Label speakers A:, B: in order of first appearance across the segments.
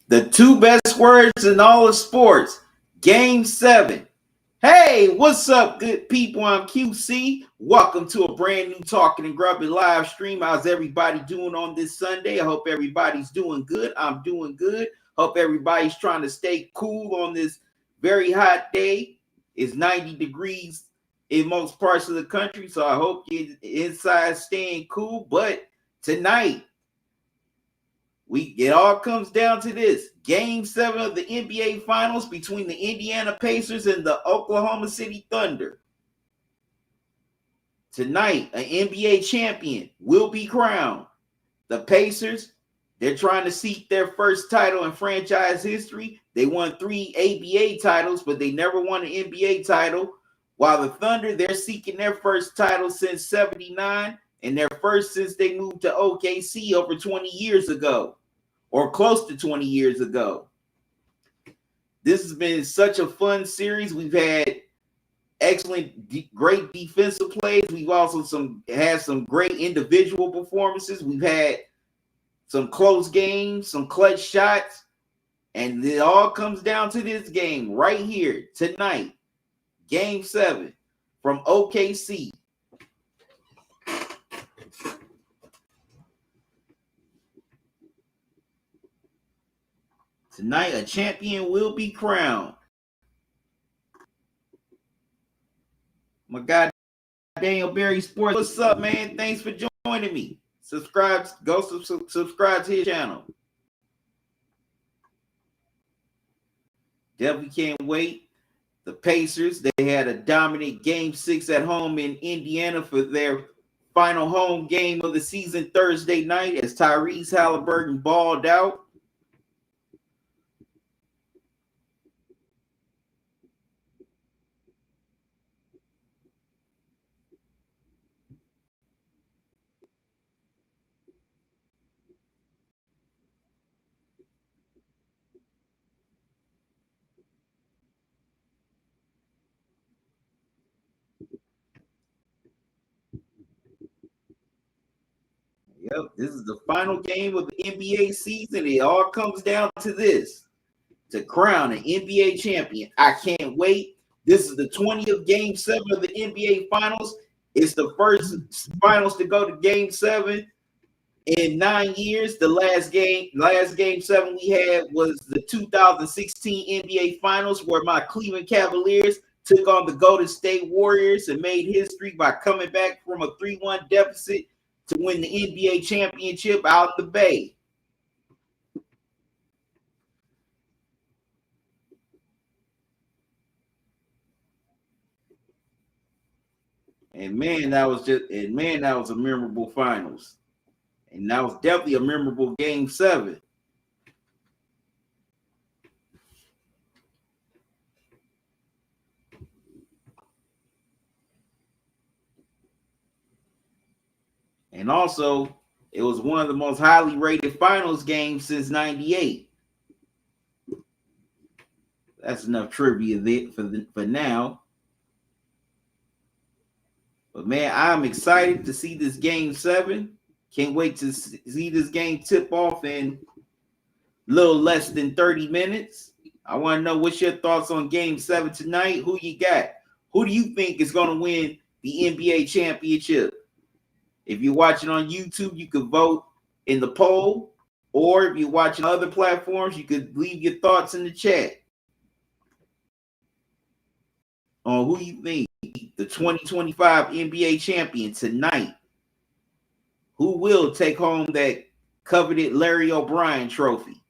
A: The two best words in all of sports. Game 7. Hey, what's up, good people? I'm QC. Welcome to a brand new Talkin and Grubbin live stream. How's everybody doing on this Sunday? I hope everybody's doing good. I'm doing good. Hope everybody's trying to stay cool on this very hot day. It's 90 degrees in most parts of the country, so I hope you're inside staying cool. But tonight, it all comes down to this. Game 7 of the NBA Finals between the Indiana Pacers and the Oklahoma City Thunder. Tonight, an NBA champion will be crowned. The Pacers, they're trying to seek their first title in franchise history. They won 3 ABA titles, but they never won an NBA title. While the Thunder, they're seeking their first title since '79, and their first since they moved to OKC over 20 years ago. Or close to 20 years ago. This has been such a fun series. We've had excellent, great defensive plays. We've also had some great individual performances. We've had some close games, some clutch shots, and it all comes down to this game right here tonight. Game 7 from OKC. Tonight, a champion will be crowned. My guy, Daniel Berry Sports. What's up, man? Thanks for joining me. Subscribe to his channel. Definitely can't wait. The Pacers, they had a dominant Game 6 at home in Indiana for their final home game of the season Thursday night as Tyrese Halliburton balled out. Yep, this is the final game of the NBA season. It all comes down to this, to crown an NBA champion. I can't wait. This is the 20th Game 7 of the NBA Finals. It's the first finals to go to Game 7 in 9 years. The last Game 7 we had was the 2016 NBA Finals, where my Cleveland Cavaliers took on the Golden State Warriors and made history by coming back from a 3-1 deficit to win the NBA championship out the Bay. And man, that was a memorable finals. And that was definitely a memorable Game 7. And also, it was one of the most highly rated finals games since '98. That's enough trivia there for now. But man, I'm excited to see this Game 7. Can't wait to see this game tip off in a little less than 30 minutes. I want to know what's your thoughts on Game 7 tonight. Who you got? Who do you think is going to win the NBA championship? If you're watching on YouTube, you could vote in the poll. Or if you're watching other platforms, you could leave your thoughts in the chat on who you think the 2025 NBA champion tonight. Who will take home that coveted Larry O'Brien trophy?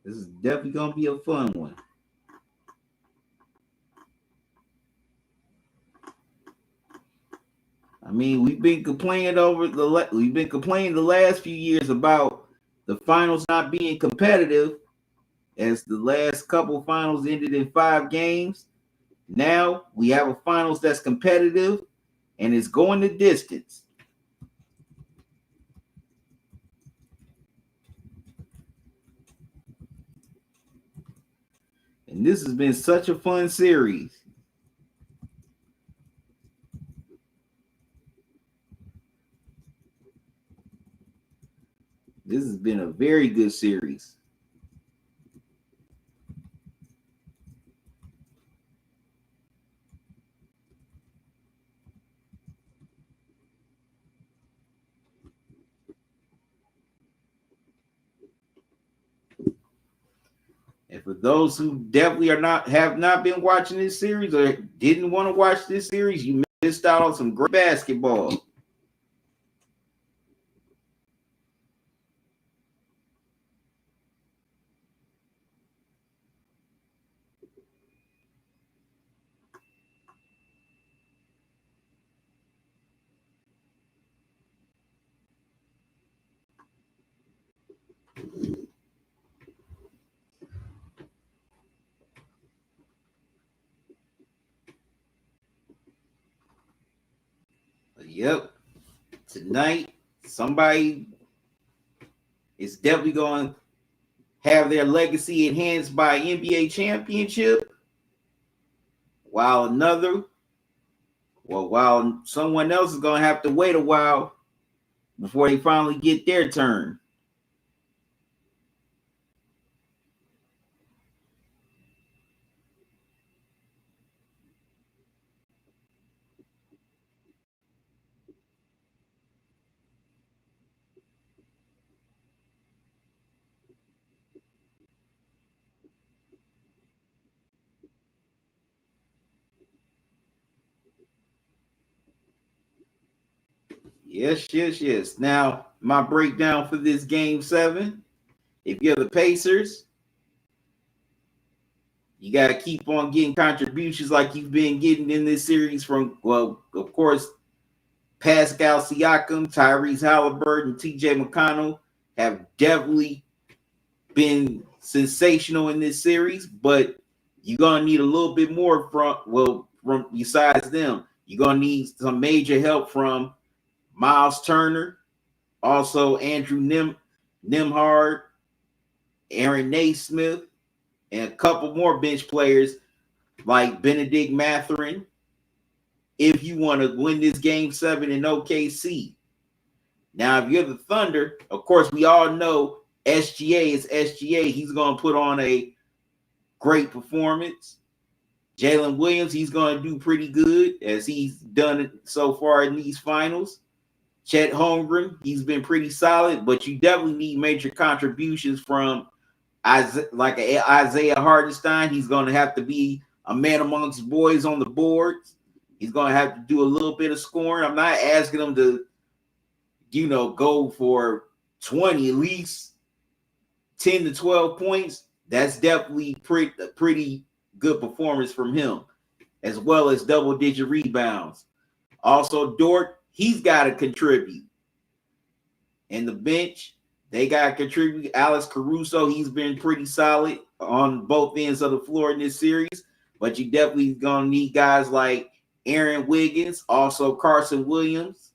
A: This is definitely going to be a fun one. I mean, we've been complaining the last few years about the finals not being competitive, as the last couple finals ended in 5 games. Now we have a finals that's competitive, and it's going the distance. And this has been such a fun series. This has been a very good series. And for those who definitely have not been watching this series or didn't want to watch this series, you missed out on some great basketball. Yep. Tonight, somebody is definitely going to have their legacy enhanced by NBA championship, while someone else is going to have to wait a while before they finally get their turn. Yes. Now, my breakdown for this game 7. If you're the Pacers, you got to keep on getting contributions like you've been getting in this series from, well, of course, Pascal Siakam, Tyrese Halliburton, TJ McConnell have definitely been sensational in this series, but you're going to need a little bit more from besides them. You're going to need some major help from Miles Turner, also Andrew Nembhard, Aaron Naismith, and a couple more bench players like Benedict Mathurin if you want to win this game 7 in OKC. Now, if you're the Thunder, of course, we all know SGA is SGA. He's going to put on a great performance. Jalen Williams, he's going to do pretty good as he's done it so far in these finals. Chet Holmgren, he's been pretty solid, but you definitely need major contributions from Isaiah Hartenstein. He's going to have to be a man amongst boys on the boards. He's going to have to do a little bit of scoring. I'm not asking him to, go for 20, at least 10 to 12 points. That's definitely pretty good performance from him, as well as double-digit rebounds. Also, Dort, he's got to contribute. And the bench, they got to contribute. Alex Caruso, he's been pretty solid on both ends of the floor in this series. But you definitely going to need guys like Aaron Wiggins, also Carson Williams,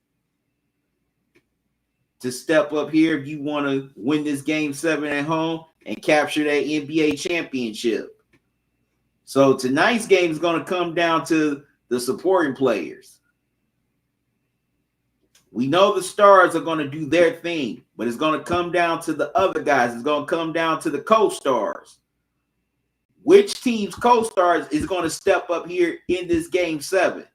A: to step up here if you want to win this game 7 at home and capture that NBA championship. So tonight's game is going to come down to the supporting players. We know the stars are going to do their thing, but it's going to come down to the other guys. It's going to come down to the co-stars. Which team's co-stars is going to step up here in this game 7?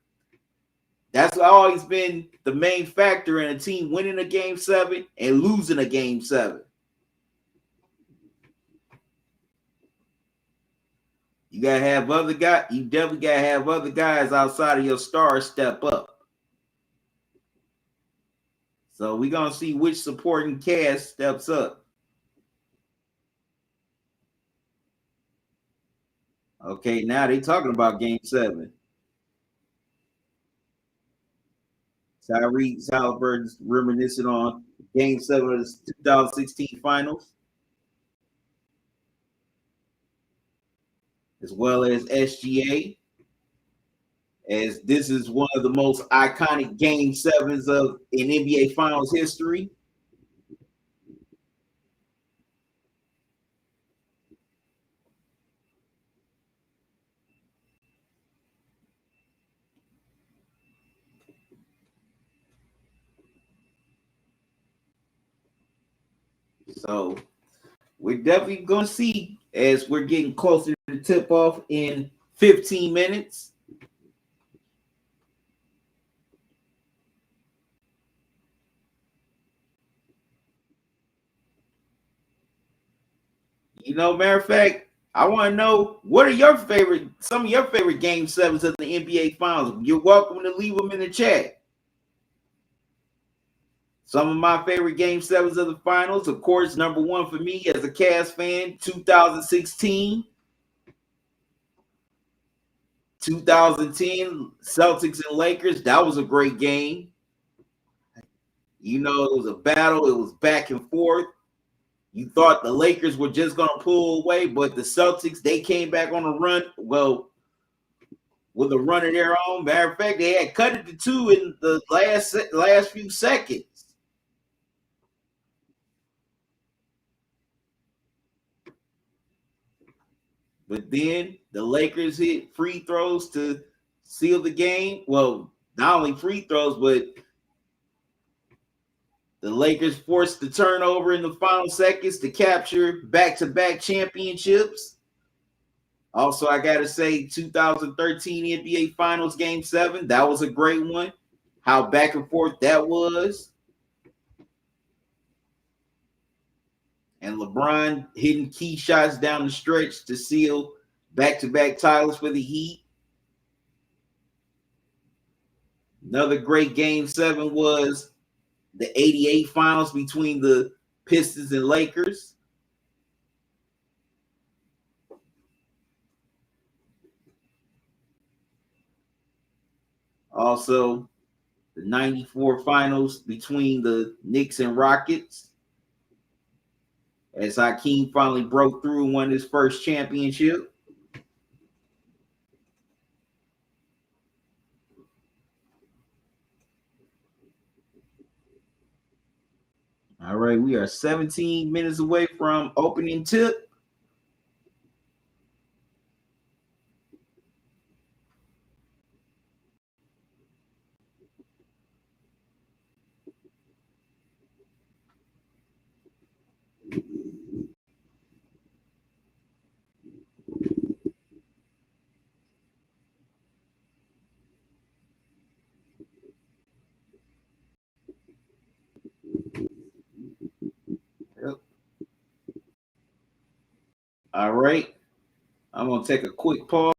A: That's always been the main factor in a team winning a game 7 and losing a game 7. You gotta have other guys. You definitely gotta have other guys outside of your stars step up. So we're gonna see which supporting cast steps up. Okay, now they talking about game 7. Tyrese Halliburton's reminiscing on game 7 of the 2016 finals, as well as SGA. as this is one of the most iconic game sevens of in NBA Finals history. So we're definitely going to see as we're getting closer to tip off in 15 minutes. Matter of fact, I want to know what are some of your favorite game sevens of the NBA Finals. You're welcome to leave them in the chat. Some of my favorite game sevens of the finals, of course, number one for me as a Cavs fan, 2016, 2010, Celtics and Lakers. That was a great game. It was a battle. It was back and forth. You thought the Lakers were just going to pull away, but the Celtics, they came back on a run. Well, with a run of their own. Matter of fact, they had cut it to two in the last few seconds. But then the Lakers hit free throws to seal the game. Well, not only free throws, but the Lakers forced the turnover in the final seconds to capture back-to-back championships. Also, I got to say, 2013 NBA Finals Game 7, that was a great one. How back and forth that was. And LeBron hitting key shots down the stretch to seal back-to-back titles for the Heat. Another great Game 7 was the 88 finals between the Pistons and Lakers. Also, the 94 finals between the Knicks and Rockets, as Hakeem finally broke through and won his first championship. All right, we are 17 minutes away from opening tip. Yep. All right, I'm going to take a quick pause.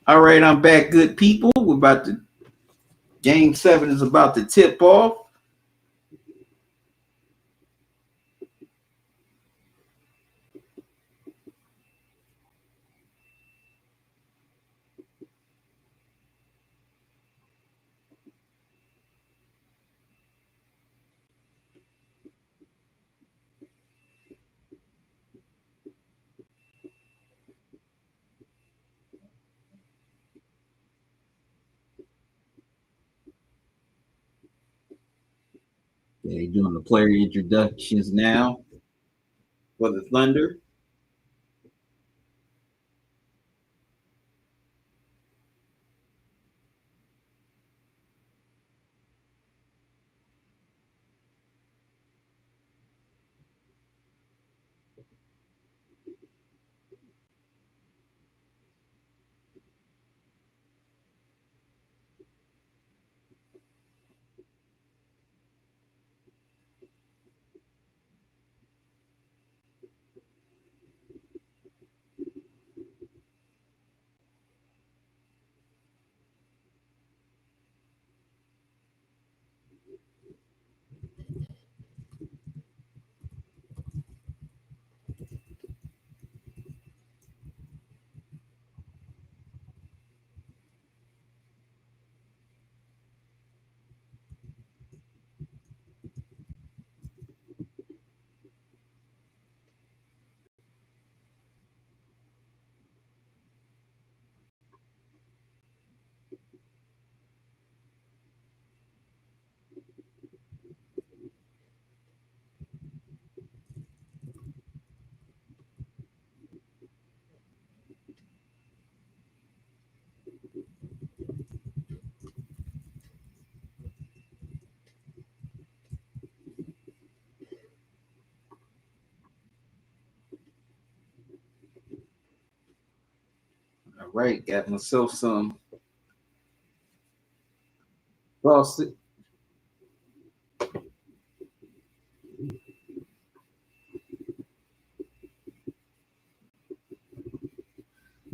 A: All right, I'm back, good people. We're about to game 7 is about to tip off. Okay, doing the player introductions now for the Thunder. All right, got myself some frosted.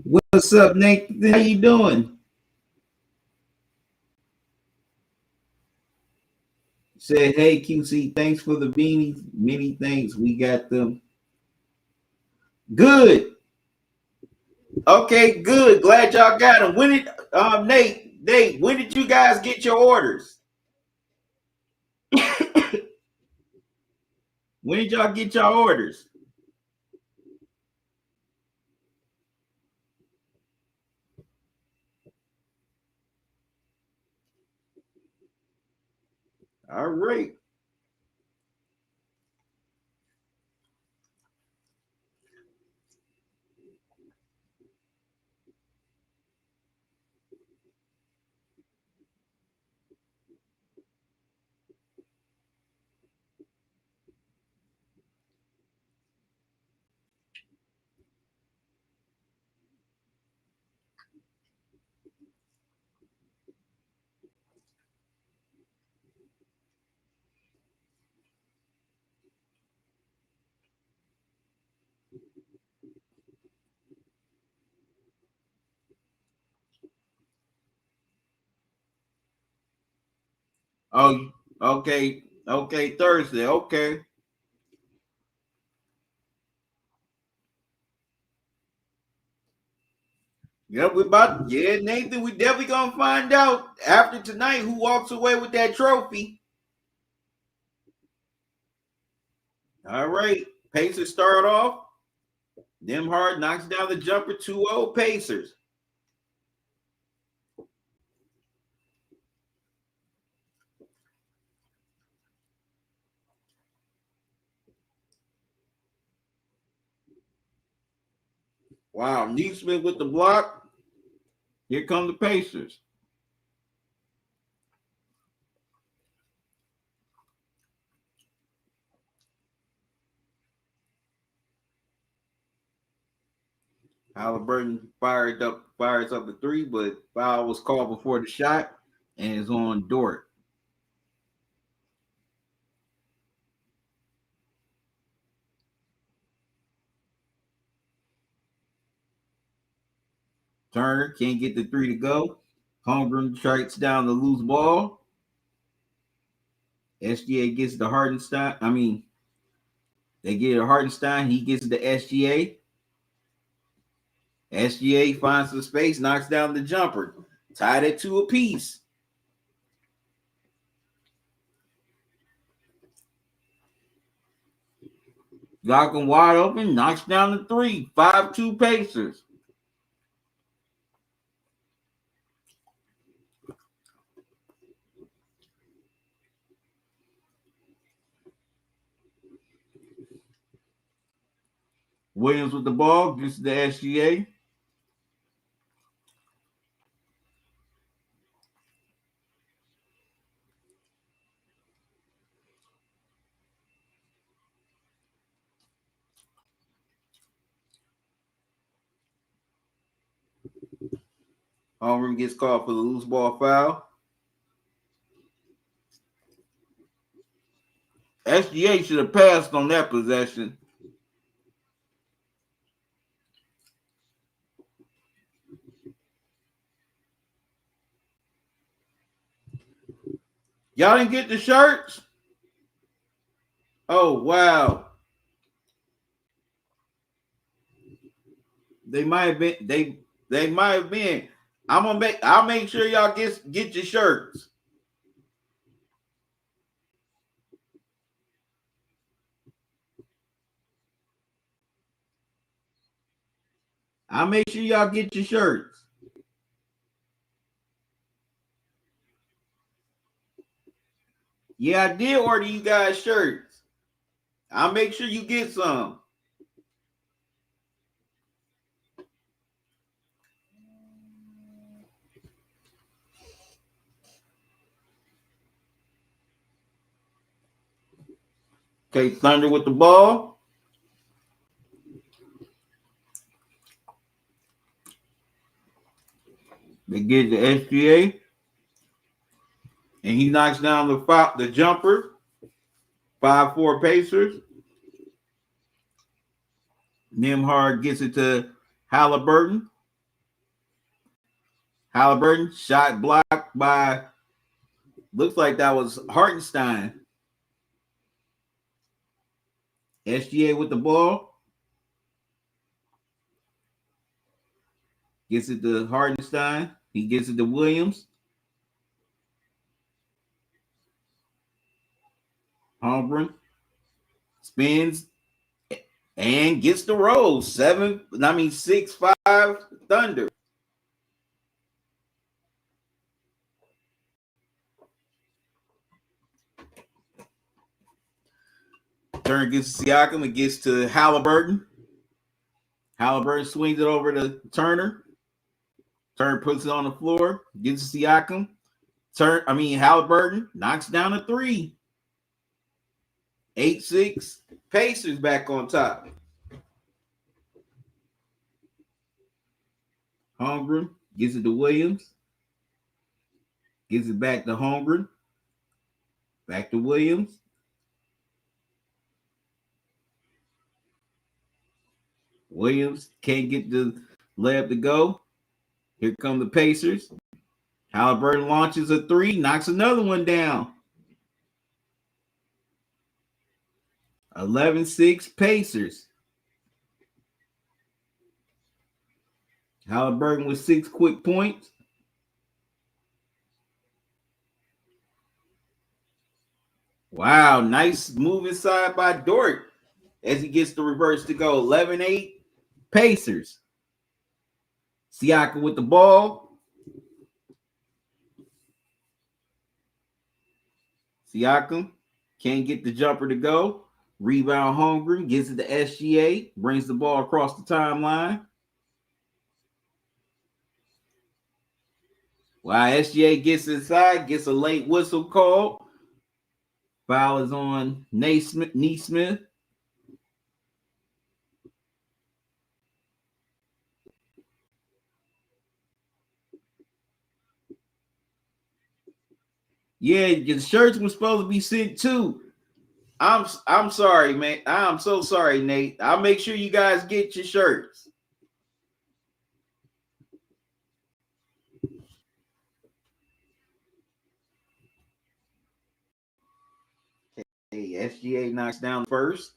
A: What's up, Nathan? How you doing? Said, hey, QC, thanks for the beanies. Many thanks. We got them. Good. Okay, good. Glad y'all got them. When did Nate, when did you guys get your orders? When did y'all get your orders? All right. Oh, okay. Okay, Thursday. Okay. Yeah, Nathan, we definitely gonna find out after tonight who walks away with that trophy. All right. Pacers start off. Nemhard knocks down the jumper 2-0 Pacers. Wow, Neesmith with the block. Here come the Pacers. Halliburton fires up the three, but foul was called before the shot and is on Dort. Turner can't get the 3 to go. Holmgren strikes down the loose ball. SGA gets the Hardenstein. They get a Hardenstein. He gets the SGA. SGA finds some space, knocks down the jumper. Tied it 2 apiece. Talkin wide open, knocks down the 3. 5-2 Pacers. Williams with the ball, gets the SGA. Holmgren gets called for the loose ball foul. SGA should have passed on that possession. Y'all didn't get the shirts? Oh, wow. They might have been. They might have been. I'll make sure y'all get your shirts. I'll make sure y'all get your shirts. Yeah, I did order you guys shirts. I'll make sure you get some. Okay, Thunder with the ball. They get the SGA. And he knocks down the jumper. 5-4 Pacers. Nembhard gets it to Halliburton. Halliburton shot blocked by, looks like that was Hartenstein. SGA with the ball. Gets it to Hartenstein. He gets it to Williams. Holmgren spins and gets the roll. 6-5 Thunder. Turn gets to Siakam. It gets to Halliburton. Halliburton swings it over to Turner. Turner puts it on the floor. Gets to Siakam. Halliburton knocks down a 3. 8-6. Pacers back on top. Holmgren gives it to Williams. Gives it back to Holmgren. Back to Williams. Williams can't get the layup to go. Here come the Pacers. Halliburton launches a 3, knocks another one down. 11-6 Pacers. Halliburton with 6 quick points. Wow, nice move inside by Dort as he gets the reverse to go. 11-8 Pacers. Siakam with the ball. Siakam can't get the jumper to go. Rebound Holmgren, gets it to SGA, brings the ball across the timeline. While SGA gets inside, gets a late whistle called. Foul is on Neesmith. Yeah, the shirts were supposed to be sent too. I'm sorry, man. I'm so sorry, Nate. I'll make sure you guys get your shirts. Hey, SGA knocks down first.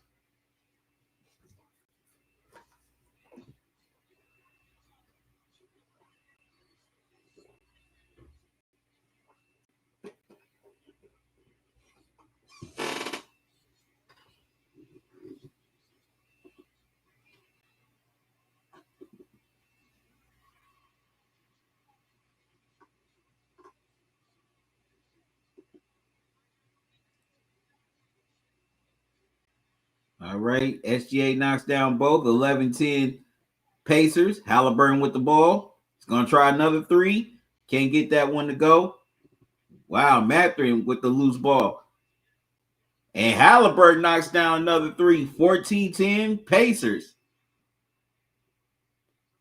A: All right. SGA knocks down both. 11-10 Pacers. Halliburton with the ball. He's going to try another three. Can't get that one to go. Wow. Mathurin with the loose ball. And Halliburton knocks down another three. 14-10 Pacers.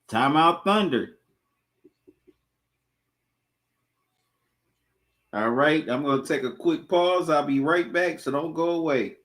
A: Timeout Thunder. All right. I'm going to take a quick pause. I'll be right back, so don't go away.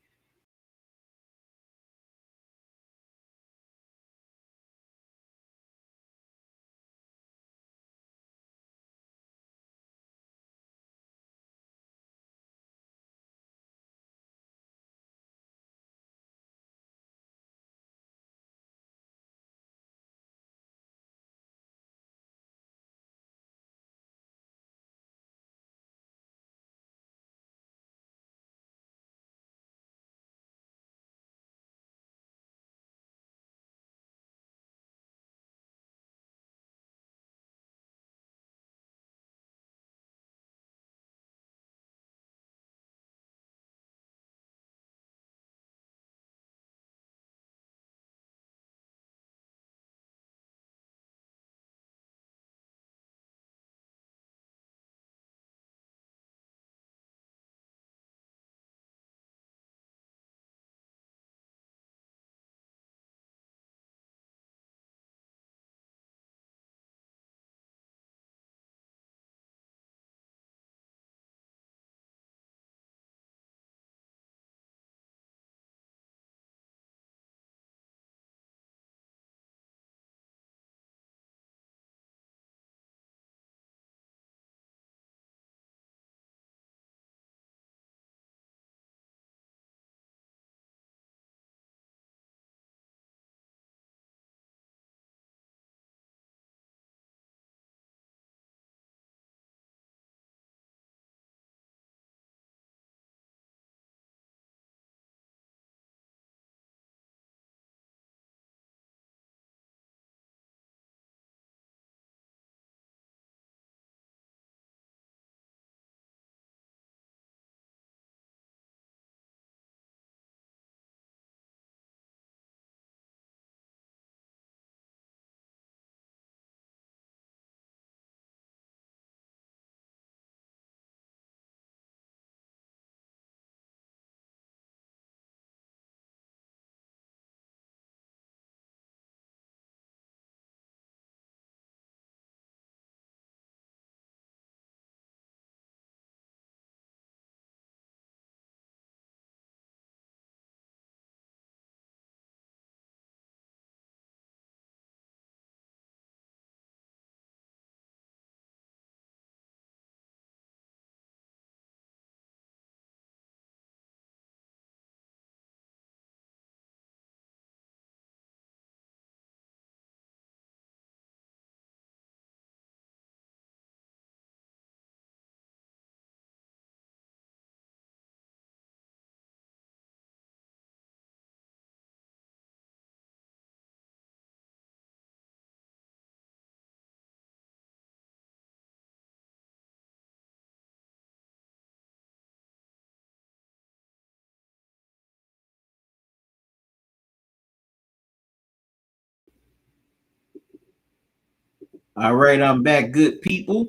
A: All right, I'm back, good people.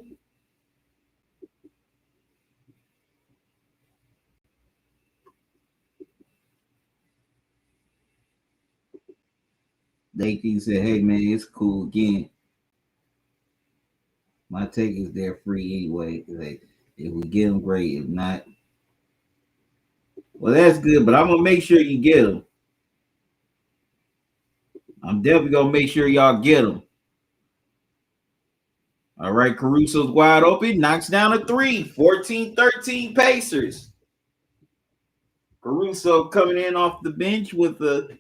A: They said, hey, man, it's cool again. My take is they're free anyway. Like, if we get them, great. If not, well, that's good. But I'm gonna make sure you get them. I'm definitely gonna make sure y'all get them. All right, Caruso's wide open, knocks down a three. 14-13 Pacers. Caruso coming in off the bench with the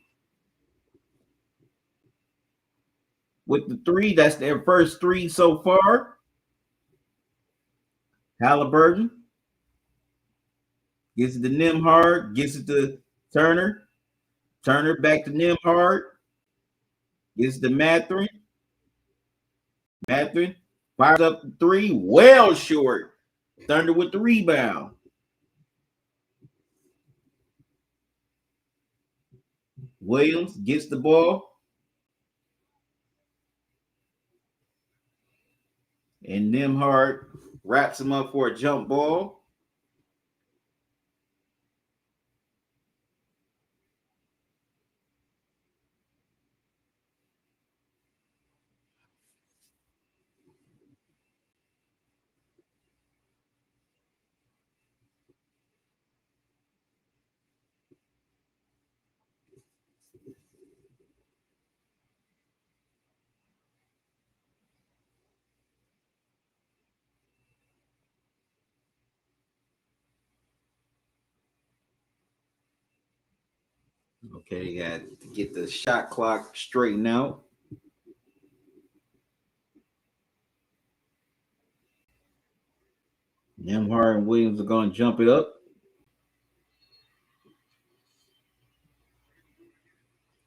A: three. That's their first three so far. Halliburton gets it to Nembhard, gets it to Turner. Turner back to Nembhard, gets it to Mathurin. Mathurin fires up the three, well short. Thunder with the rebound. Williams gets the ball. And Nembhard wraps him up for a jump ball. Okay, got to get the shot clock straightened out. Nembhard and Williams are going to jump it up.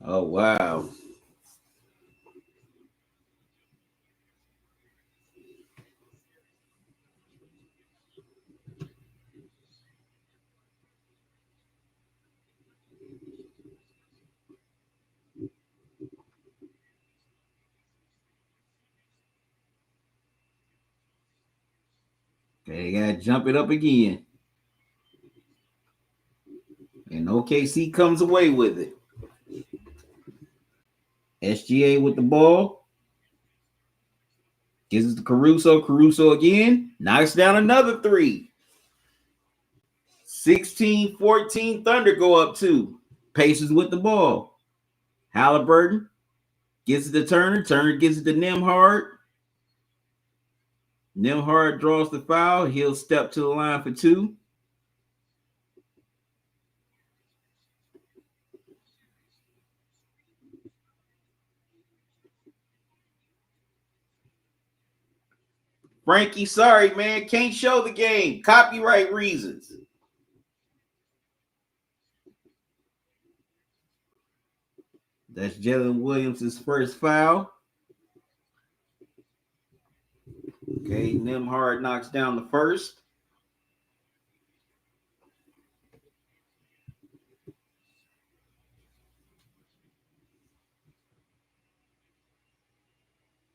A: Oh, wow. Okay, got to jump it up again. And OKC comes away with it. SGA with the ball. Gives it to Caruso. Caruso again. Knocks down another three. 16-14 Thunder go up two. Pacers with the ball. Halliburton gets it to Turner. Turner gets it to Nembhard. Nembhard draws the foul. He'll step to the line for two. Frankie, sorry, man. Can't show the game. Copyright reasons. That's Jalen Williams' first foul. Okay, Nembhard knocks down the first.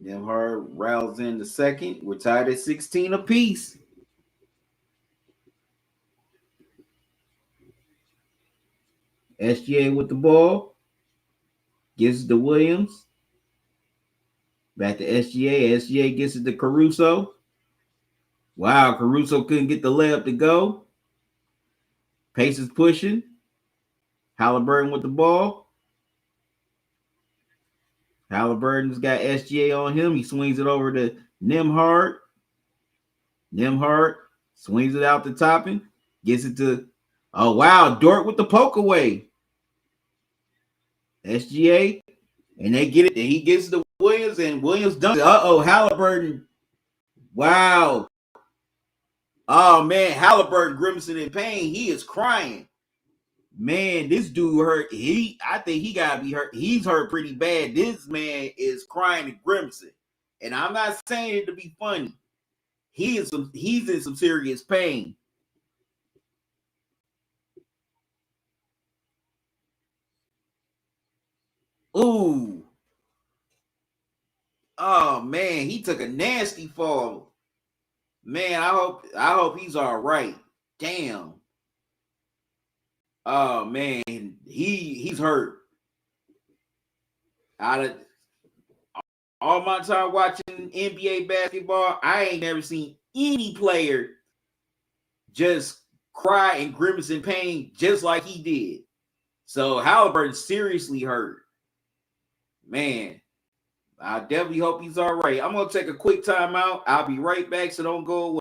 A: Nembhard rattles in the second. We're tied at 16 apiece. SGA with the ball. Gives it to Williams. Back to SGA. SGA gets it to Caruso. Wow, Caruso couldn't get the layup to go. Pacers pushing. Halliburton with the ball. Halliburton's got SGA on him. He swings it over to Nembhard. Nembhard swings it out to Toppin. Gets it to, oh, wow, Dort with the poke away. SGA. And they get it. And he gets to Williams, and Williams dunks it. Uh-oh, Halliburton. Wow. Oh, man, Halliburton grimacing in pain. He is crying. Man, this dude hurt. I think he gotta be hurt. He's hurt pretty bad. This man is crying and grimacing. And I'm not saying it to be funny. He's in some serious pain. Ooh. Oh man, he took a nasty fall. Man, I hope he's all right. Damn. Oh man, he's hurt. Out of all my time watching NBA basketball, I ain't never seen any player just cry and grimace in pain just like he did. So Halliburton seriously hurt. Man, I definitely hope he's all right. I'm going to take a quick timeout. I'll be right back, so don't go away.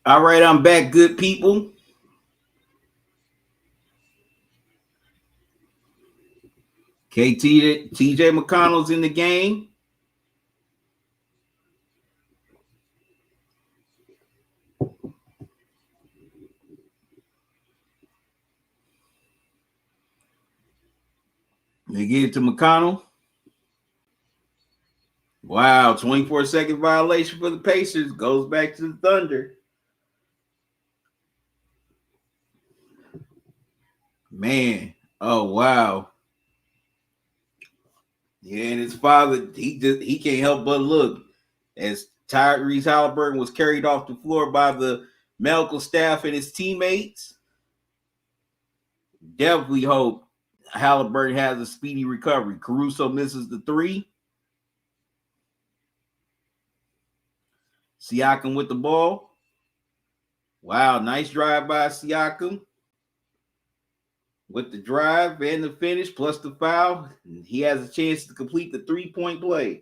A: All right, I'm back, good people. TJ McConnell's in the game. They get it to McConnell. Wow, 24-second violation for the Pacers. Goes back to the Thunder. Man, oh wow. Yeah, and his father, he can't help but look as Tyrese Halliburton was carried off the floor by the medical staff and his teammates. Definitely hope Halliburton has a speedy recovery. Caruso misses the three. Siakam with the ball. Wow, nice drive by Siakam. With the drive and the finish plus the foul, he has a chance to complete the three-point play.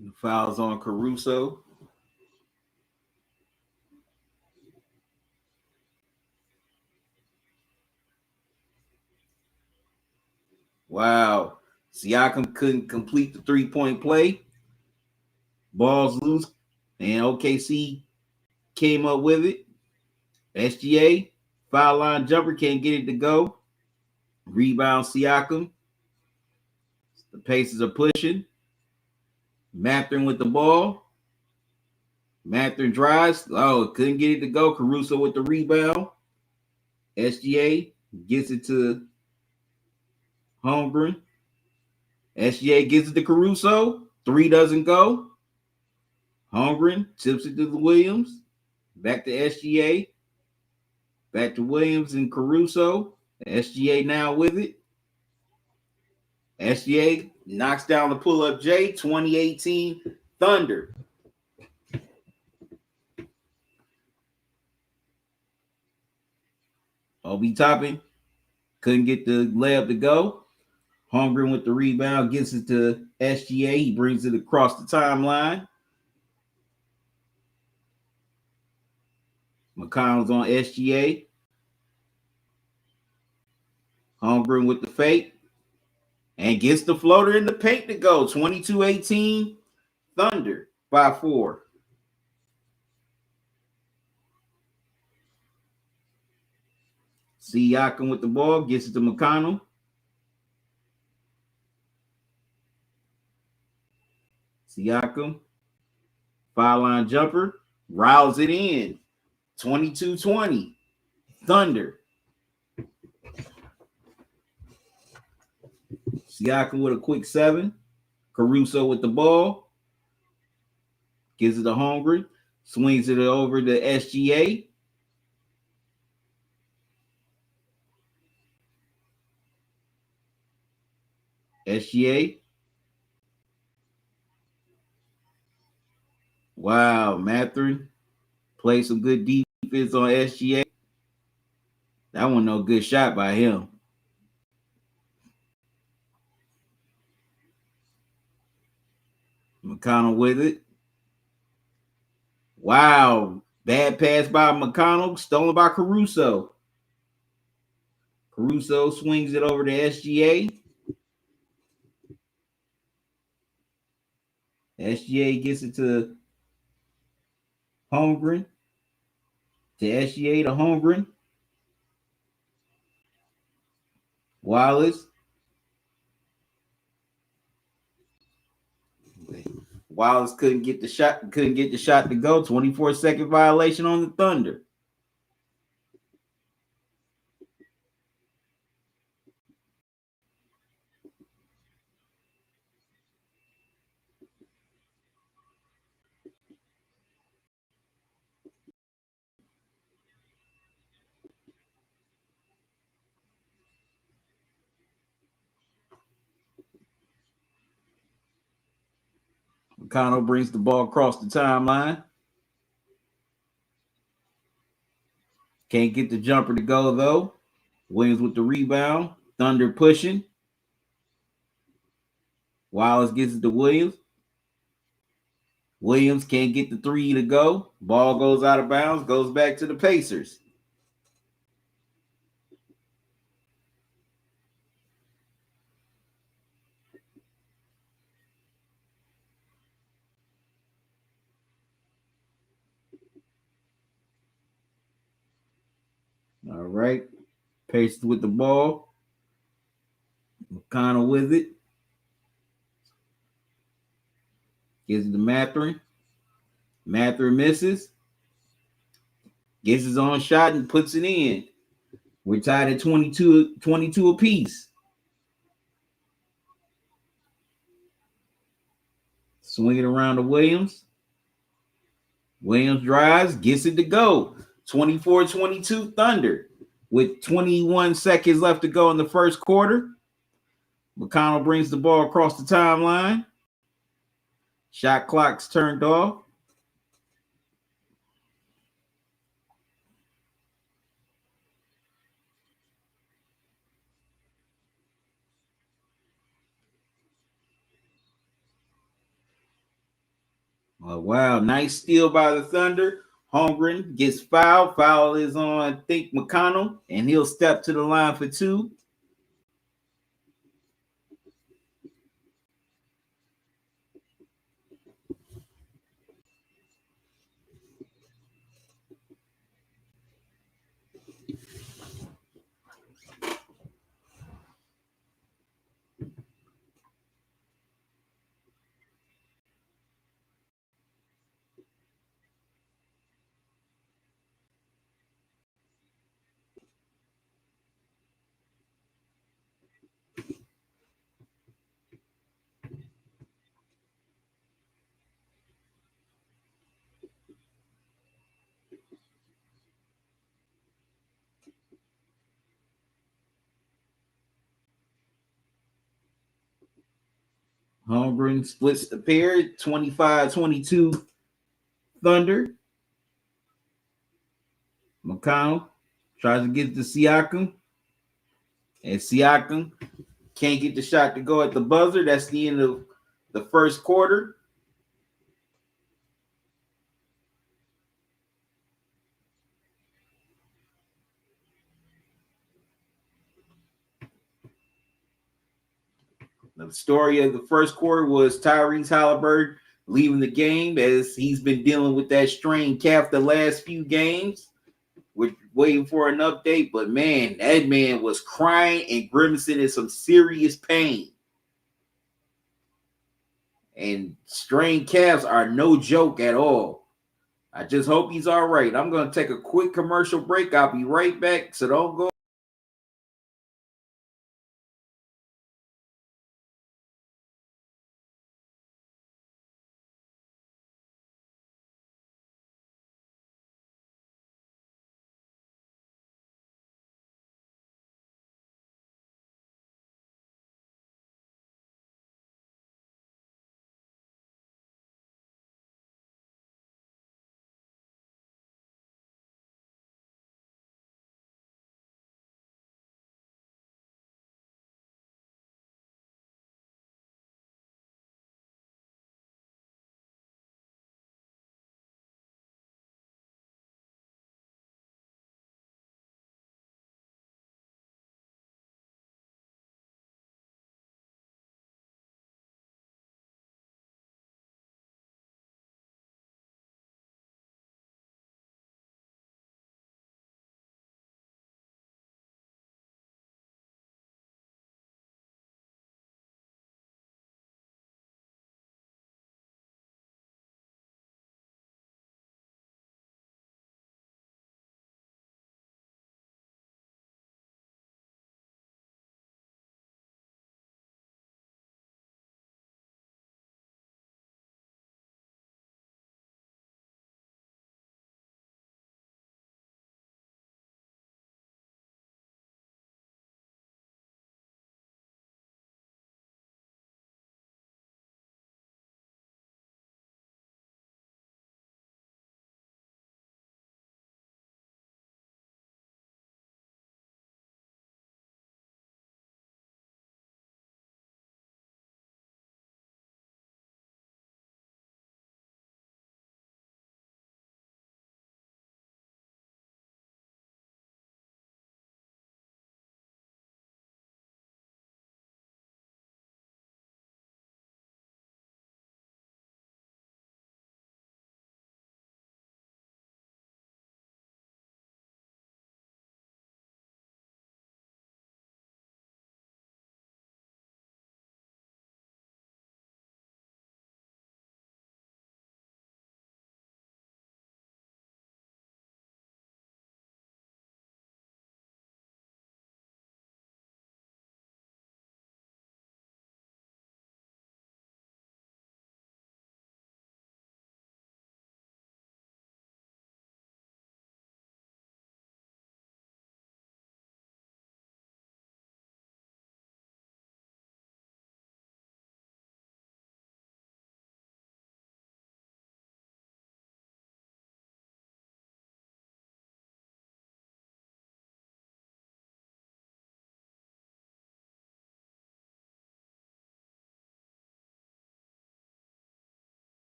A: The foul's on Caruso. Wow. Siakam couldn't complete the three-point play. Ball's loose, and OKC came up with it. SGA, foul line jumper, can't get it to go. Rebound Siakam. The Pacers are pushing. Mathurin with the ball. Mathurin drives. Oh, couldn't get it to go. Caruso with the rebound. SGA gets it to Holmgren. SGA gets it to Caruso. Three doesn't go. Holmgren tips it to the Williams. Back to SGA. Back to Williams and Caruso. SGA now with it. SGA knocks down the pull-up J. 2018 Thunder. Obi Toppin couldn't get the layup to go. Holmgren with the rebound gets it to SGA. He brings it across the timeline. McConnell's on SGA. Holmgren with the fake. And gets the floater in the paint to go. 22-18 Thunder by 4. Siakam with the ball. Gets it to McConnell. Siakam. Foul line jumper. Riles it in. 22-20. Thunder. Siakam with a quick 7. Caruso with the ball. Gives it to Holmgren. Swings it over to SGA. SGA. Wow, Mathurin played some good defense on SGA. That one no good shot by him. McConnell with it. Wow, bad pass by McConnell, stolen by Caruso. Caruso swings it over to SGA. SGA gets it to Holmgren. To SGA to Holmgren. Wallace. Wallace couldn't get the shot to go. 24-second violation on the Thunder. McConnell brings the ball across the timeline. Can't get the jumper to go, though. Williams with the rebound. Thunder pushing. Wallace gets it to Williams. Williams can't get the three to go. Ball goes out of bounds, goes back to the Pacers. All right. Pacers with the ball. McConnell with it. Gives it to Mathurin. Mathurin misses. Gets his own shot and puts it in. We're tied at 22 apiece. Swing it around to Williams. Williams drives, gets it to go. 24-22 Thunder. With 21 seconds left to go in the first quarter. McConnell brings the ball across the timeline. Shot clock's turned off. Oh, wow, nice steal by the Thunder. Holmgren gets fouled. Foul is on, I think, McConnell, and he'll step to the line for two. Holmgren splits the pair, 25-22 Thunder. McConnell tries to get to Siakam. And Siakam can't get the shot to go at the buzzer. That's the end of the first quarter. The story of the first quarter was Tyrese Halliburton leaving the game as he's been dealing with that strained calf the last few games. We're waiting for an update, but man, that man was crying and grimacing in some serious pain. And strained calves are no joke at all. I just hope he's all right. I'm going to take a quick commercial break. I'll be right back, so don't go.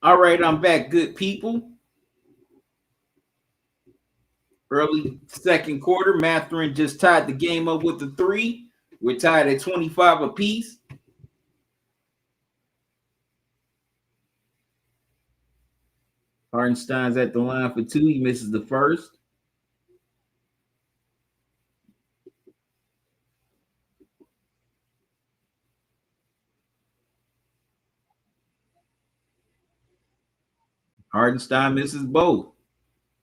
A: All right, I'm back, good people. Early second quarter, Matherin just tied the game up with the 3. We're tied at 25 apiece. Hartenstein's at the line for 2. He misses the first. Hartenstein misses both.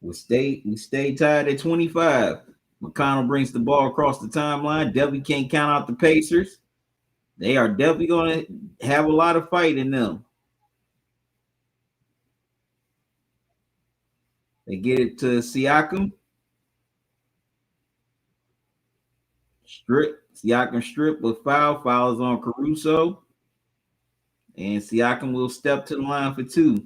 A: We stay tied at 25. McConnell brings the ball across the timeline. Definitely can't count out the Pacers. They are definitely going to have a lot of fight in them. They get it to Siakam. Siakam strip with foul. Foul is on Caruso. And Siakam will step to the line for 2.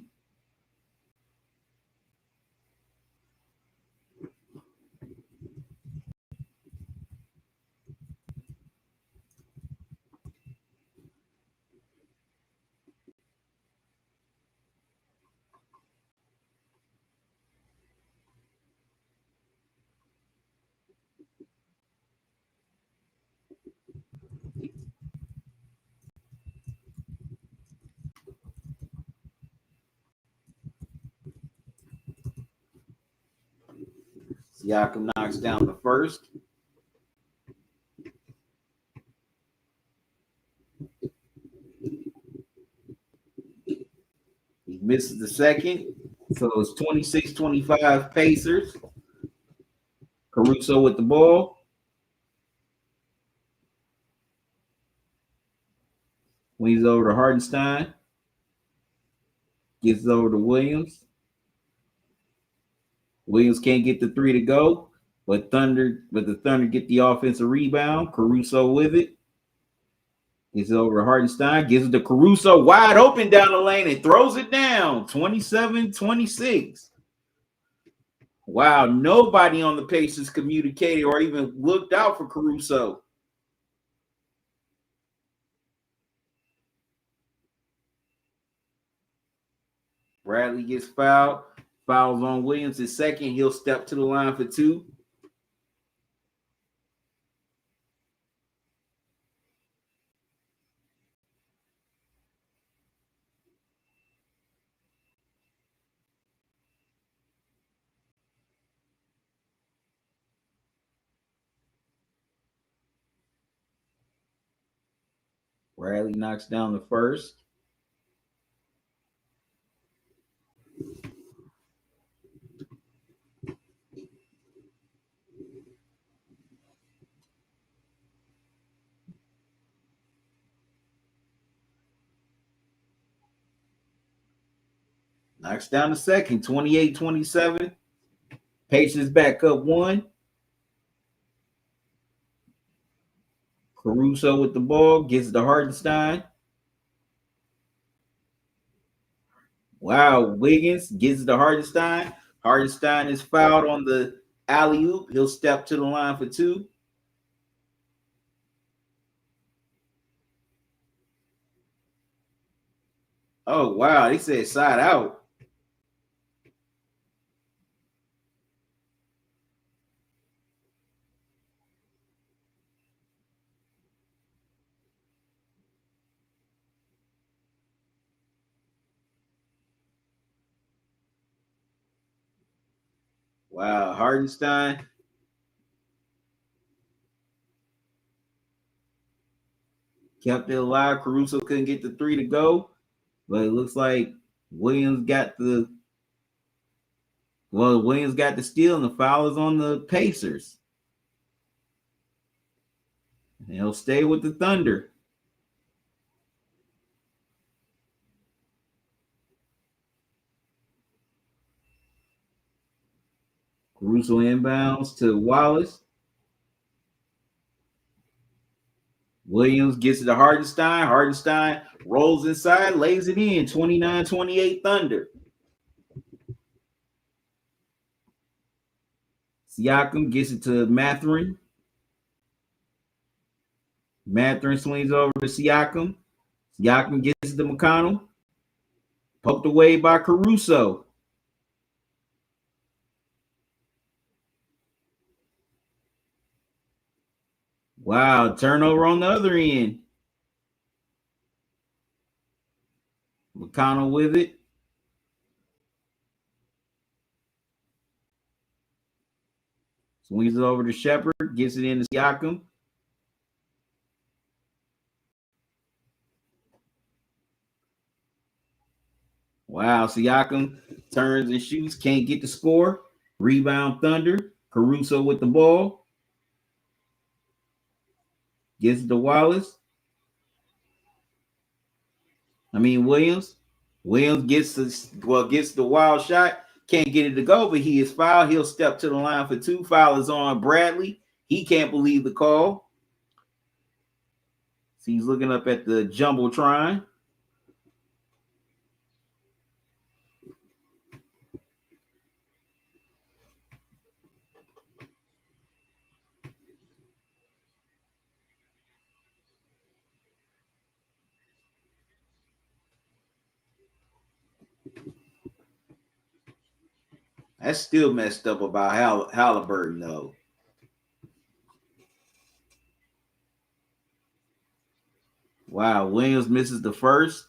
A: Siakam knocks down the first. He misses the second. So it's 26-25 Pacers. Caruso with the ball. Wings over to Hartenstein. Gets it over to Williams. Williams can't get the 3 to go, but the Thunder get the offensive rebound. Caruso with it. Gets it over to Hartenstein. Gives it to Caruso wide open down the lane and throws it down. 27-26. Wow, nobody on the Pacers communicated or even looked out for Caruso. Bradley gets fouled. Fouls on Williams in second. He'll step to the line for 2. Bradley knocks down the first. Knocks down the second, 28-27. Pacers back up 1. Caruso with the ball, gets it to Hartenstein. Wow, Wiggins gets it to Hartenstein. Hartenstein is fouled on the alley-oop. He'll step to the line for 2. Oh, wow, they said side out. Wow, Hartenstein. Kept it alive. Caruso couldn't get the 3 to go, but it looks like Williams got the steal, and the foul is on the Pacers. And he'll stay with the Thunder. Caruso inbounds to Wallace. Williams gets it to Hartenstein. Hartenstein rolls inside, lays it in. 29-28 Thunder. Siakam gets it to Matherin. Matherin swings over to Siakam. Siakam gets it to McConnell. Poked away by Caruso. Wow, turnover on the other end. McConnell with it. Swings it over to Shepard. Gets it into Siakam. Wow, Siakam turns and shoots. Can't get the score. Rebound Thunder. Caruso with the ball. Gets it to Wallace. Williams. Williams gets the wild shot. Can't get it to go, but he is fouled. He'll step to the line for two. Foul is on Bradley. He can't believe the call. So he's looking up at the Jumbotron. That's still messed up about Halliburton, though. Wow, Williams misses the first.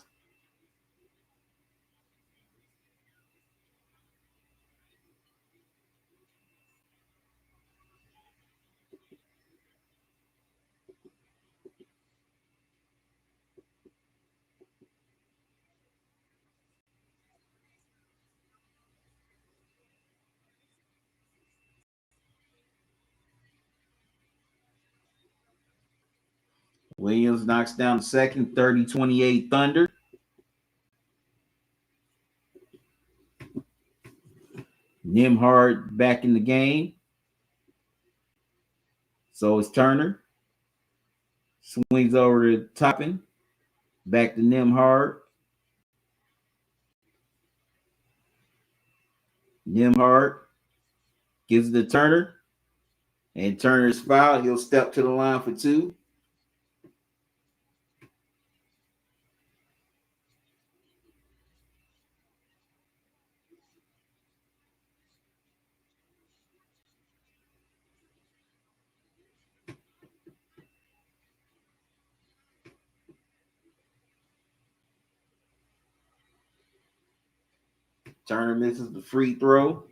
A: Williams knocks down the second, 30-28 Thunder. Nembhard back in the game. So it's Turner. Swings over to Toppin. Back to Nembhard. Nembhard gives it to Turner. And Turner's fouled. He'll step to the line for two. Turner misses the free throw.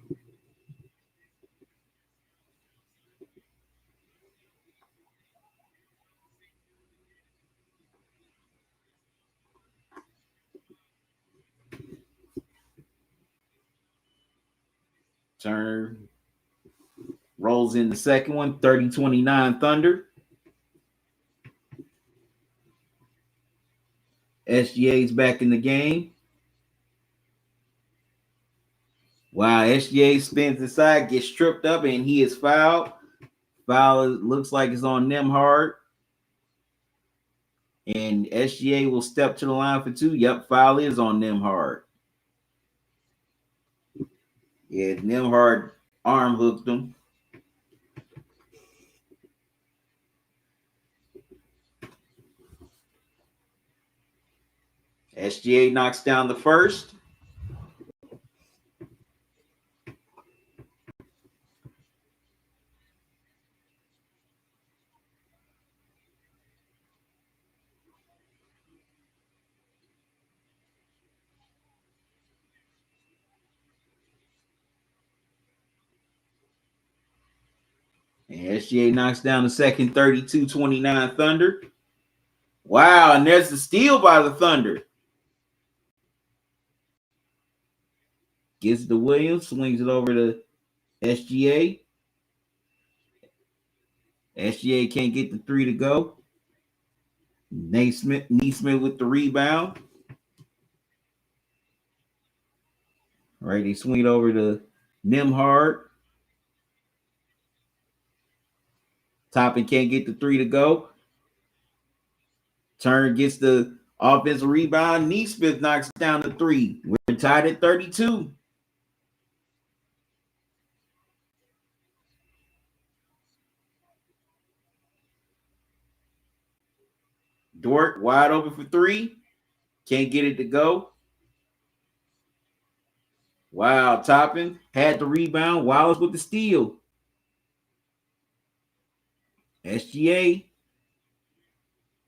A: Turner rolls in the second one, 30-29 Thunder. SGA's back in the game. Wow, SGA spins inside, gets tripped up, and he is fouled. Foul looks like it's on Nembhard. And SGA will step to the line for two. Yep, foul is on Nembhard. Yeah, Nembhard arm hooked him. SGA knocks down the first. And SGA knocks down the second, 32-29 Thunder. Wow, and there's the steal by the Thunder. Gets to Williams, swings it over to SGA. SGA can't get the three to go. Naismith with the rebound. All right, they swing it over to Nembhard. Toppin can't get the three to go. Turner gets the offensive rebound. Naismith knocks down the three. We're tied at 32. Dort wide open for three. Can't get it to go. Wow, Toppin had the rebound. Wallace with the steal. SGA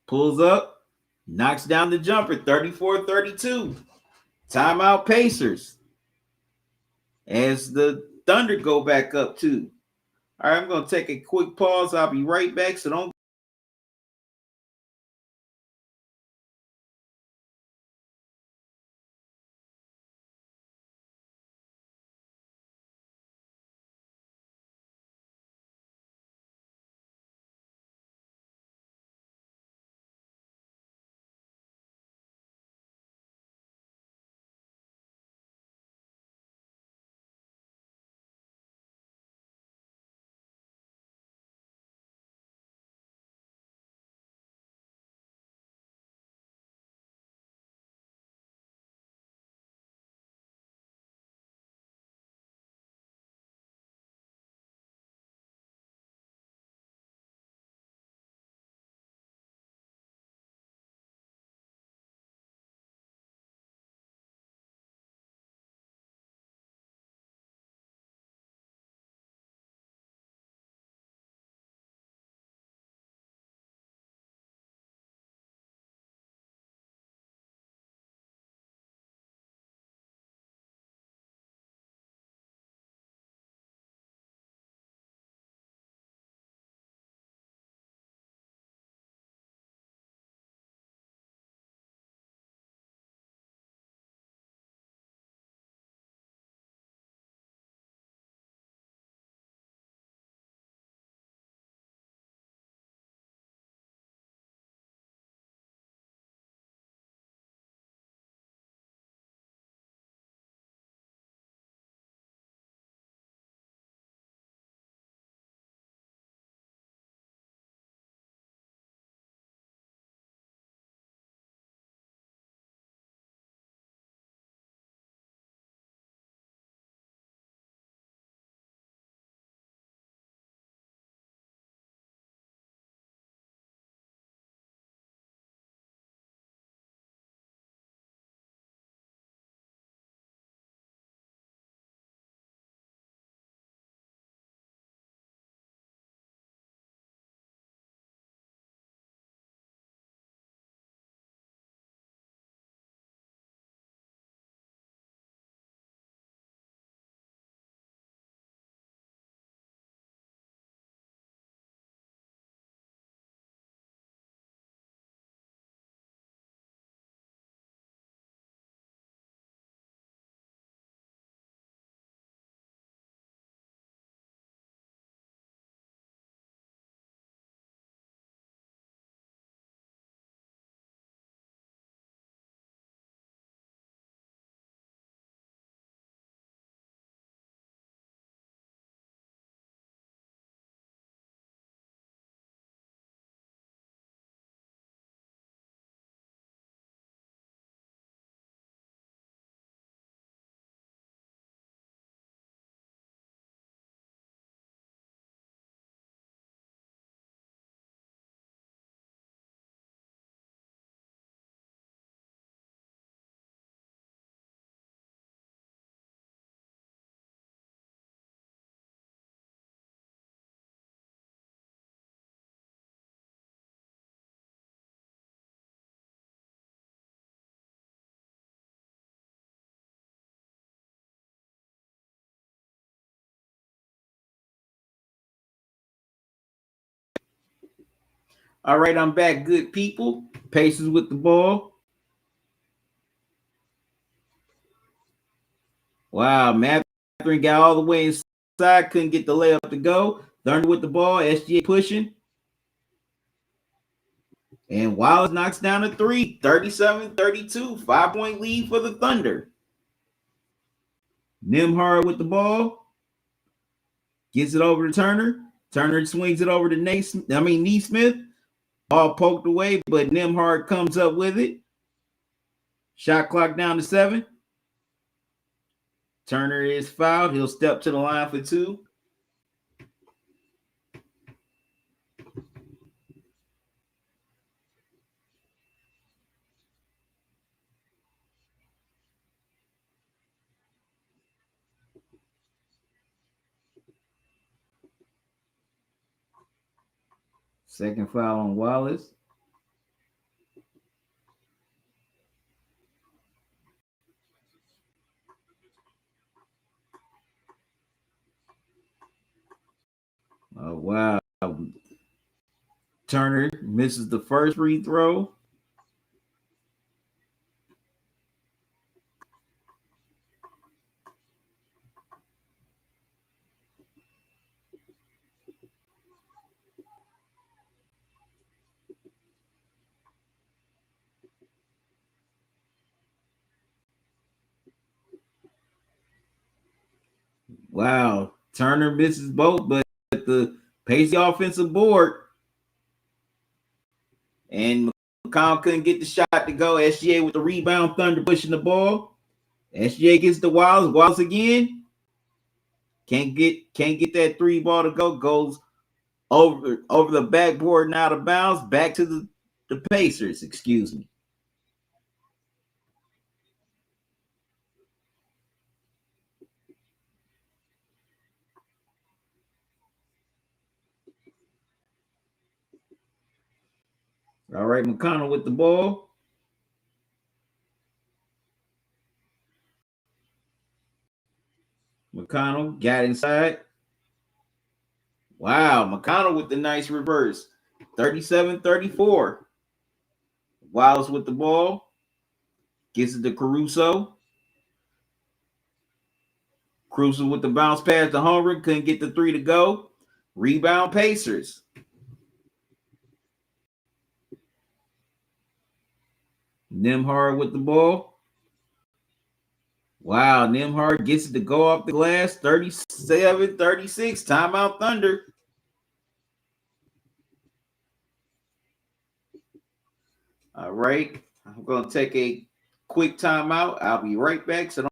A: pulls up, knocks down the jumper, 34-32. Timeout Pacers. As the Thunder go back up too. All right, I'm going to take a quick pause. I'll be right back, so don't. All right, I'm back, good people. Pacers with the ball. Wow, Mathurin got all the way inside, couldn't get the layup to go. Thunder with the ball, SGA pushing. And Wallace knocks down a three, 37-32, 5-point lead for the Thunder. Nimhard with the ball, gets it over to Turner. Turner swings it over to Neesmith. Ball poked away, but Nimhard comes up with it. Shot clock down to 7. Turner is fouled. He'll step to the line for 2. Second foul on Wallace. Oh, wow. Turner misses the first free throw. Wow. Turner misses both, but the Pacey offensive board. And McConnell couldn't get the shot to go. SGA with the rebound. Thunder pushing the ball. SGA gets the Wiles. Wiles again. Can't get that three ball to go. Goes over the backboard and out of bounds. Back to the Pacers. Excuse me. All right, McConnell with the ball. McConnell got inside. Wow, McConnell with the nice reverse. 37-34. Wiles with the ball. Gets it to Caruso. Caruso with the bounce pass to Holmgren. Couldn't get the three to go. Rebound Pacers. Nembhard with the ball. Wow, Nembhard gets it to go off the glass. 37-36. Timeout Thunder. All right. I'm going to take a quick timeout. I'll be right back. So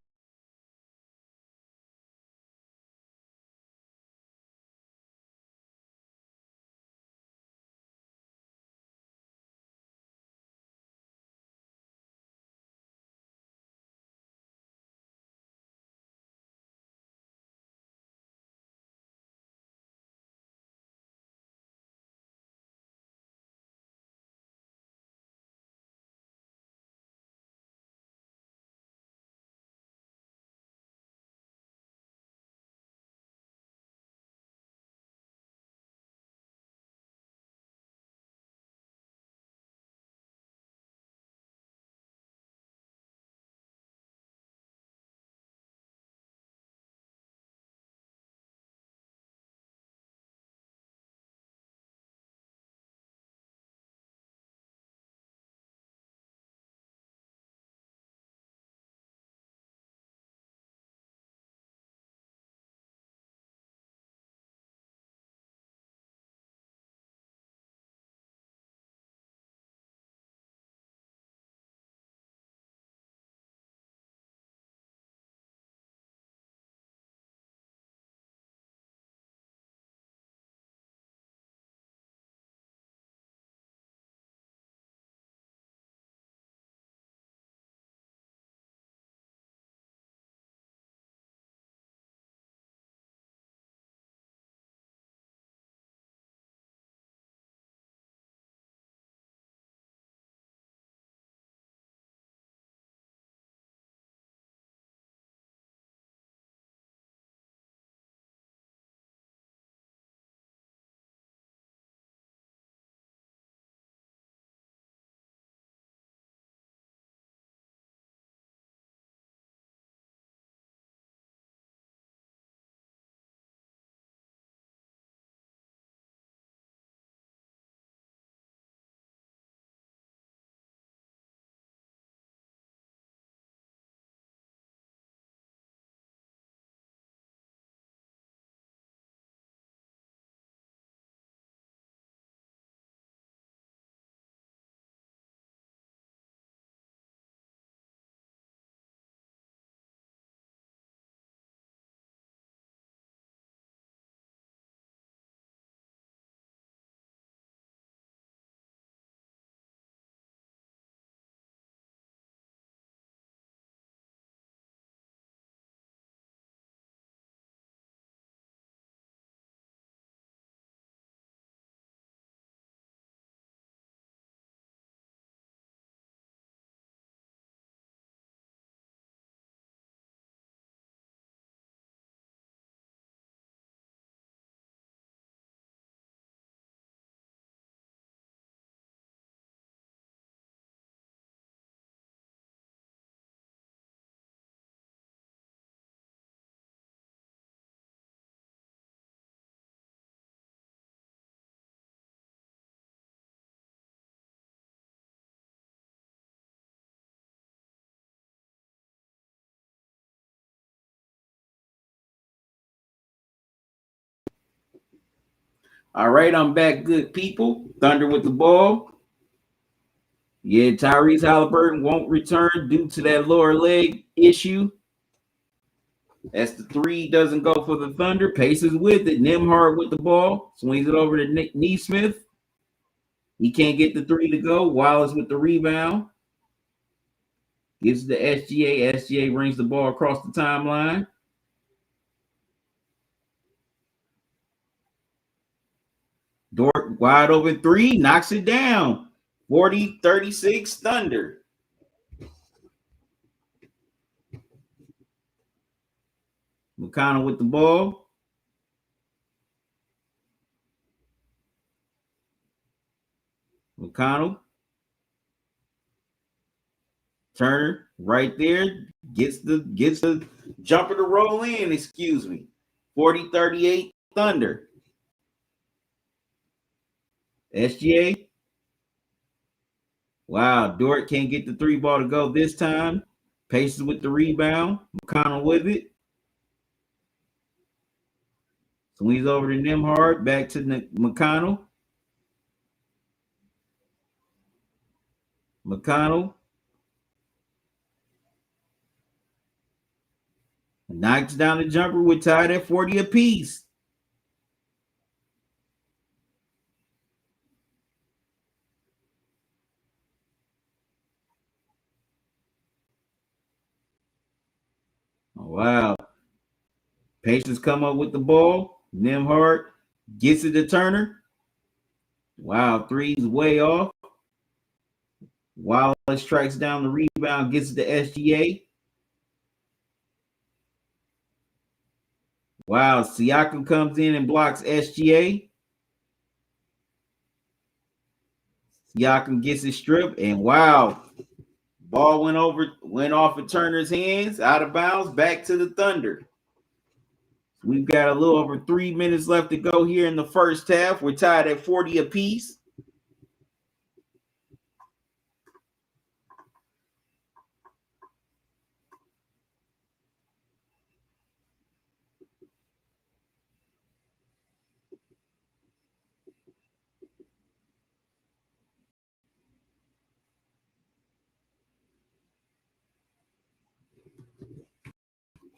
A: All right, I'm back, good people. Thunder with the ball. Yeah, Tyrese Halliburton won't return due to that lower leg issue. As the three doesn't go for the Thunder, Pacers with it. Nembhard with the ball, swings it over to Neesmith. He can't get the three to go. Wallace with the rebound. Gives the SGA. SGA brings the ball across the timeline. Dort wide open three, knocks it down. 40-36 Thunder. McConnell with the ball. McConnell. Turner right there gets the jumper to roll in, excuse me. 40-38 Thunder. SGA. Wow, Dort can't get the three ball to go this time. Pacers with the rebound. McConnell with it. Swings over to Nembhard. Back to McConnell. McConnell. Knocks down the jumper. We're tied at 40 apiece. Oh, wow. Pacers come up with the ball. Nembhard gets it to Turner. Wow, three's way off. Wallace strikes down the rebound, gets it to SGA. Wow, Siakam comes in and blocks SGA. Siakam gets it stripped, and wow, ball went off of Turner's hands, out of bounds, back to the Thunder. We've got a little over 3 minutes left to go here in the first half. We're tied at 40 apiece.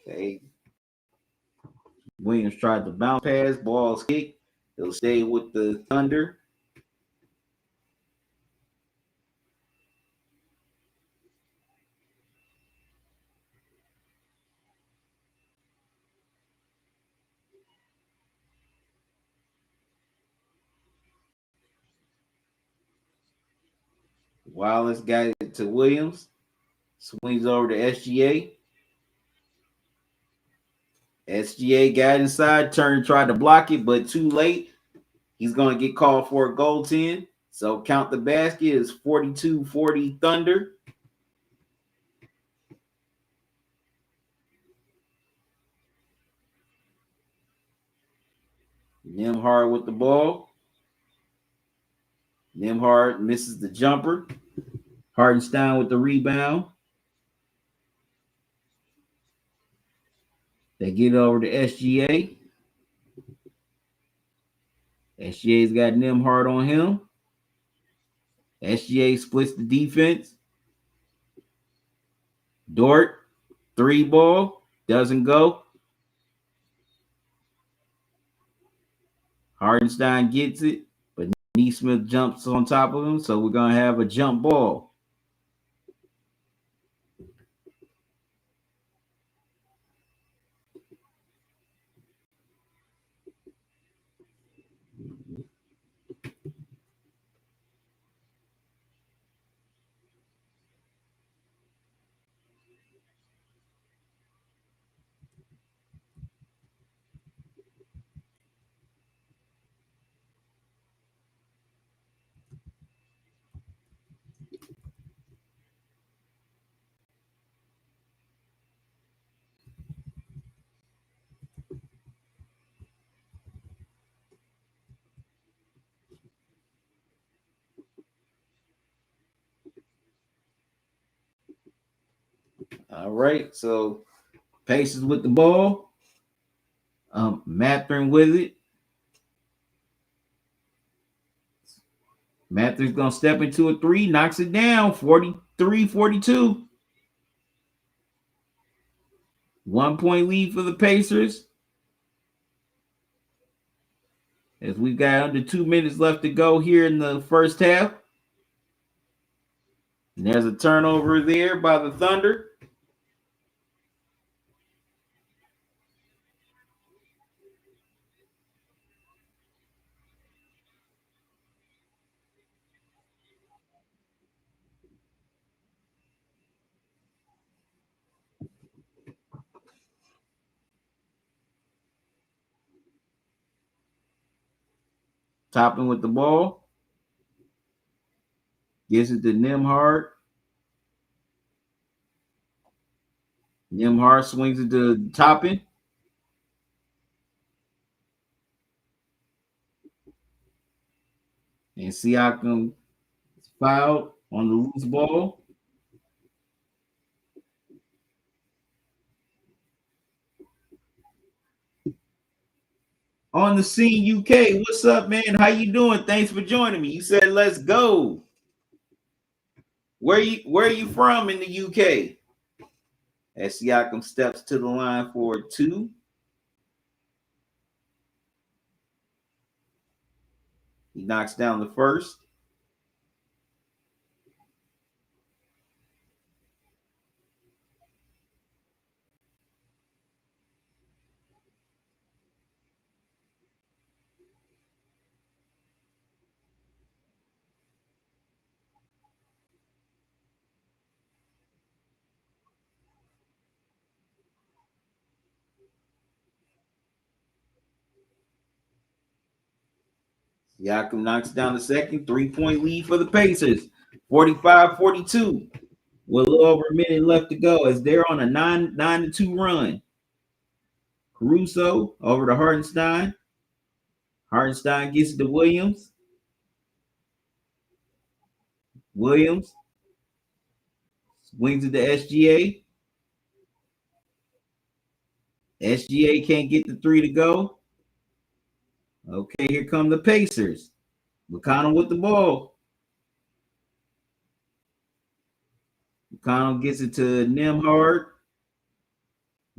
A: Okay. Williams tried to bounce pass, ball's kicked. He'll stay with the Thunder. Wallace got it to Williams. Swings over to SGA. SGA got inside. Turner tried to block it, but too late. He's going to get called for a goaltend. So count the basket is 42-40 Thunder. Nembhard with the ball. Nembhard misses the jumper. Hartenstein with the rebound. They get over to SGA. SGA's got Nembhard on him. SGA splits the defense. Dort, three ball, doesn't go. Hartenstein gets it, but Neesmith jumps on top of him, so we're going to have a jump ball. All right, so Pacers with the ball. Mathurin with it. Matthews going to step into a 3, knocks it down, 43-42. 1 point lead for the Pacers. As we've got under 2 minutes left to go here in the first half. And there's a turnover there by the Thunder. Topping with the ball. Gives it to Nembhard. Nembhard swings it to Toppin. And Siakam fouled on the loose ball. On the scene, UK. What's up, man? How you doing? Thanks for joining me. You said let's go. Where are you from in the UK? As Siakam steps to the line for 2. He knocks down the first. Siakam knocks down the second. 3-point lead for the Pacers. 45-42. With a little over a minute left to go as they're on a 9-2 run. Caruso over to Hartenstein. Hartenstein gets it to Williams. Williams swings it to SGA. SGA can't get the 3 to go. Okay, here come the Pacers. McConnell with the ball. McConnell gets it to Nembhard.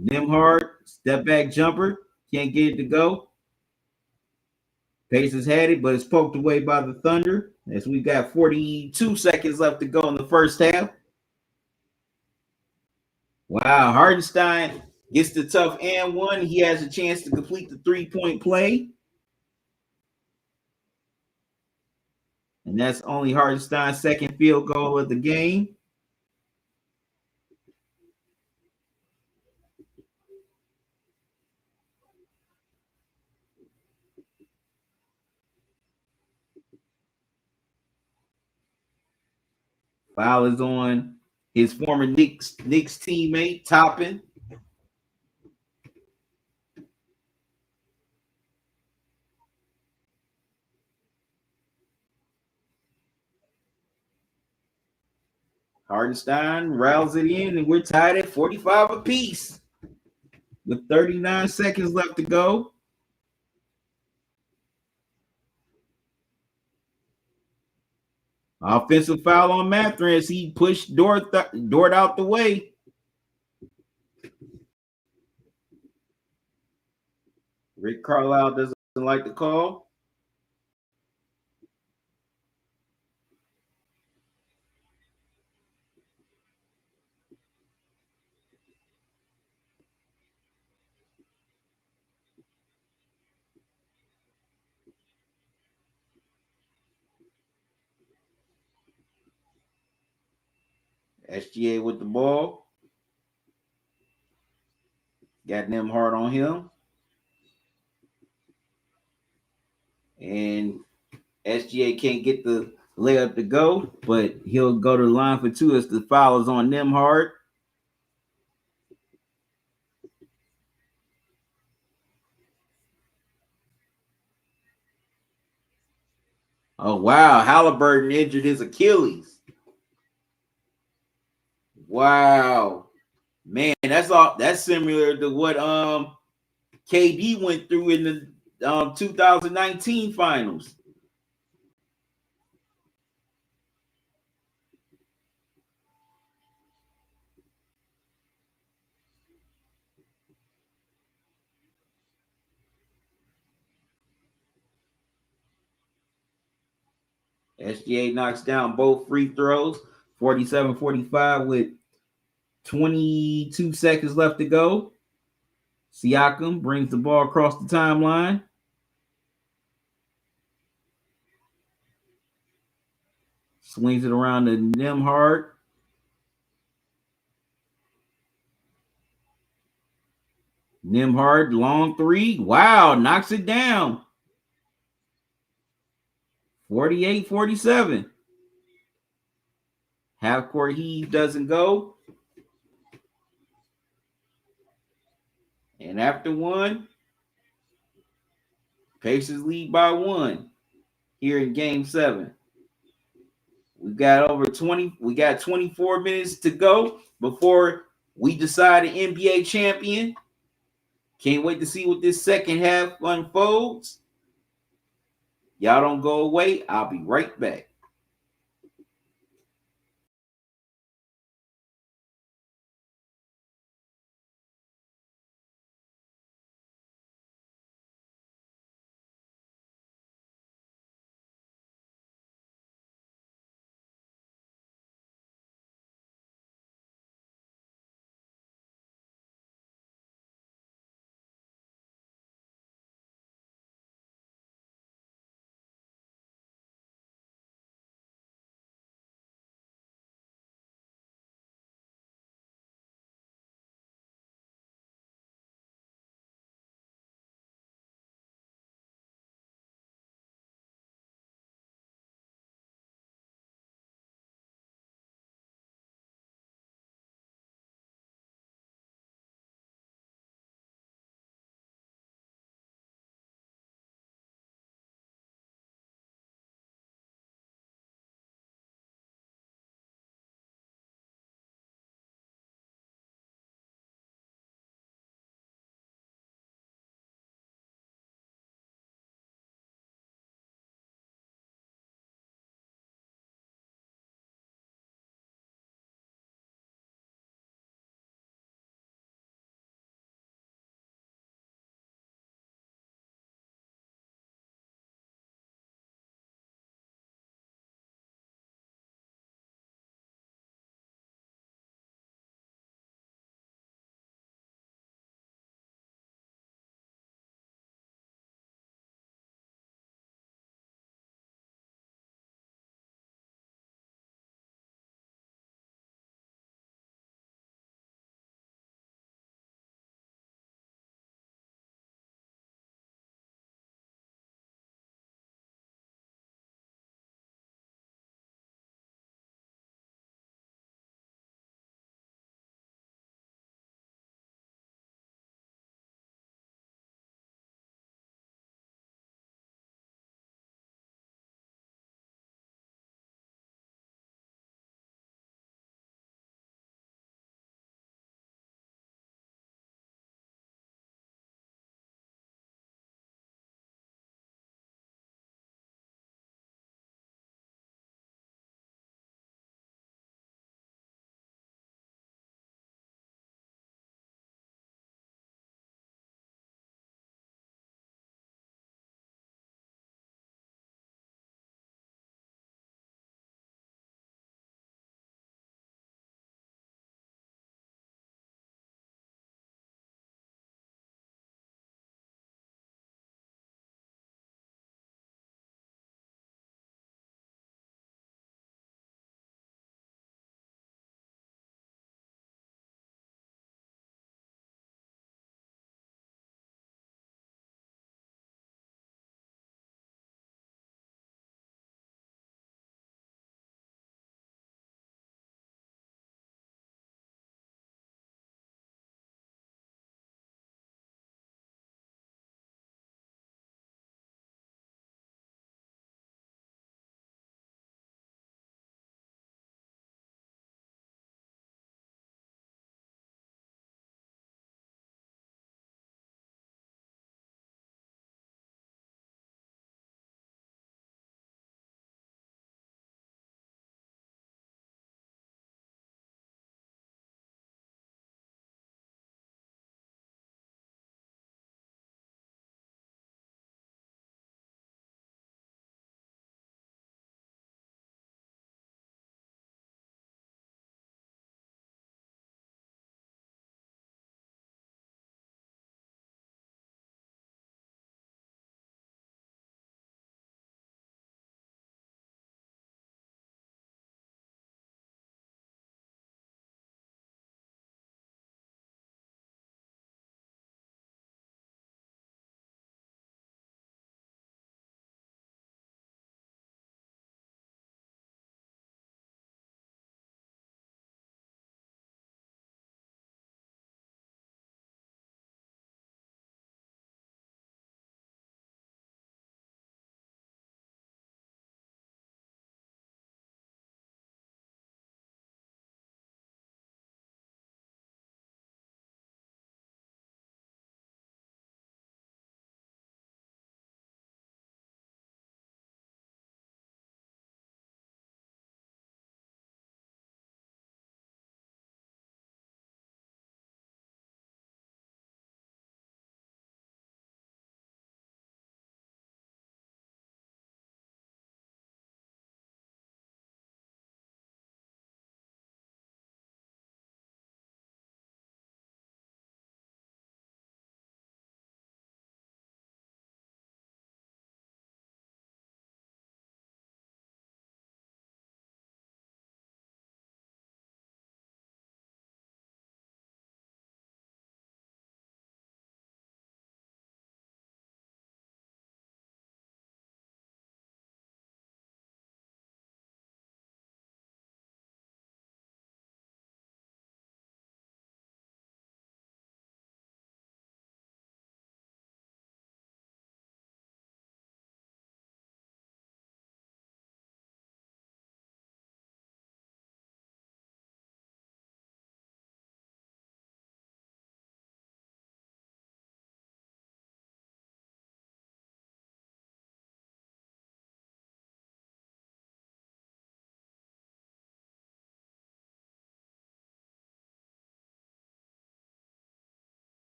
A: Nembhard, step back jumper. Can't get it to go. Pacers had it, but it's poked away by the Thunder as we've got 42 seconds left to go in the first half. Wow, Hartenstein gets the tough and 1. He has a chance to complete the 3-point play. And that's only Hartenstein's second field goal of the game. Foul is on his former Knicks teammate, Toppin. Hartenstein rails it in, and we're tied at 45 apiece with 39 seconds left to go. Offensive foul on Mathurin as he pushed Dort out the way. Rick Carlisle doesn't like the call. SGA with the ball. Got Nembhard on him. And SGA can't get the layup to go, but he'll go to the line for 2 as the foul is on Nembhard. Oh, wow. Halliburton injured his Achilles. Wow. Man, that's similar to what KD went through in the 2019 finals. SGA knocks down both free throws. 47-45 with 22 seconds left to go. Siakam brings the ball across the timeline. Swings it around to Nembhard. Nembhard, long three. Wow, knocks it down. 48-47. Half court heave doesn't go. And after one, Pacers lead by one here in game 7. We got 24 minutes to go before we decide an NBA champion. Can't wait to see what this second half unfolds. Y'all don't go away. I'll be right back.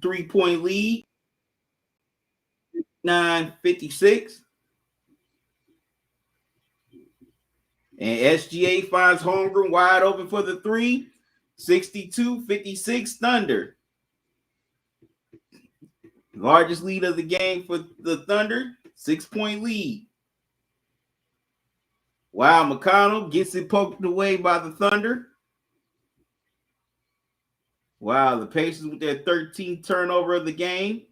A: 3-point lead. 9-56. And SGA finds Holmgren wide open for the three. 62-56 Thunder. Largest lead of the game for the Thunder. 6-point lead. Wow, McConnell gets it poked away by the Thunder. Wow, the Pacers with their 13th turnover of the game.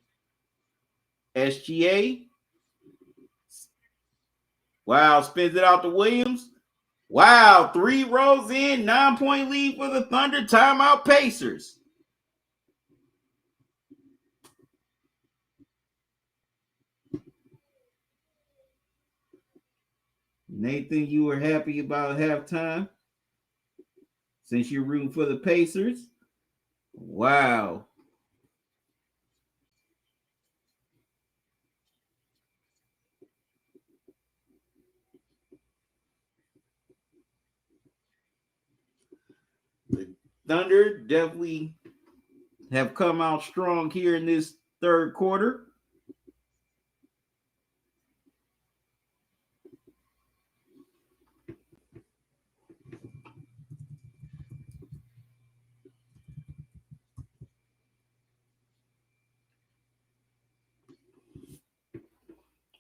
A: SGA. Wow, spins it out to Williams. Wow, 3 rows in, 9-point lead for the Thunder. Timeout Pacers. Nathan, you were happy about halftime since you're rooting for the Pacers. Wow. The Thunder definitely have come out strong here in this third quarter.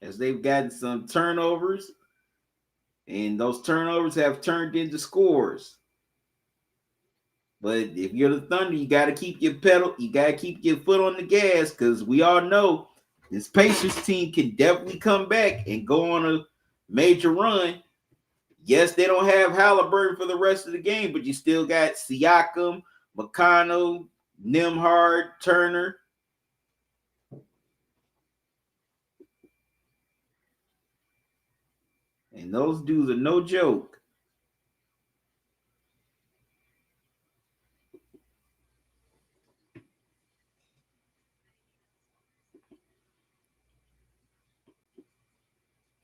A: As they've gotten some turnovers, and those turnovers have turned into scores. But if you're the Thunder, you got to keep your foot on the gas, because we all know this Pacers team can definitely come back and go on a major run. Yes, they don't have Halliburton for the rest of the game, but you still got Siakam, McConnell, Nembhard, Turner. And those dudes are no joke.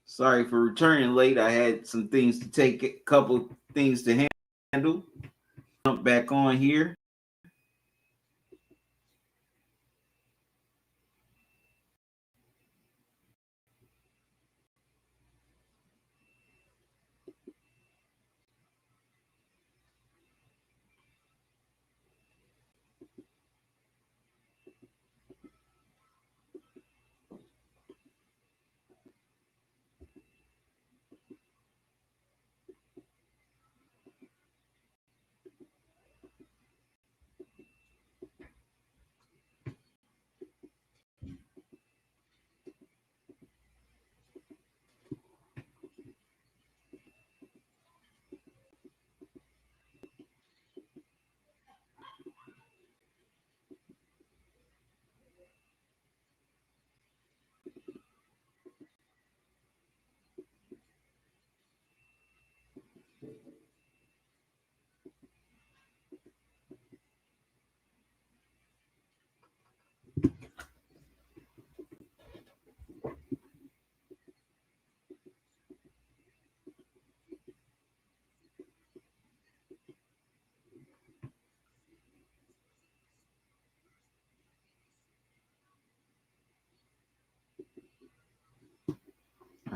A: Sorry for returning late. I had some things to take, a couple things to handle. Jump back on here.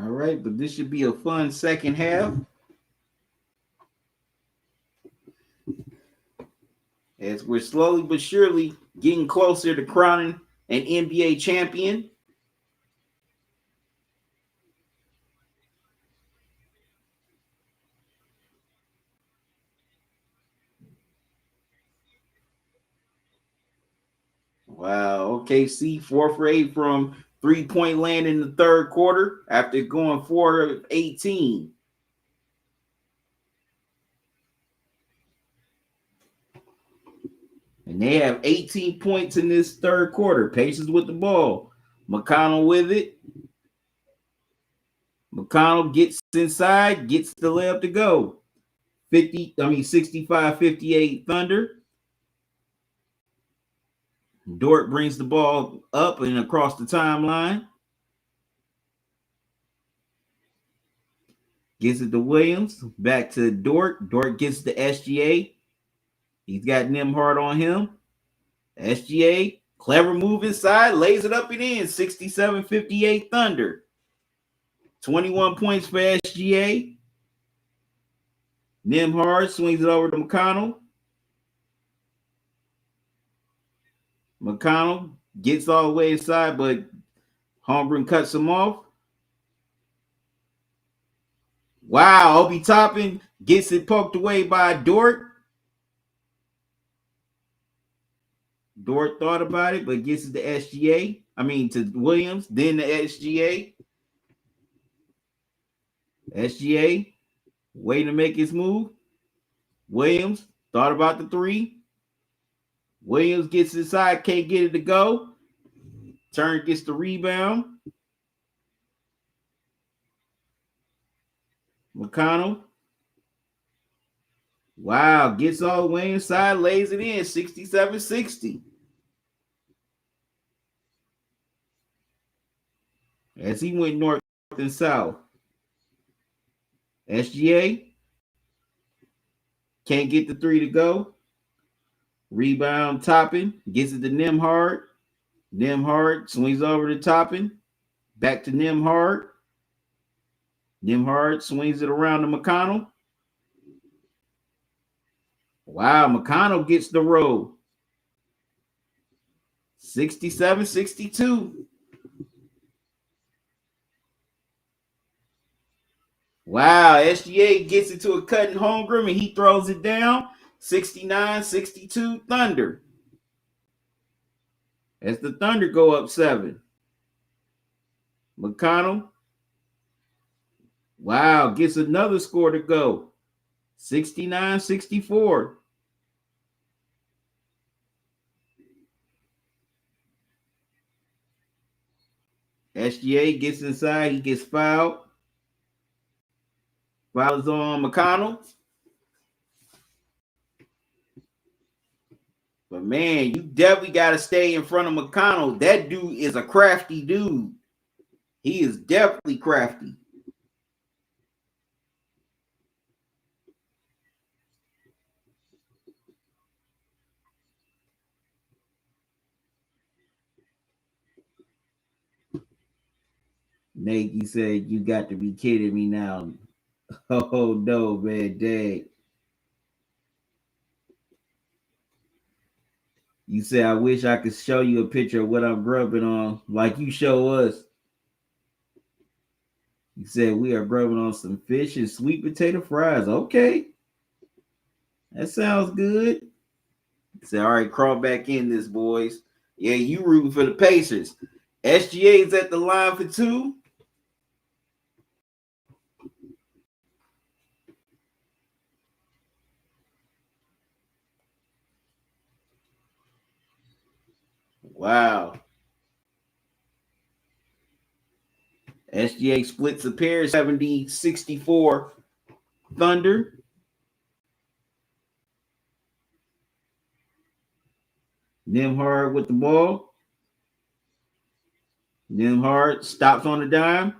A: All right, but this should be a fun second half. As we're slowly but surely getting closer to crowning an NBA champion. Wow, OKC 4 for 8 from 3-point land in the third quarter after going 4 of 18. And they have 18 points in this third quarter. Pacers with the ball. McConnell with it. McConnell gets inside, gets the layup to go. 65-58 Thunder. Dort brings the ball up and across the timeline. Gives it to Williams. Back to Dort. Dort gets to SGA. He's got Nembhard on him. SGA Clever move inside, lays it up and in. 67-58 Thunder. 21 points for SGA. Nembhard swings it over to McConnell. McConnell gets all the way inside, but Holmgren cuts him off. Wow, Obi Toppin gets it poked away by Dort. Dort thought about it, but gets it to SGA. I mean, to Williams, then to SGA. SGA waiting to make his move. Williams thought about the three. Williams gets inside, can't get it to go. Turn gets the rebound. McConnell. Wow, gets all the way inside, lays it in. 67-60. As he went north and south. SGA can't get the three to go. Rebound Toppin. Gets it to Nembhard. Nembhard swings over to Toppin. Back to Nembhard. Nembhard swings it around to McConnell. Wow, McConnell gets the roll. 67-62. Wow, SGA gets it to a cutting Holmgren and he throws it down. 69-62 Thunder. As the Thunder go up 7. McConnell. Wow, gets another score to go. 69-64. SGA gets inside, he gets fouled. Foul is on McConnell. But man, you definitely got to stay in front of McConnell. That dude is a crafty dude. He is definitely crafty. Nate, you said you got to be kidding me now. Oh no, man, dang. You said I wish I could show you a picture of what I'm grubbing on, like you show us. You said we are grubbing on some fish and sweet potato fries. Okay. That sounds good. You said, all right, crawl back in this, boys. Yeah, you rooting for the Pacers. SGA is at the line for 2. Wow. SGA splits a pair, 70-64 Thunder. Nembhard with the ball. Nembhard stops on the dime.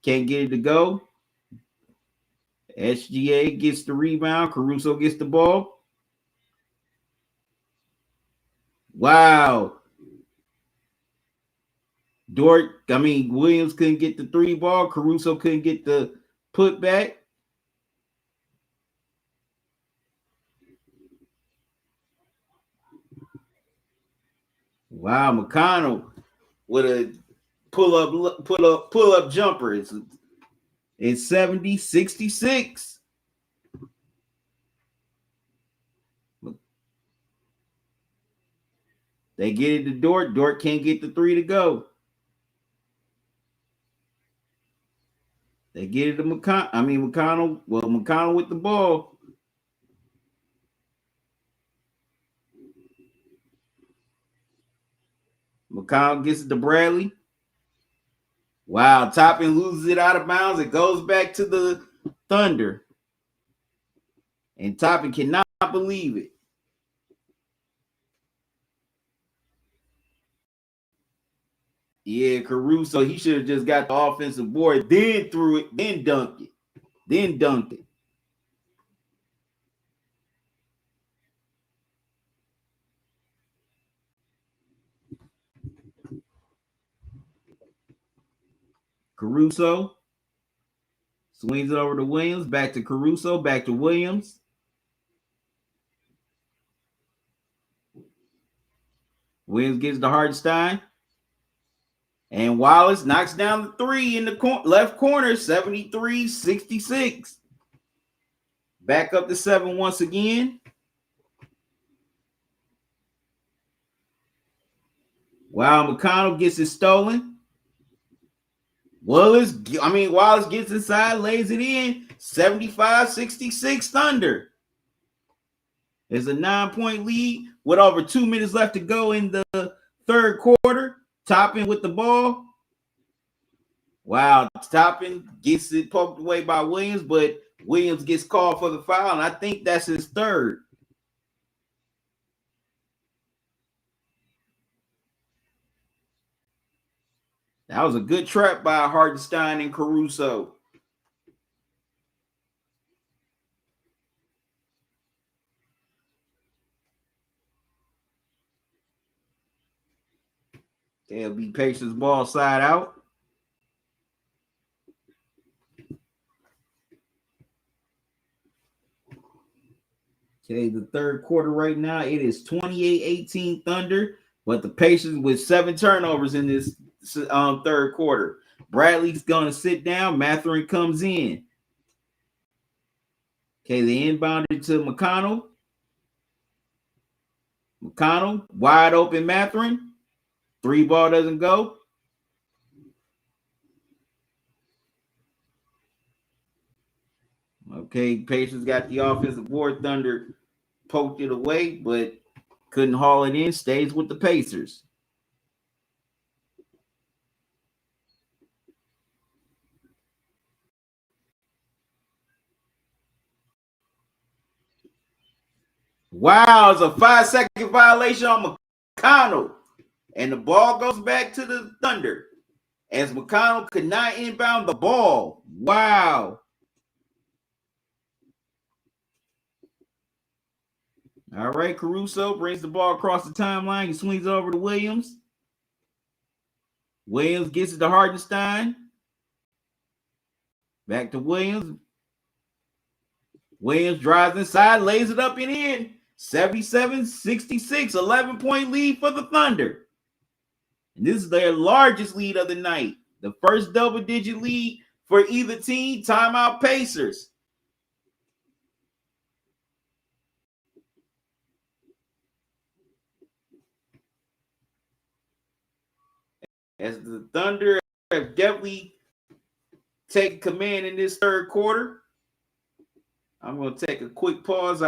A: Can't get it to go. SGA gets the rebound. Caruso gets the ball. Wow. Williams couldn't get the 3 ball. Caruso couldn't get the putback. Wow, McConnell with a pull up jumper. It's 70-66. They get it to Dort. Dort can't get the 3 to go. They get it to McConnell. Well, McConnell with the ball. McConnell gets it to Bradley. Wow, Toppin loses it out of bounds. It goes back to the Thunder. And Toppin cannot believe it. Yeah, Caruso, he should have just got the offensive board, then threw it, then dunked it. Caruso swings it over to Williams. Back to Caruso. Back to Williams. Williams gets to Hartenstein. And Wallace knocks down the three in the left corner, 73-66. Back up to 7 once again. Wow, McConnell gets it stolen. Wallace gets inside, lays it in. 75-66 Thunder. There's a 9-point lead with over 2 minutes left to go in the third quarter. Talkin with the ball. Wow, Talkin gets it poked away by Williams, but Williams gets called for the foul, and I think that's his third. That was a good trap by Hartenstein and Caruso. They'll be Pacers ball side out. Okay, the third quarter right now, it is 28-18 Thunder, but the Pacers with 7 turnovers in this third quarter. Bradley's going to sit down. Mathurin comes in. Okay, they inbounded to McConnell. McConnell, wide open Mathurin. 3 ball doesn't go. Okay, Pacers got the offensive board. Thunder poked it away, but couldn't haul it in. Stays with the Pacers. Wow, it's a 5-second violation on McConnell. And the ball goes back to the Thunder as McConnell could not inbound the ball. Wow. All right, Caruso brings the ball across the timeline. He swings over to Williams. Williams gets it to Hartenstein. Back to Williams. Williams drives inside, lays it up and in. 77-66, 11-point lead for the Thunder. And this is their largest lead of the night. The first double-digit lead for either team. Timeout Pacers. As the Thunder have definitely taken command in this third quarter. I'm going to take a quick pause.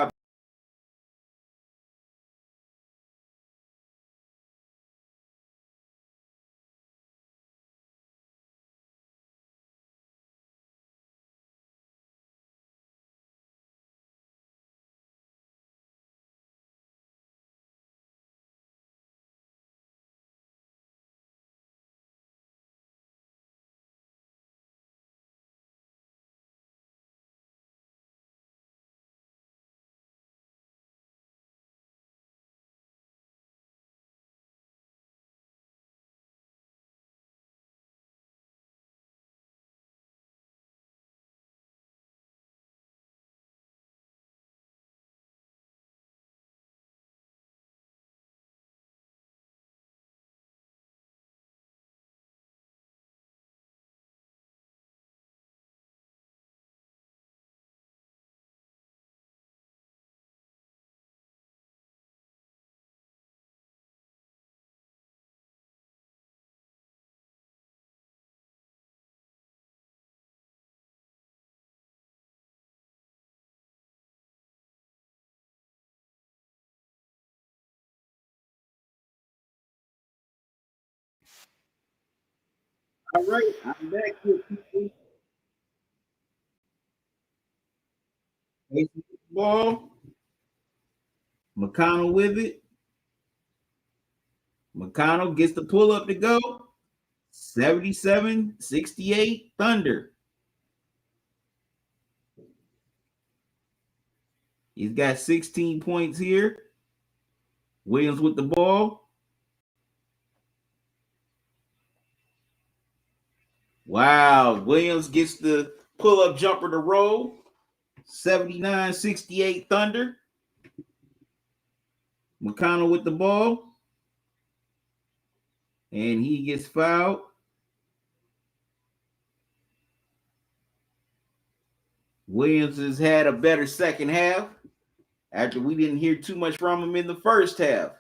A: All right, I'm back here, people. Ball. McConnell with it. McConnell gets the pull up to go. 77-68 Thunder. He's got 16 points here. Williams with the ball. Wow. Williams gets the pull-up jumper to roll. 79-68 Thunder. McConnell with the ball. And he gets fouled. Williams has had a better second half after we didn't hear too much from him in the first half.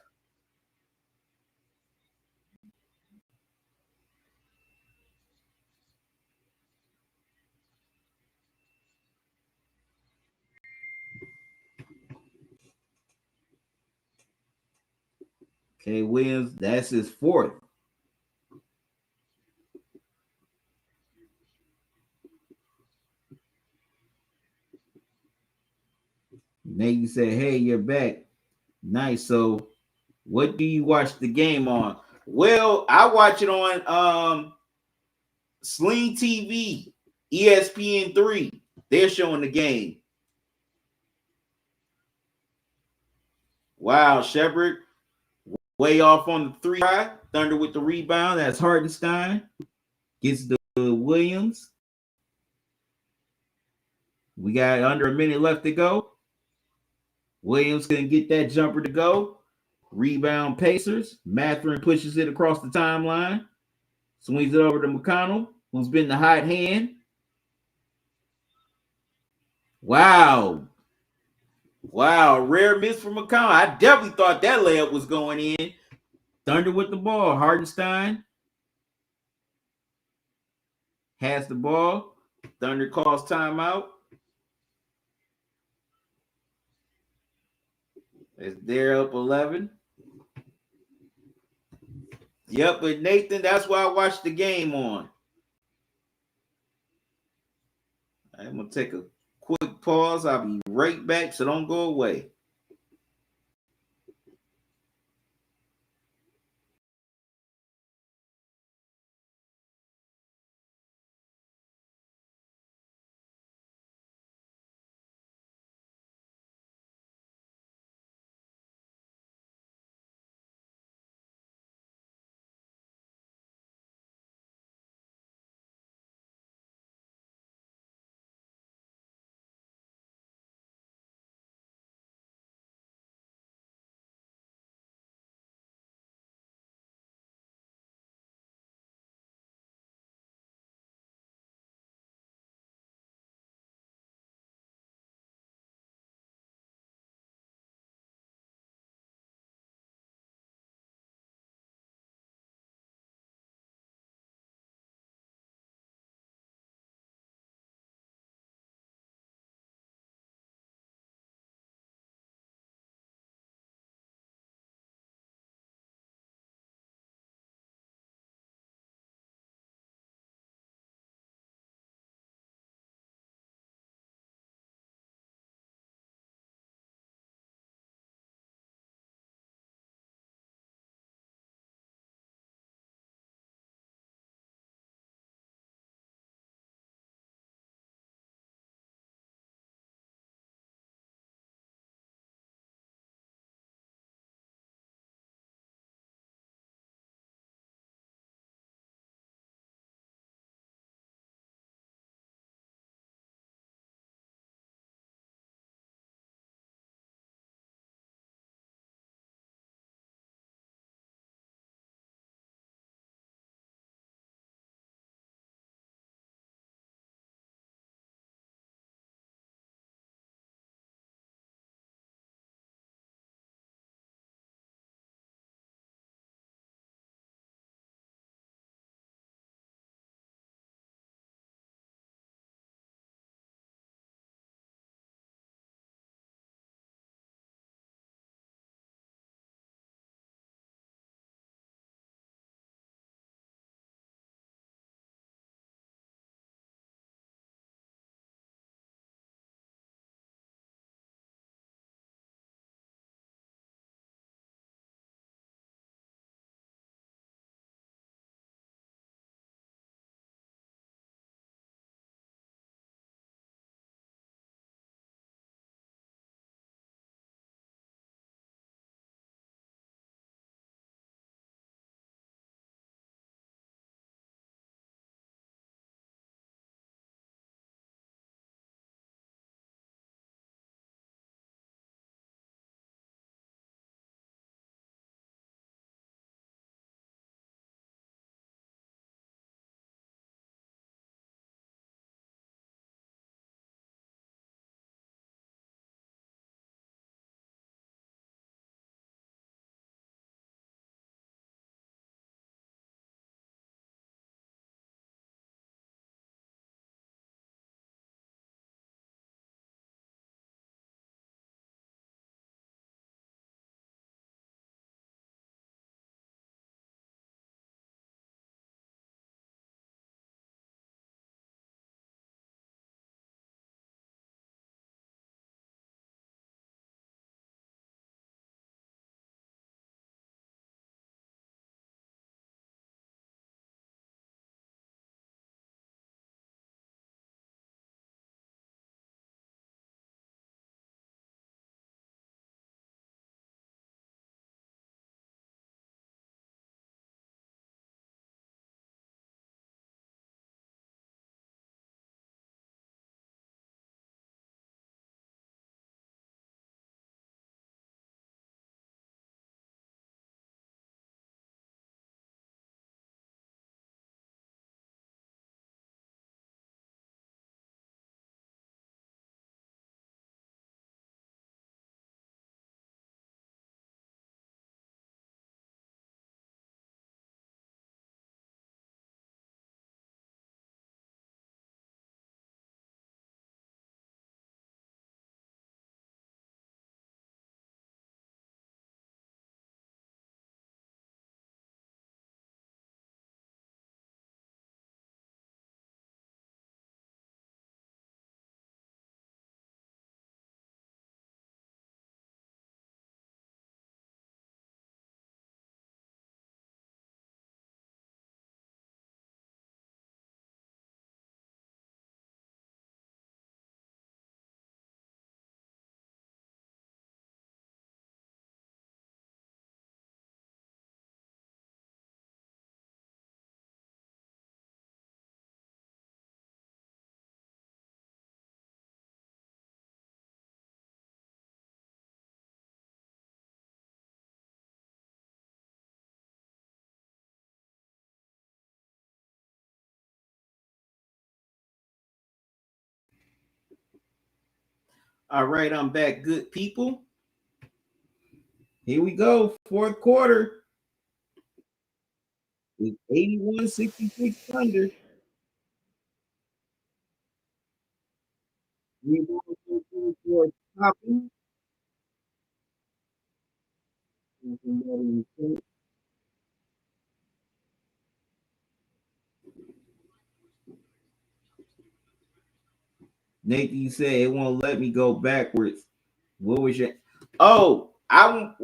A: Okay, Williams, that's his fourth. Nagy said, hey, you're back. Nice. So what do you watch the game on? Well, I watch it on Sling TV, ESPN3. They're showing the game. Wow, Shepard way off on the 3. Thunder with the rebound. That's Hartenstein. Gets the Williams. We got under a minute left to go. Williams can get that jumper to go. Rebound Pacers. Mathurin pushes it across the timeline. Swings it over to McConnell, who's been the hot hand. Wow. Wow. Rare miss from McConnell. I definitely thought that layup was going in. Thunder with the ball. Hartenstein has the ball. Thunder calls timeout. They're up 11. Yep, but Nathan, that's why I watched the game on. I'm going to take a quick pause. I'll be right back, so don't go away. All right, I'm back, good people. Here we go. Fourth quarter. It's 81-66 Thunder. For Talkin. Nathan, you said it won't let me go backwards. What was your? Oh, I'm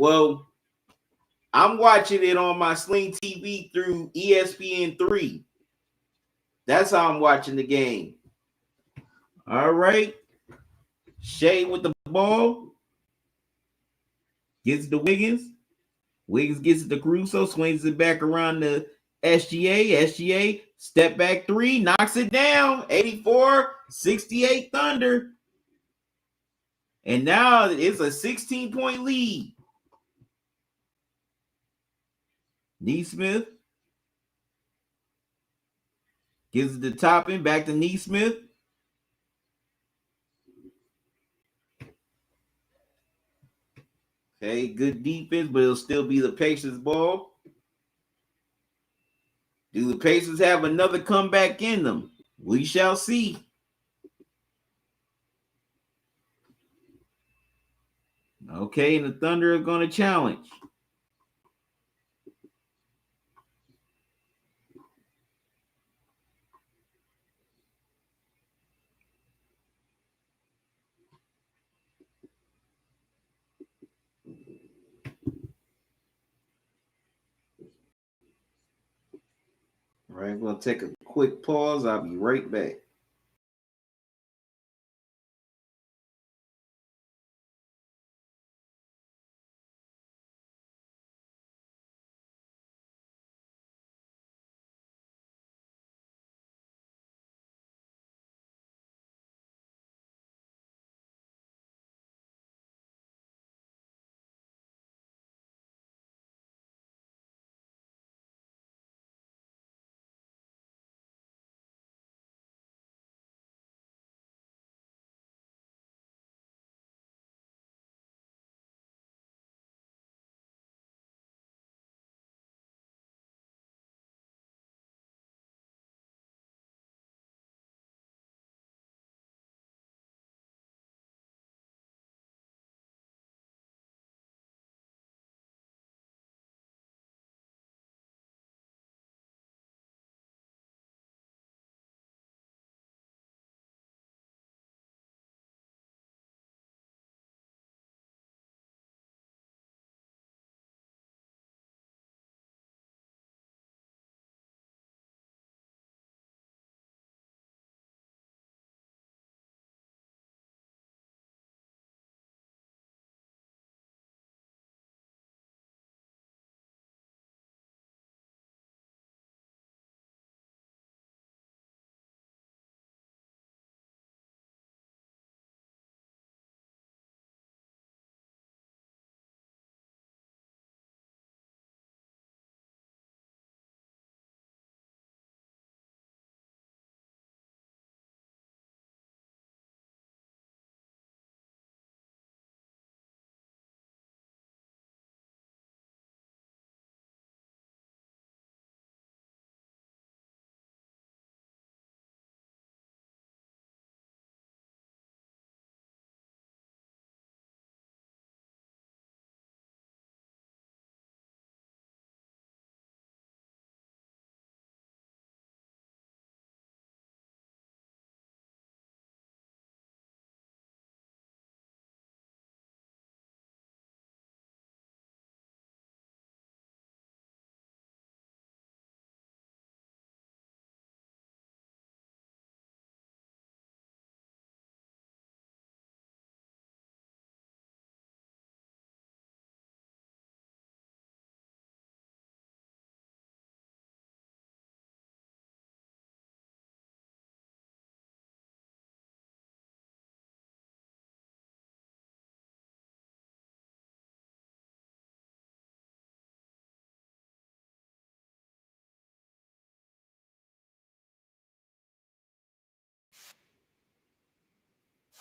A: watching it on my Sling TV through ESPN3. That's how I'm watching the game. All right. Shea with the ball. Gets the Wiggins. Wiggins gets it to Caruso. Swings it back around the SGA. SGA step back three. Knocks it down. 84-68 Thunder. And now it's a 16-point lead. Neesmith gives it to Toppin. Back to Neesmith. Okay, good defense, but it'll still be the Pacers' ball. Do the Pacers have another comeback in them? We shall see. Okay, and the Thunder are going to challenge. All right, we'll take a quick pause. I'll be right back.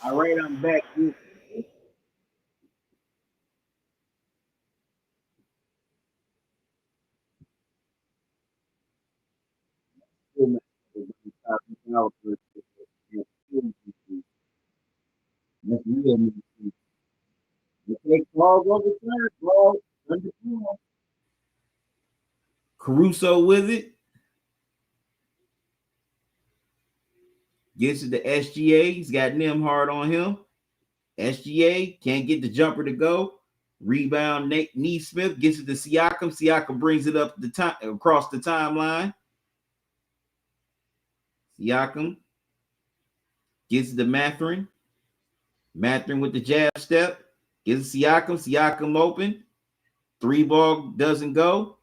A: All right, I'm back. caliber. That's real. They take balls over third, ball. Caruso with it. Gets it to SGA. He's got Nimhard on him. SGA can't get the jumper to go. Rebound, Nate Neesmith gets it to Siakam. Siakam brings it up the time across the timeline. Siakam gets it to Mathurin. Mathurin with the jab step. Gets it Siakam. Siakam open. Three ball doesn't go.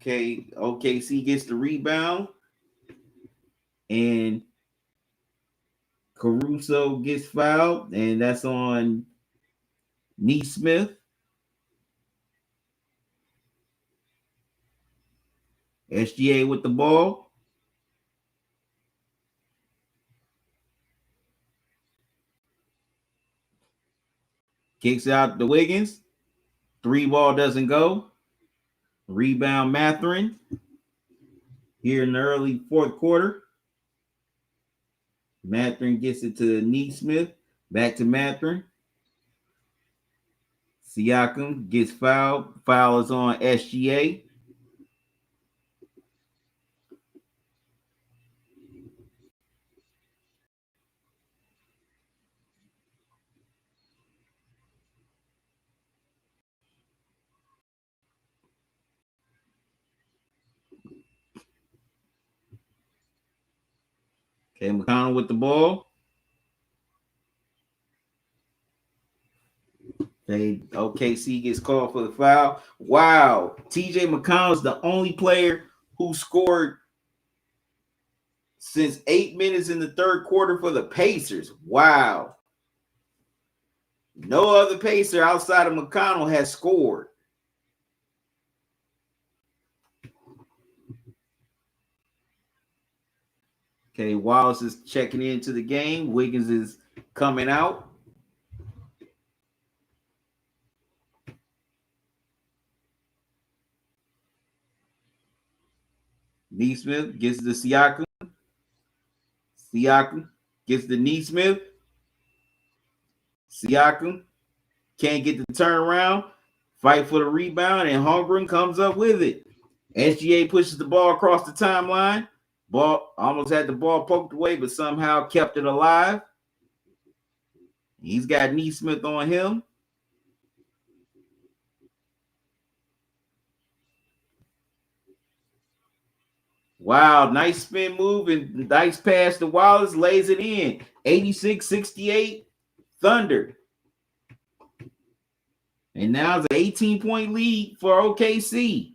A: Okay, OKC gets the rebound. And Caruso gets fouled. And that's on Neesmith. SGA with the ball. Kicks out to Wiggins. Three ball doesn't go. Rebound Mathurin here in the early fourth quarter. Mathurin gets it to Neesmith. Back to Mathurin. Siakam gets fouled. Foul is on SGA. Okay, McConnell with the ball. Okay, OKC gets called for the foul. Wow. TJ McConnell is the only player who scored since 8 minutes in the third quarter for the Pacers. Wow. No other Pacer outside of McConnell has scored. Okay, Wallace is checking into the game. Wiggins is coming out. Neesmith gets the Siakam. Siakam gets the Neesmith. Siakam can't get the turnaround. Fight for the rebound, and Holmgren comes up with it. SGA pushes the ball across the timeline. Ball almost had the ball poked away, but somehow kept it alive. He's got Neesmith on him. Wow, nice spin move and nice pass to Wallace, lays it in. 86-68, Thunder. And now it's an 18-point lead for OKC.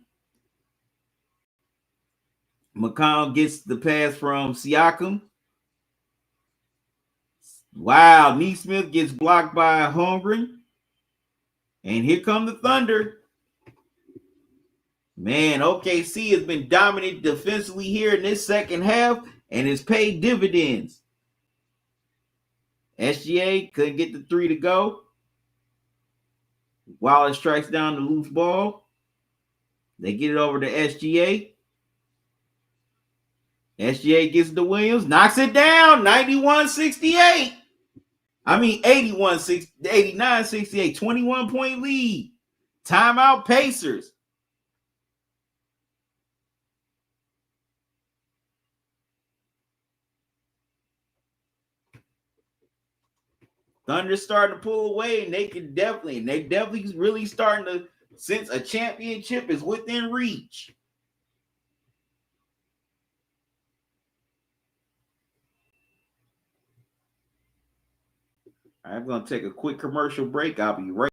A: McConnell gets the pass from Siakam. Wow, Neesmith gets blocked by Holmgren. And here come the Thunder. Man, OKC has been dominant defensively here in this second half and has paid dividends. SGA couldn't get the three to go. Wallace strikes down the loose ball. They get it over to SGA. SGA gets the Williams, knocks it down, 91-68. I mean 89-68, 21-point lead. Timeout Pacers. Thunder starting to pull away, and they definitely really starting to sense a championship is within reach. I'm going to take a quick commercial break. I'll be right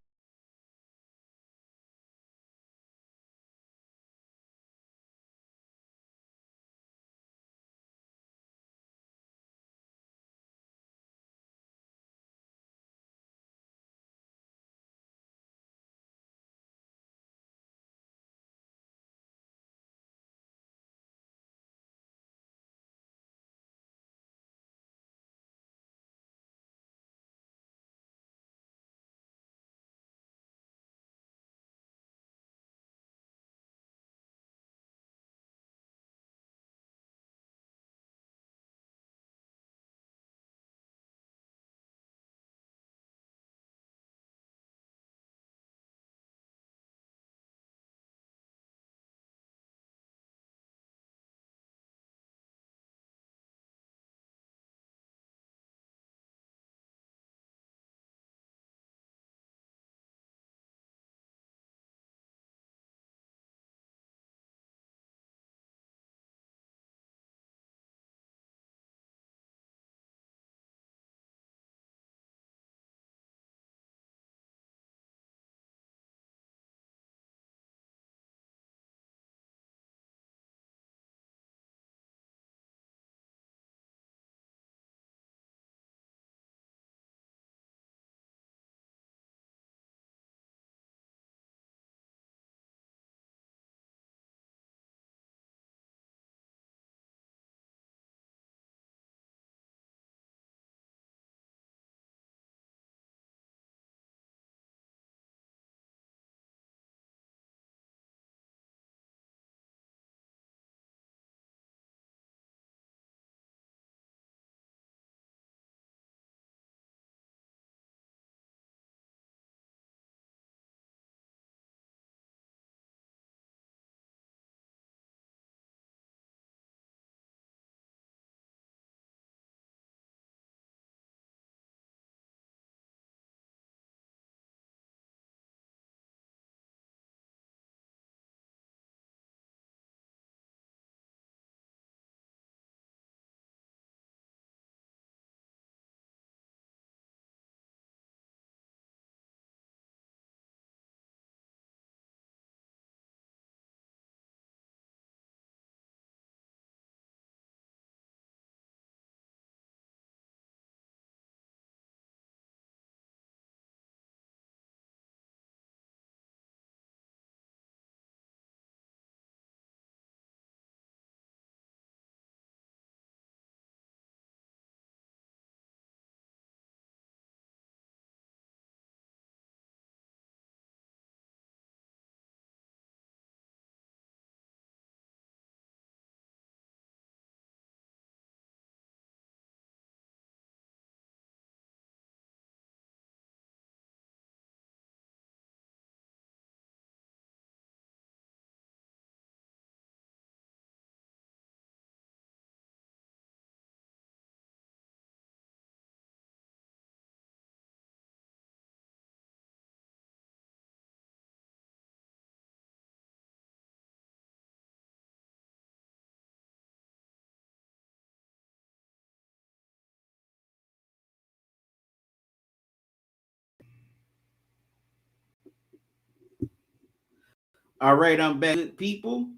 A: All right, I'm back, good people.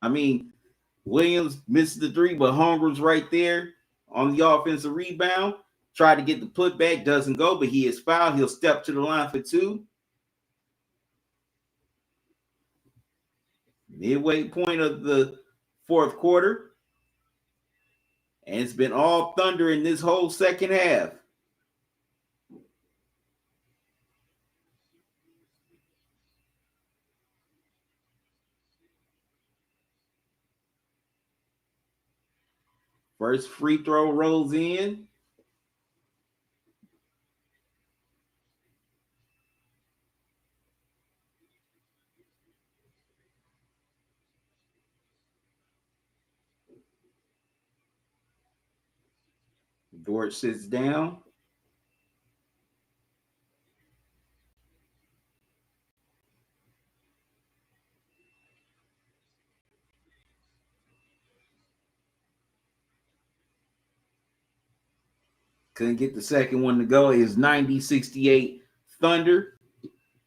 A: I mean, Williams misses the three, but Holmgren's right there on the offensive rebound. Tried to get the putback, doesn't go, but he is fouled. He'll step to the line for two. Midway point of the fourth quarter. And it's been all thunder in this whole second half. First free throw rolls in. Dort sits down. Couldn't get the second one to go. It's 90-68 Thunder.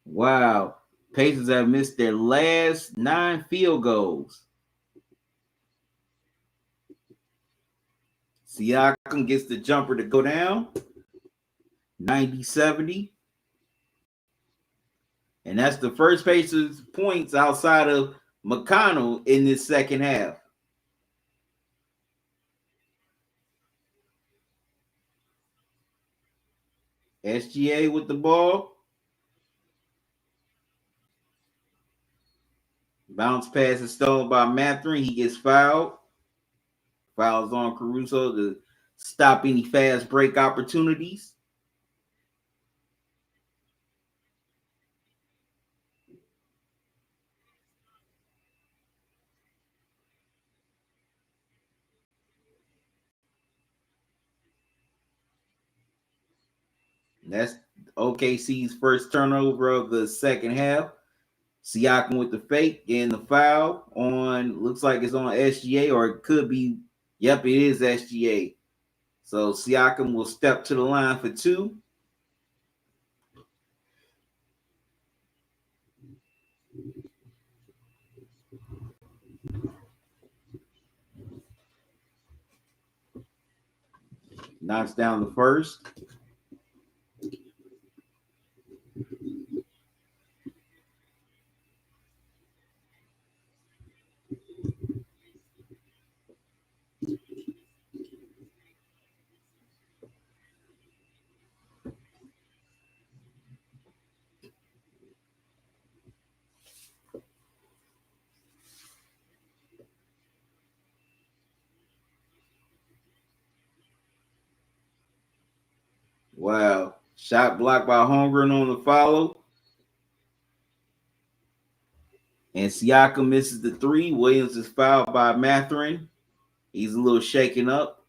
A: Wow. Pacers have missed their last 9 field goals. Siakam gets the jumper to go down. 90-70. And that's the first Pacers points outside of McConnell in this second half. SGA with the ball. Bounce pass is stolen by Mathurin. He gets fouled. Fouls on Caruso to stop any fast break opportunities. That's OKC's first turnover of the second half. Siakam with the fake, getting the foul on, looks like it's on SGA, or it could be, yep, it is SGA. So Siakam will step to the line for two. Knocks down the first. Wow. Shot blocked by Holmgren on the follow. And Siakam misses the three. Williams is fouled by Mathurin. He's a little shaken up.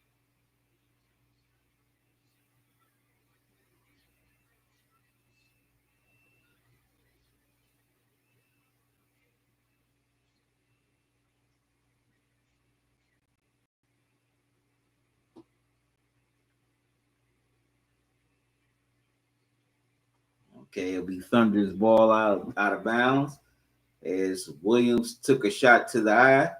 A: Okay, it'll be Thunder's ball out of bounds as Williams took a shot to the eye.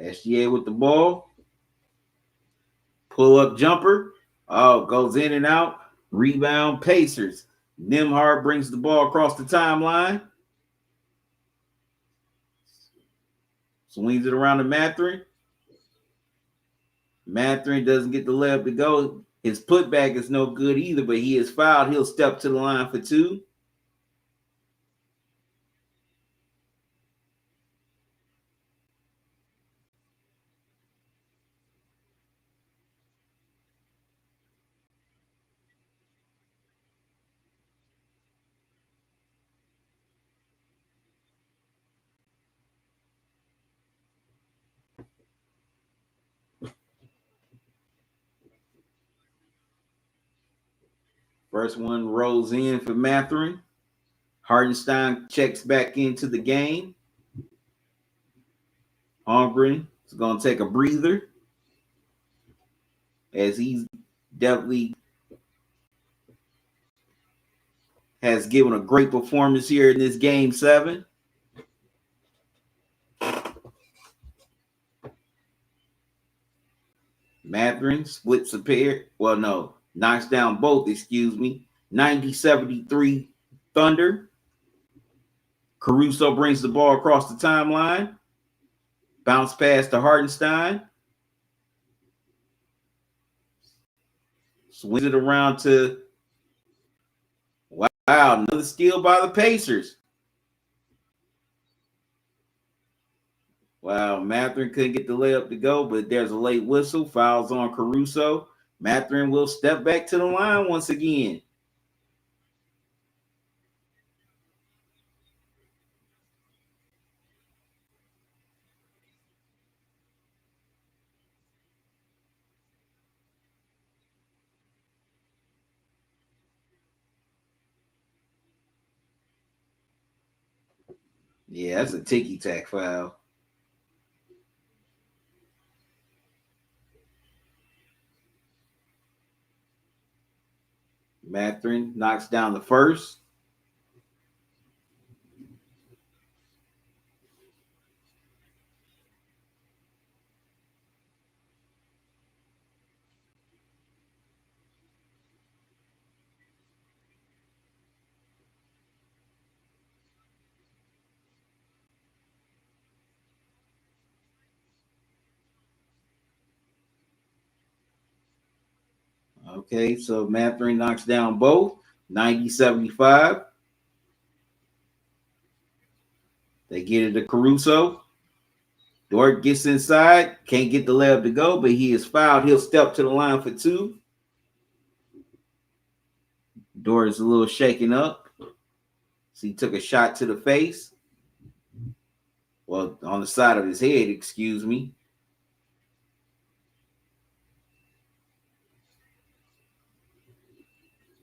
A: SGA with the ball. Pull up jumper. Oh, goes in and out. Rebound Pacers. Nembhard brings the ball across the timeline. Swings it around to Mathurin. Mathurin doesn't get the layup to go. His putback is no good either, but he is fouled. He'll step to the line for two. First one rolls in for Matherin. Hartenstein checks back into the game. Holmgren is going to take a breather as he's definitely has given a great performance here in this game 7. Matherin splits a pair. Well, no, knocks down both, 90-73 Thunder. Caruso brings the ball across the timeline. Bounce pass to Hartenstein. Swings it around to, wow, another steal by the Pacers. Wow, Matherin couldn't get the layup to go, but there's a late whistle. Fouls on Caruso. Matherin will step back to the line once again. Yeah, that's a ticky-tack foul. Matherin knocks down the first. Okay, so Matherin knocks down both. 90-75. They get it to Caruso. Dort gets inside. Can't get the layup to go, but he is fouled. He'll step to the line for 2. Dort is a little shaken up. So he took a shot to the face. Well, on the side of his head, excuse me.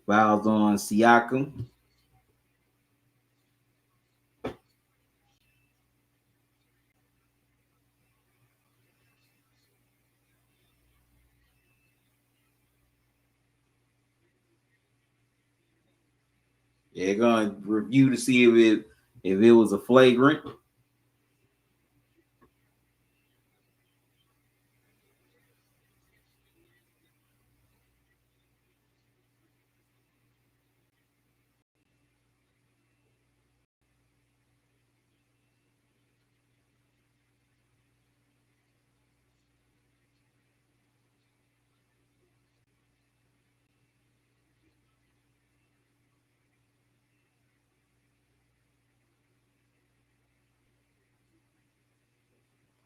A: Fouls on Siakam. They're going to review to see if it was a flagrant.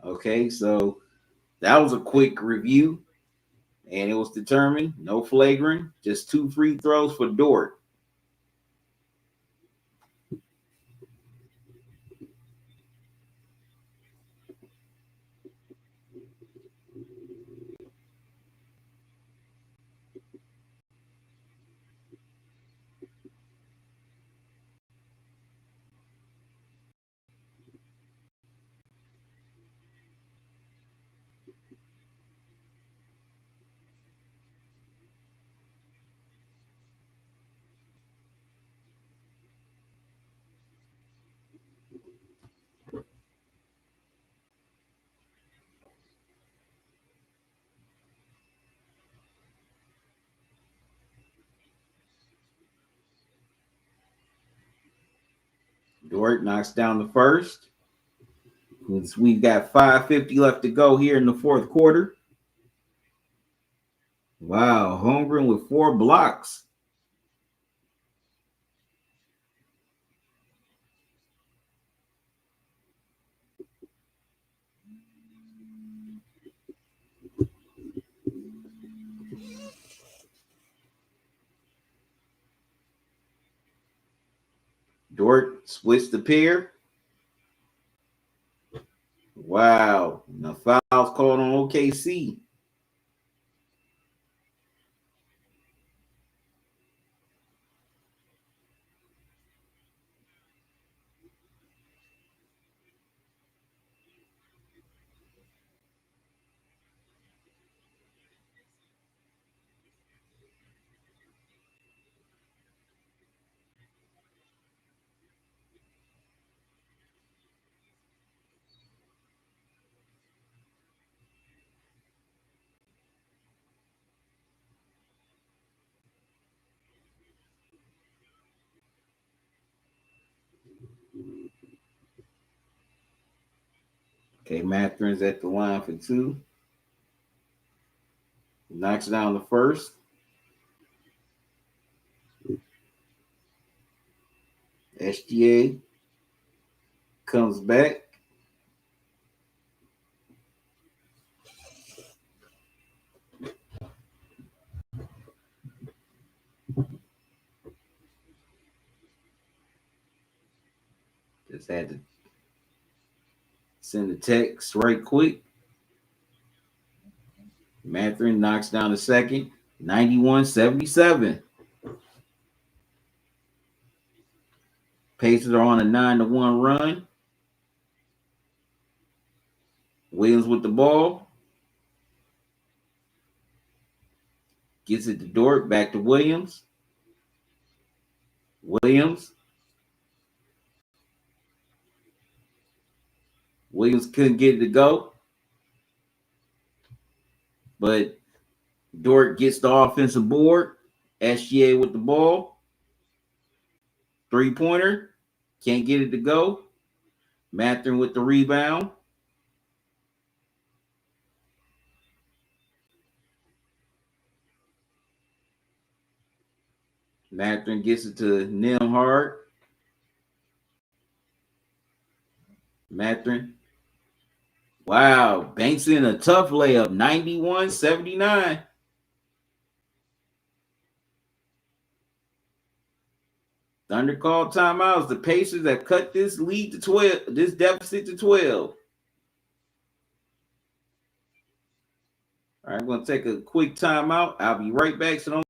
A: Okay, so that was a quick review, and it was determined no flagrant, just 2 free throws for Dort. Dort knocks down the first. We've got 5:50 left to go here in the fourth quarter. Wow, Holmgren with 4 blocks. Dort splits the pair. Wow, the foul's called on OKC. Okay, Matherin's at the line for 2. Knocks down the first. SGA comes back. Just had to send the text right quick. Matherin knocks down the second. 91-77. Pacers are on a 9-1 run. Williams with the ball. Gets it to Dort. Back to Williams. Williams couldn't get it to go. But Dort gets the offensive board. SGA with the ball. 3-pointer. Can't get it to go. Matherin with the rebound. Matherin gets it to Nembhard. Matherin. Wow. Banks in a tough layup. 91-79. Thunder called timeouts. The Pacers have cut this lead to 12, this deficit to 12. All right, I'm going to take a quick timeout. I'll be right back. So don't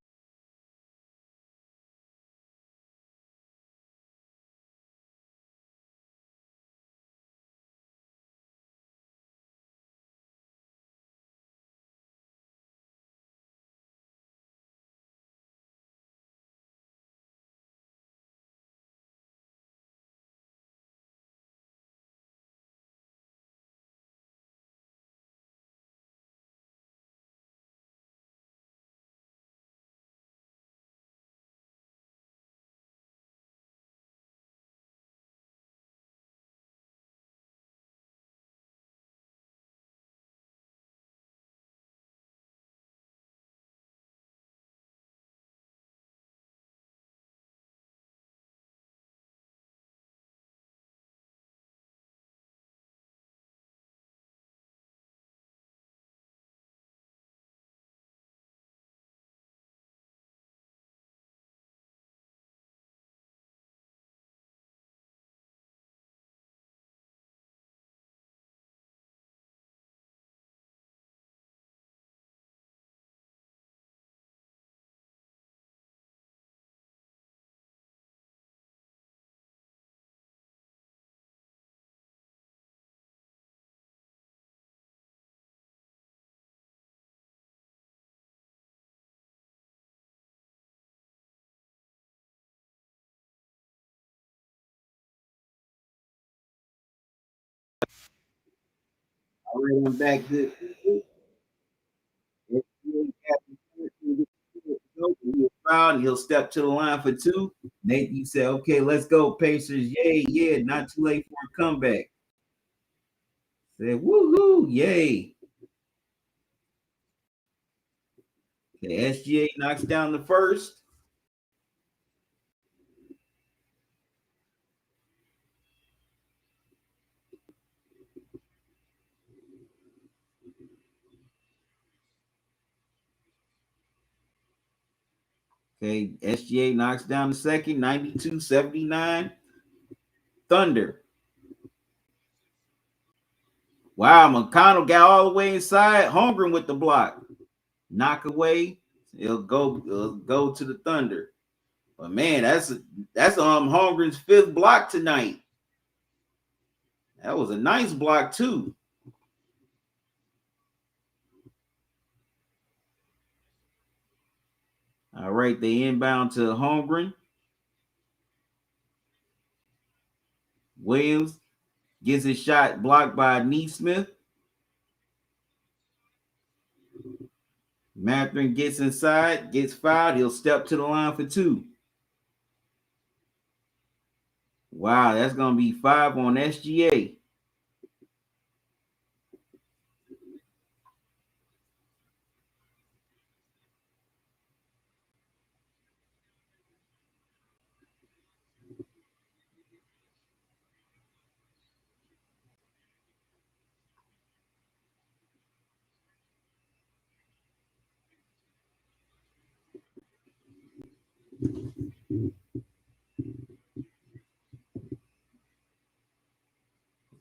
A: I'm back. Good. He'll step to the line for 2. Nate, you said, okay, let's go, Pacers. Yay, yeah, not too late for a comeback. Said, woohoo, yay. Okay, SGA knocks down the first. Okay, SGA knocks down the second. 92-79. Thunder. Wow, McConnell got all the way inside. Holmgren with the block. Knock away. It'll go to the Thunder. But man, that's Holmgren's 5th block tonight. That was a nice block too. All right, they inbound to Holmgren. Williams gets his shot blocked by Neesmith. Matherin gets inside, gets fouled. He'll step to the line for 2. Wow, that's gonna be 5 on SGA.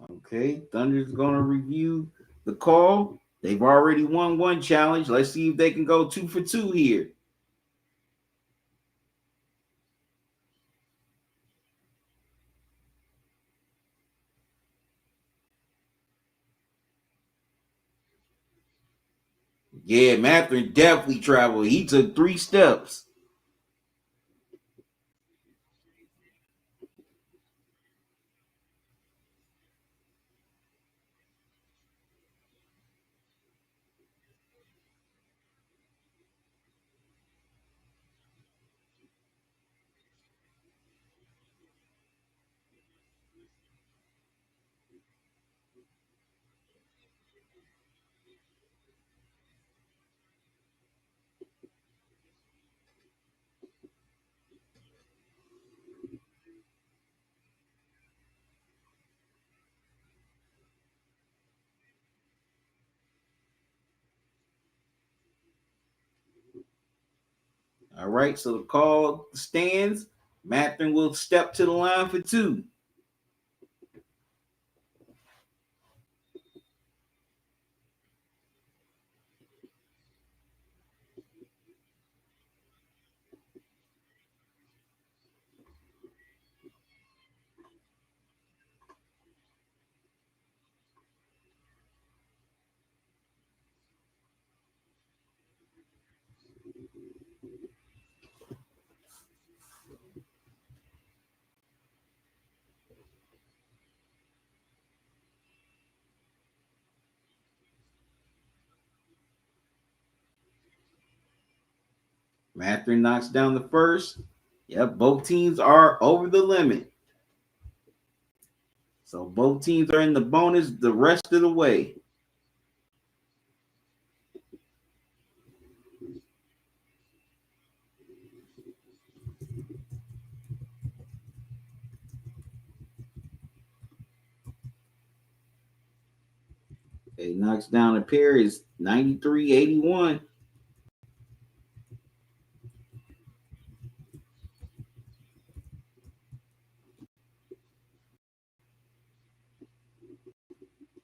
A: Okay, Thunder's gonna review the call. They've already won one challenge. Let's see if they can go 2 for 2 here. Yeah, Matthew definitely traveled. He took 3 steps. All right, so the call stands. Matthew will step to the line for 2. Matthew knocks down the first. Yep, both teams are over the limit. So both teams are in the bonus the rest of the way. Okay, knocks down a pair is 93-81.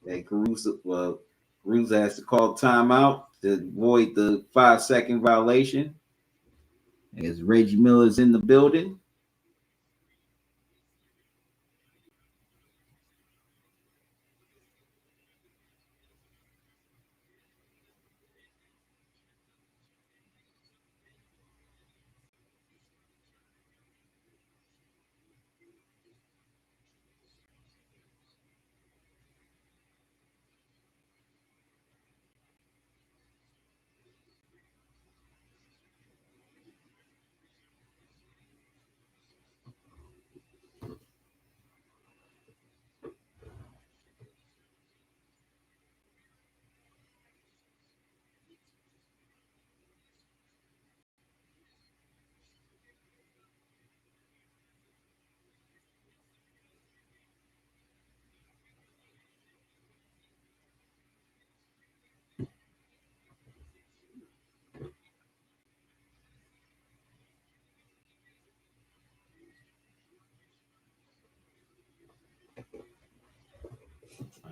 A: Okay, Caruso has to call timeout to avoid the 5-second violation. As Reggie Miller's in the building.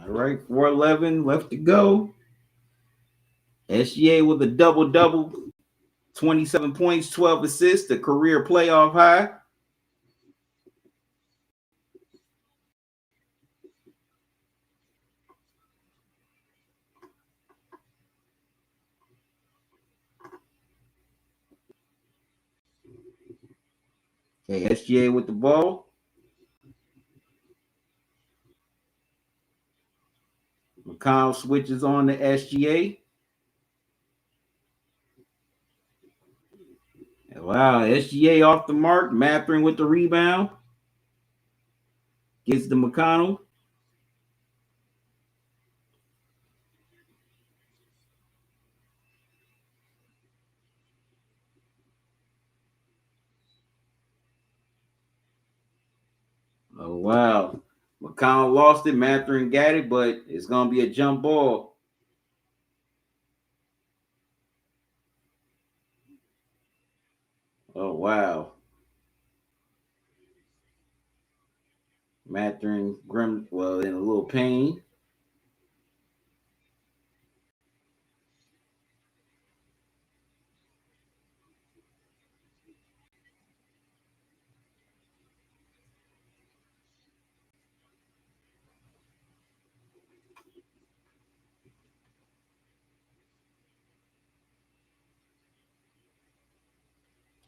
A: All right, 4:11 left to go. SGA with a double-double, 27 points, 12 assists, a career playoff high. Okay, SGA with the ball. McConnell switches on to SGA. Wow, SGA off the mark. Mathering with the rebound. Gets to McConnell. Oh, wow. McConnell lost it. Mathurin got it, but it's going to be a jump ball. Oh, wow. Mathurin, in a little pain.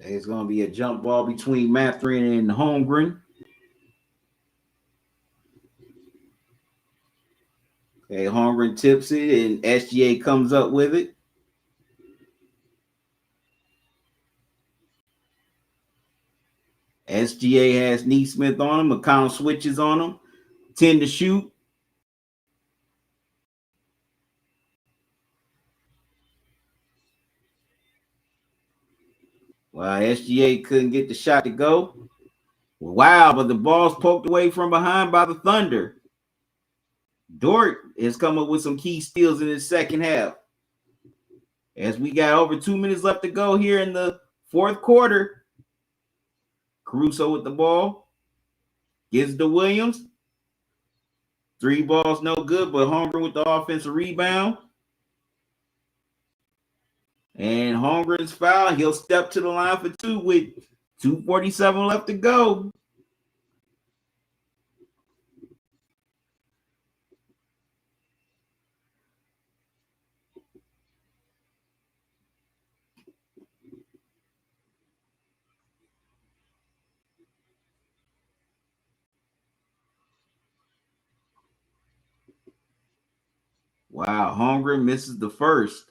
A: It's going to be a jump ball between Mathurin and Holmgren. Okay, Holmgren tips it, and SGA comes up with it. SGA has Neesmith on him. McConnell switches on him. 10 to shoot. Well, SGA couldn't get the shot to go. Wow, but the ball's poked away from behind by the Thunder. Dort has come up with some key steals in his second half. As we got over 2 minutes left to go here in the fourth quarter. Caruso with the ball. Gives to Williams. 3 balls, no good, but Holmgren with the offensive rebound. And Holmgren's foul. He'll step to the line for 2 with 2:47 left to go. Wow, Holmgren misses the first.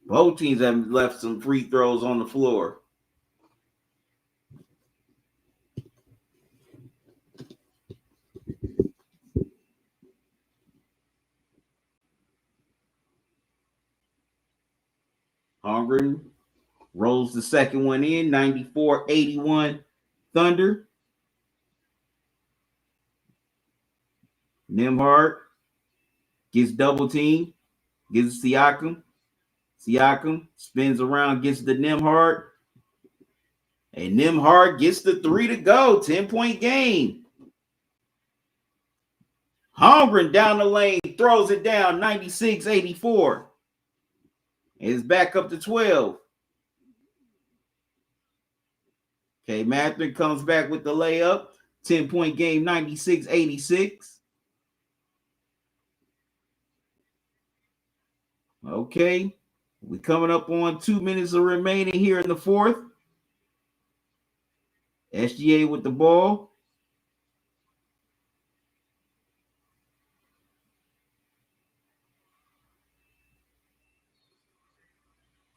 A: Both teams have left some free throws on the floor. Holmgren rolls the second one in, 94-81 Thunder. Nembhard gets double team, gives Siakam. Siakam spins around, gets the Nembhard. And Nembhard gets the 3 to go. 10-point game. Holmgren down the lane, throws it down, 96-84. It's back up to 12. Okay, Mathurin comes back with the layup. 10-point game, 96-86. Okay, we're coming up on 2 minutes remaining here in the fourth. SGA with the ball.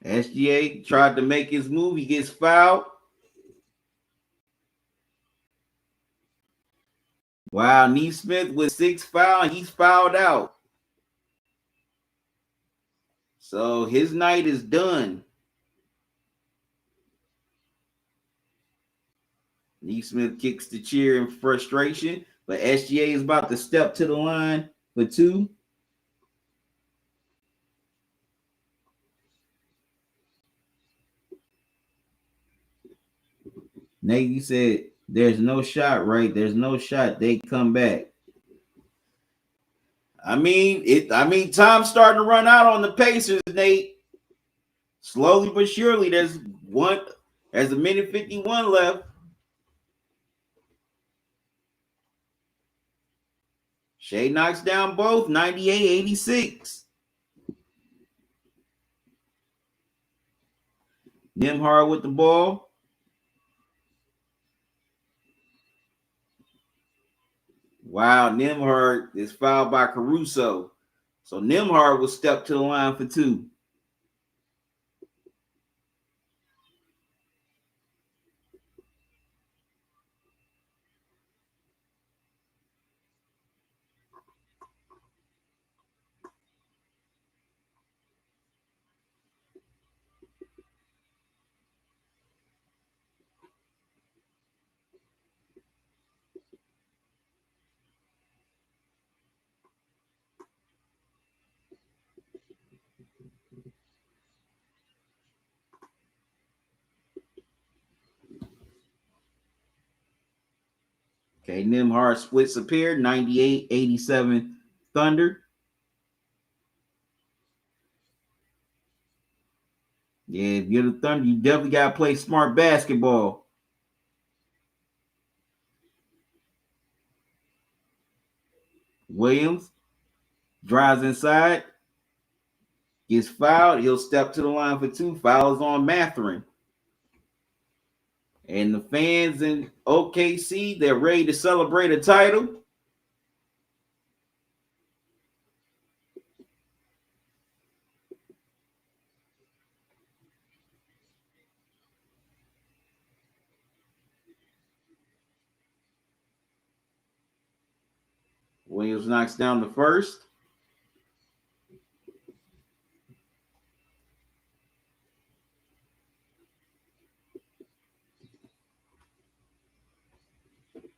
A: SGA tried to make his move. He gets fouled. Wow, Neesmith with 6 fouls. He's fouled out. So his night is done. Neesmith kicks the chair in frustration, but SGA is about to step to the line for 2. Nate, you said there's no shot, right? There's no shot. They come back. I mean, time's starting to run out on the Pacers, Nate. Slowly but surely, there's a minute 51 left. Shea knocks down both, 98-86. Nembhard with the ball. Wow, Nembhard is fouled by Caruso. So Nembhard will step to the line for 2. Okay, Nimhard splits a pair, 98-87 Thunder. Yeah, if you're the Thunder, you definitely got to play smart basketball. Williams drives inside, gets fouled. He'll step to the line for two. Fouls on Mathurin. And the fans in OKC, they're ready to celebrate a title. Williams knocks down the first.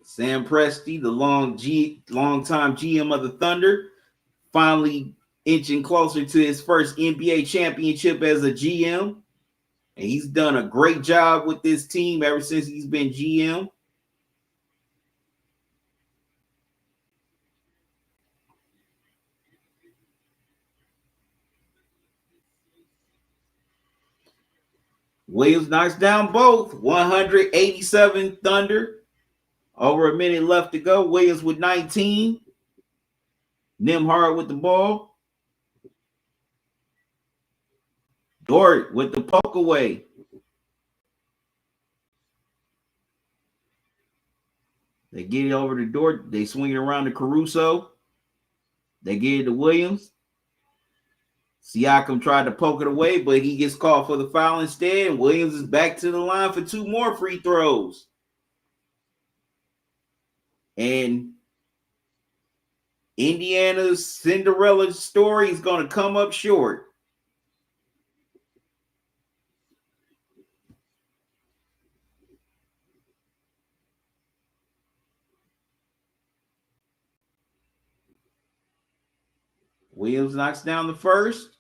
A: Sam Presti, the long-time GM of the Thunder, finally inching closer to his first NBA championship as a GM. And he's done a great job with this team ever since he's been GM. Williams knocks down both. 187 Thunder. Over a minute left to go. Williams with 19. Nimhard with the ball. Dort with the poke away. They get it over to Dort. They swing it around to Caruso. They get it to Williams. Siakam tried to poke it away, but he gets called for the foul instead. And Williams is back to the line for two more free throws. And Indiana's Cinderella story is going to come up short. Williams knocks down the first.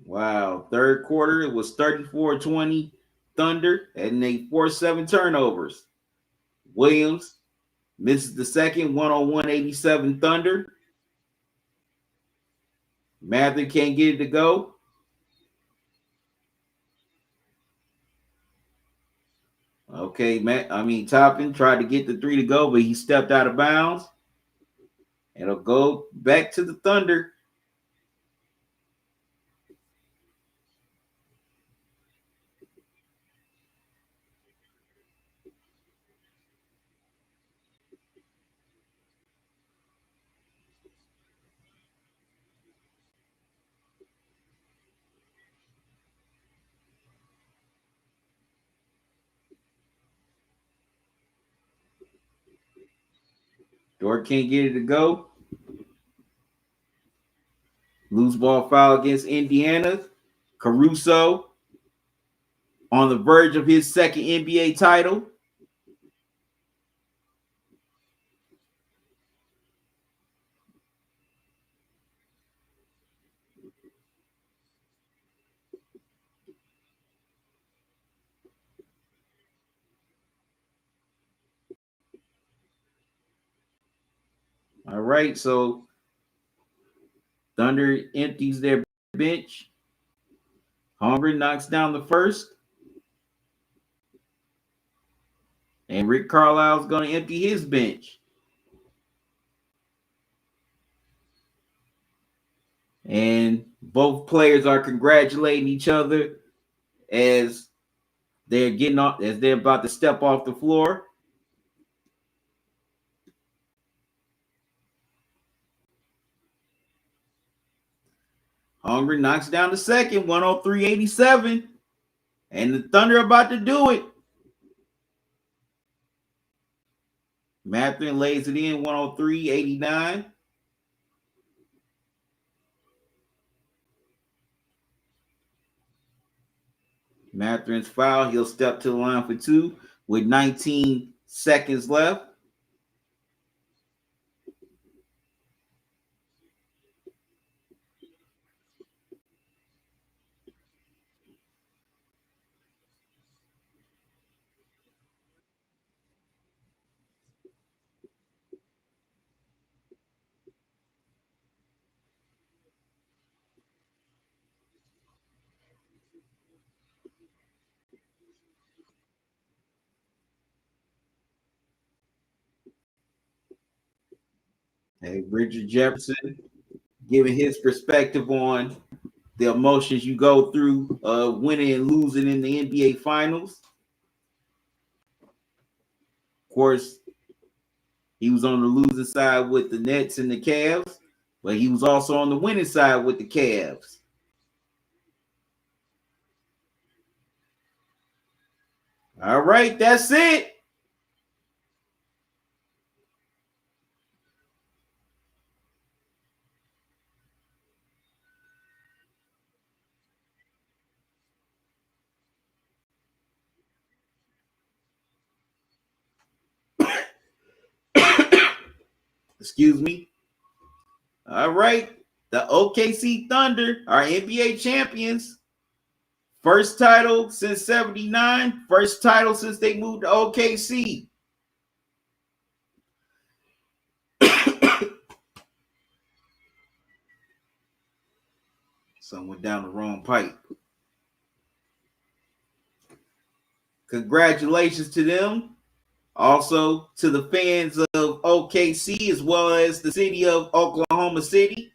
A: Wow. Third quarter, it was 34-20 Thunder, and they forced 7 turnovers. Williams misses the second, 101-87 Thunder. Mather can't get it to go. Okay, Toppin tried to get the three to go, but he stepped out of bounds. And it'll go back to the Thunder. Dort can't get it to go. Loose ball foul against Indiana. Caruso on the verge of his second NBA title. All right, so Thunder empties their bench. Holmgren knocks down the first. And Rick Carlisle's going to empty his bench. And both players are congratulating each other as they're about to step off the floor. Holmgren knocks down the second, 103-87. And the Thunder are about to do it. Mathurin lays it in, 103-89. Mathurin's foul. He'll step to the line for two with 19 seconds left. Hey, Richard Jefferson giving his perspective on the emotions you go through winning and losing in the NBA Finals. Of course, he was on the losing side with the Nets and the Cavs, but he was also on the winning side with the Cavs. All right, that's it. Excuse me. All right. The OKC Thunder are NBA champions. First title since 79. First title since they moved to OKC. Someone down the wrong pipe. Congratulations to them. Also to the fans of OKC as well as the city of Oklahoma City.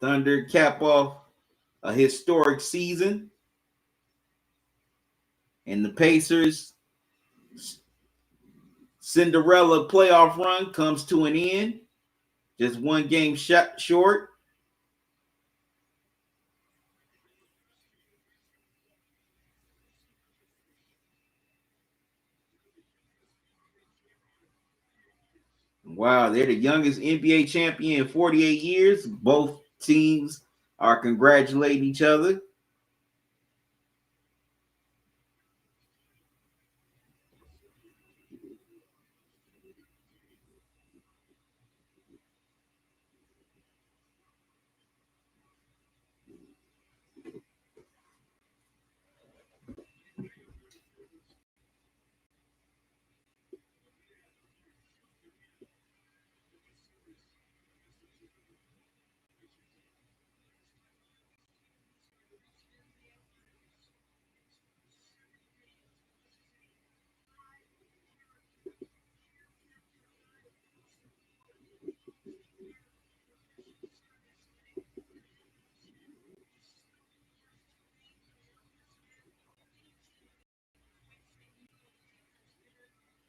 A: Thunder cap off a historic season. And the Pacers Cinderella playoff run comes to an end. Just one game short. Wow, they're the youngest NBA champion in 48 years. Both teams are congratulating each other.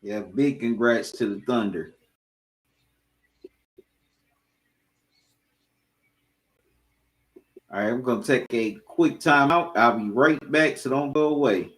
A: Yeah, big congrats to the Thunder. All right, we're going to take a quick timeout. I'll be right back, so don't go away.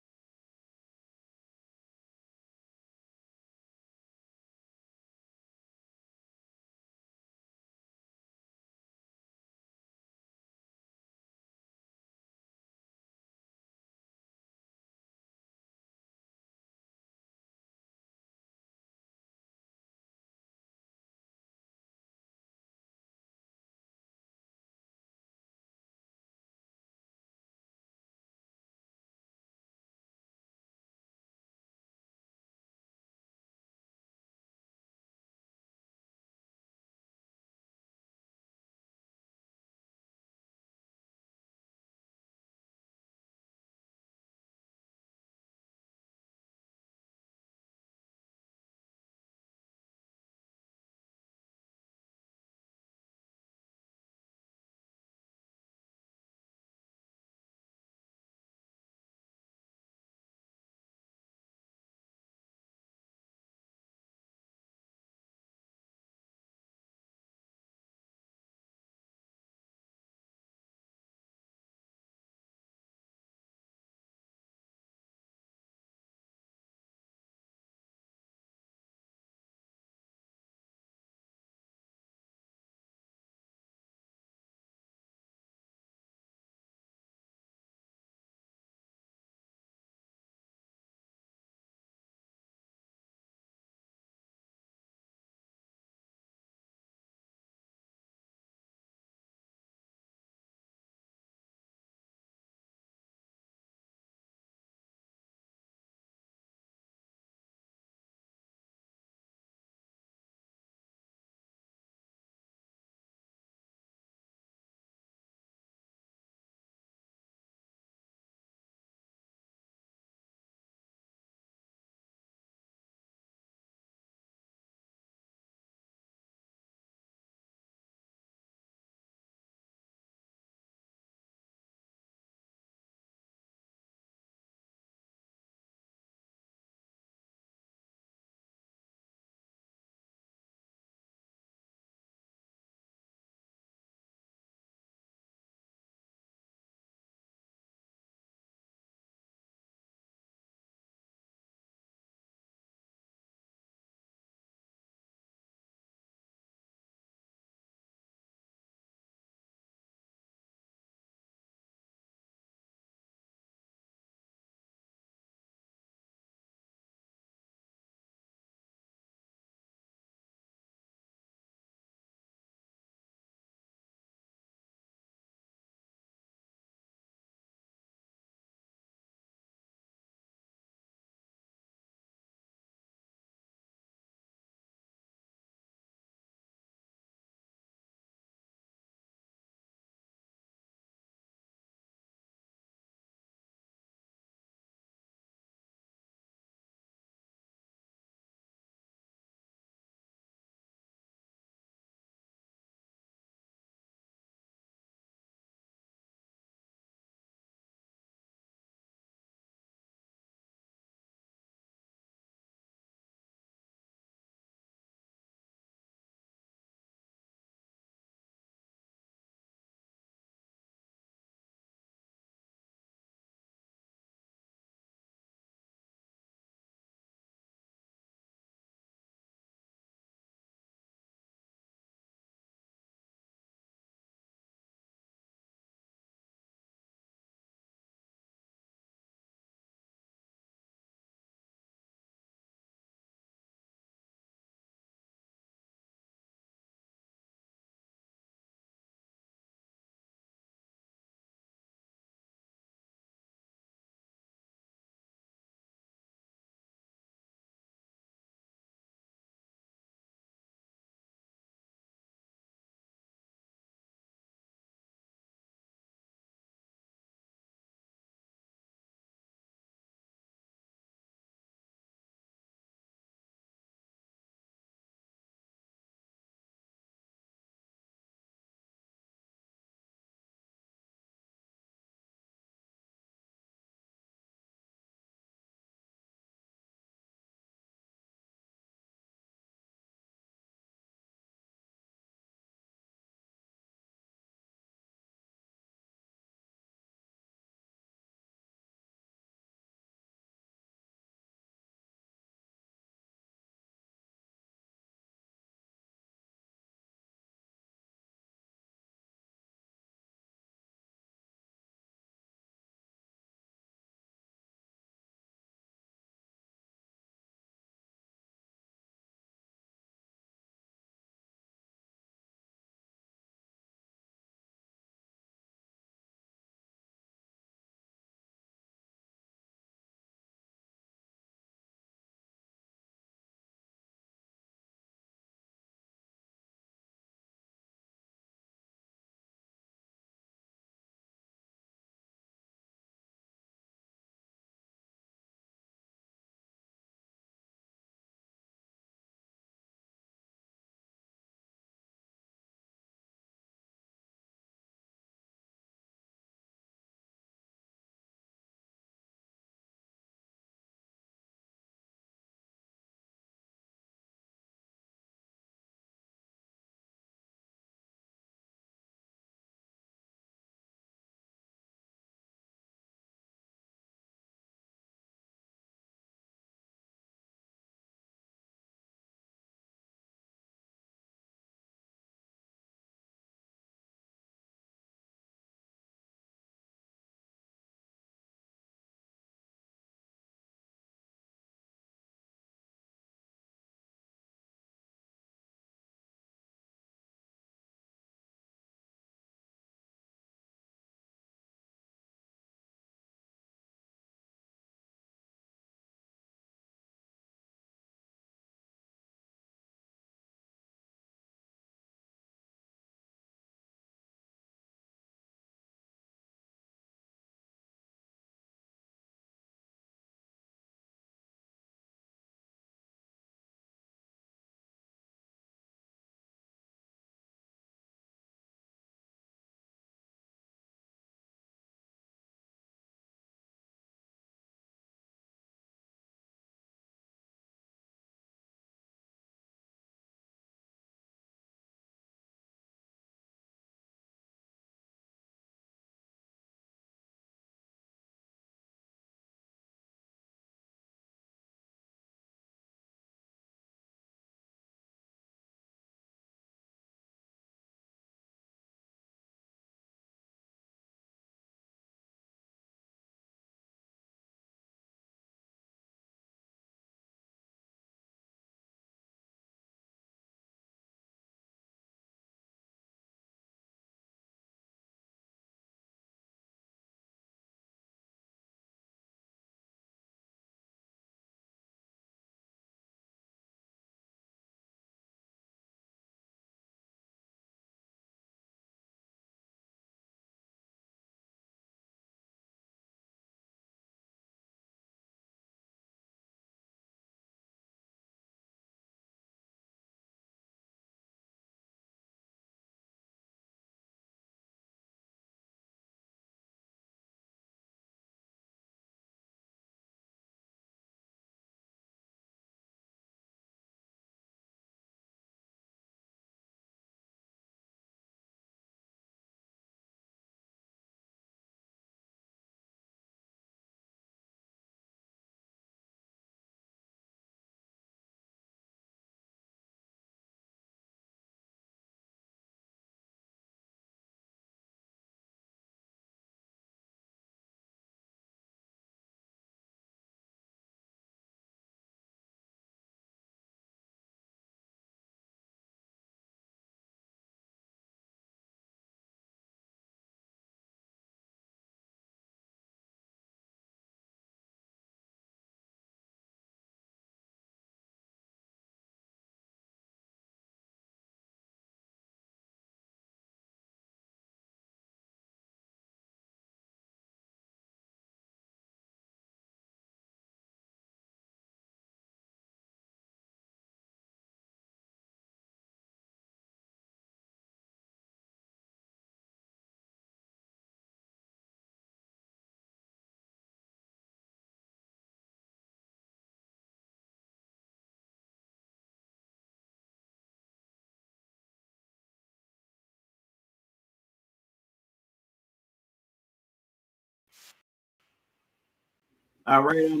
A: All right.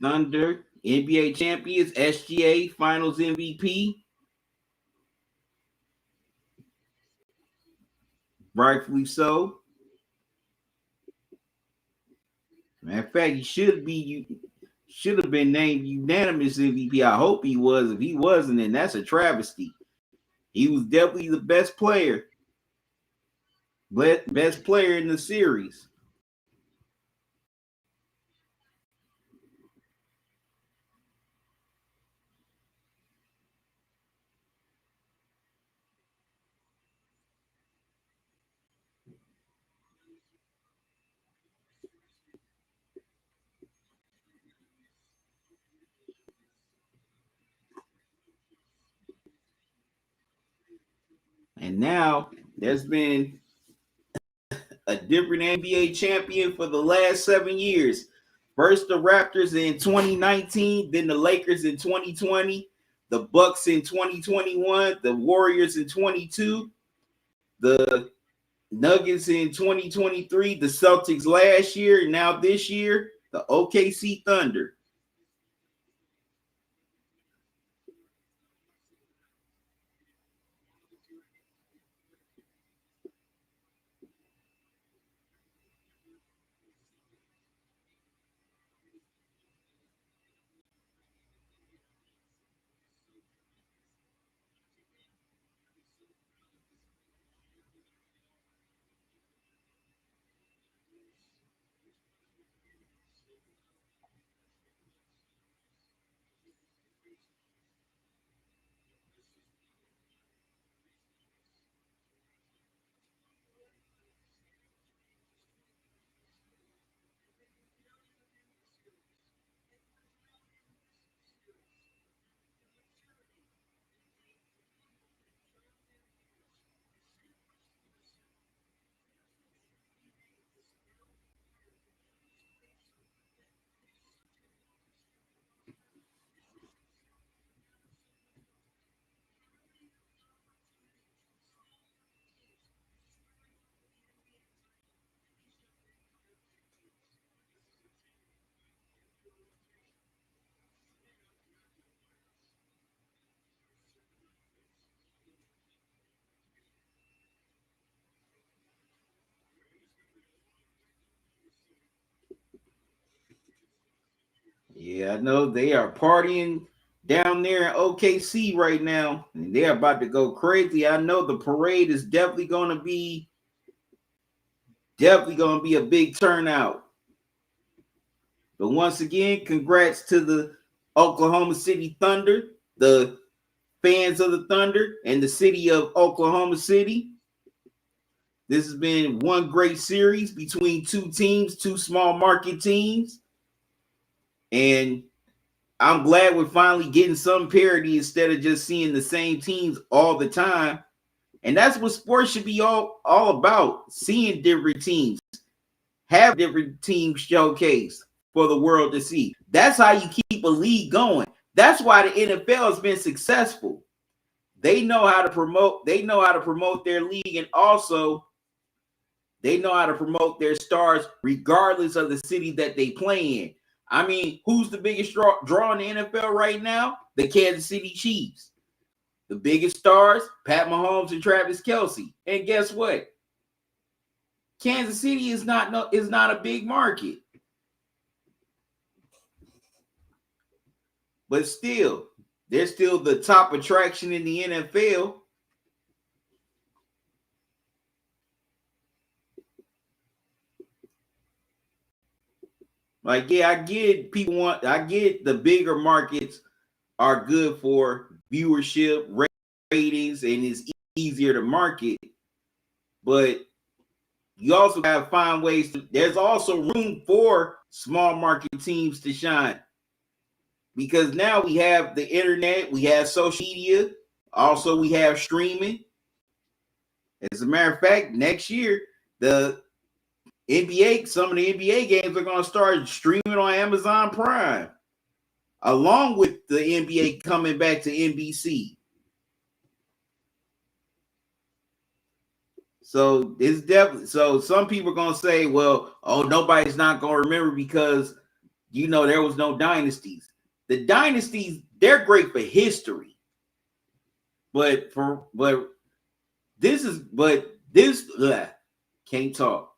A: Thunder, NBA champions, SGA Finals MVP, rightfully so. Matter of fact, he should have been named unanimous MVP. I hope he was. If he wasn't, then that's a travesty. He was definitely the best player, best player in the series. And now there's been a different NBA champion for the last 7 years. First the Raptors in 2019, then the Lakers in 2020, the Bucks in 2021, the Warriors in 22, the Nuggets in 2023, the Celtics last year, and now this year, the OKC Thunder. Yeah, I know they are partying down there in OKC right now, and they're about to go crazy. I know the parade is definitely going to be a big turnout. But once again, congrats to the Oklahoma City Thunder, the fans of the Thunder, and the city of Oklahoma City. This has been one great series between two teams, two small market teams. And I'm glad we're finally getting some parity instead of just seeing the same teams all the time. And that's what sports should be all about, seeing different teams, have different teams showcase for the world to see. That's how you keep a league going. That's why the NFL has been successful. They know how to promote their league, and also they know how to promote their stars regardless of the city that they play in. I mean, who's the biggest draw in the NFL right now? The Kansas City Chiefs. The biggest stars, Pat Mahomes and Travis Kelce. And guess what? Kansas City is not a big market. But still, they're still the top attraction in the NFL. Like, yeah, I get the bigger markets are good for viewership, ratings, and it's easier to market. But you also got to find ways there's also room for small market teams to shine. Because now we have the internet, we have social media, also we have streaming. As a matter of fact, next year, some of the NBA games are going to start streaming on Amazon Prime, along with the NBA coming back to NBC. So it's definitely so. Some people are gonna say, "Well, oh, nobody's not gonna remember because there was no dynasties." The dynasties, they're great for history, but this can't talk.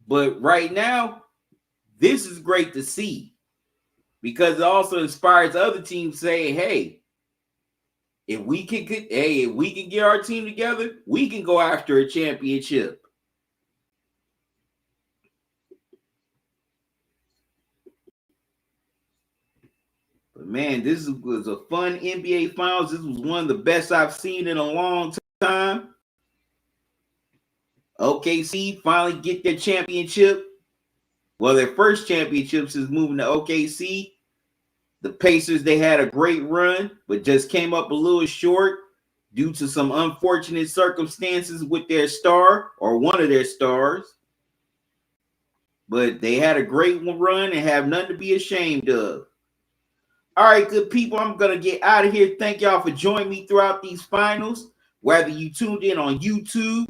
A: But right now, this is great to see because it also inspires other teams saying, "Hey, if we can get our team together, we can go after a championship." But man, this was a fun NBA Finals. This was one of the best I've seen in a long time. OKC finally get their championship. Well, their first championship since moving to OKC. The Pacers, they had a great run, but just came up a little short due to some unfortunate circumstances with their star or one of their stars. But they had a great run and have nothing to be ashamed of. All right, good people, I'm going to get out of here. Thank y'all for joining me throughout these finals. Whether you tuned in on YouTube,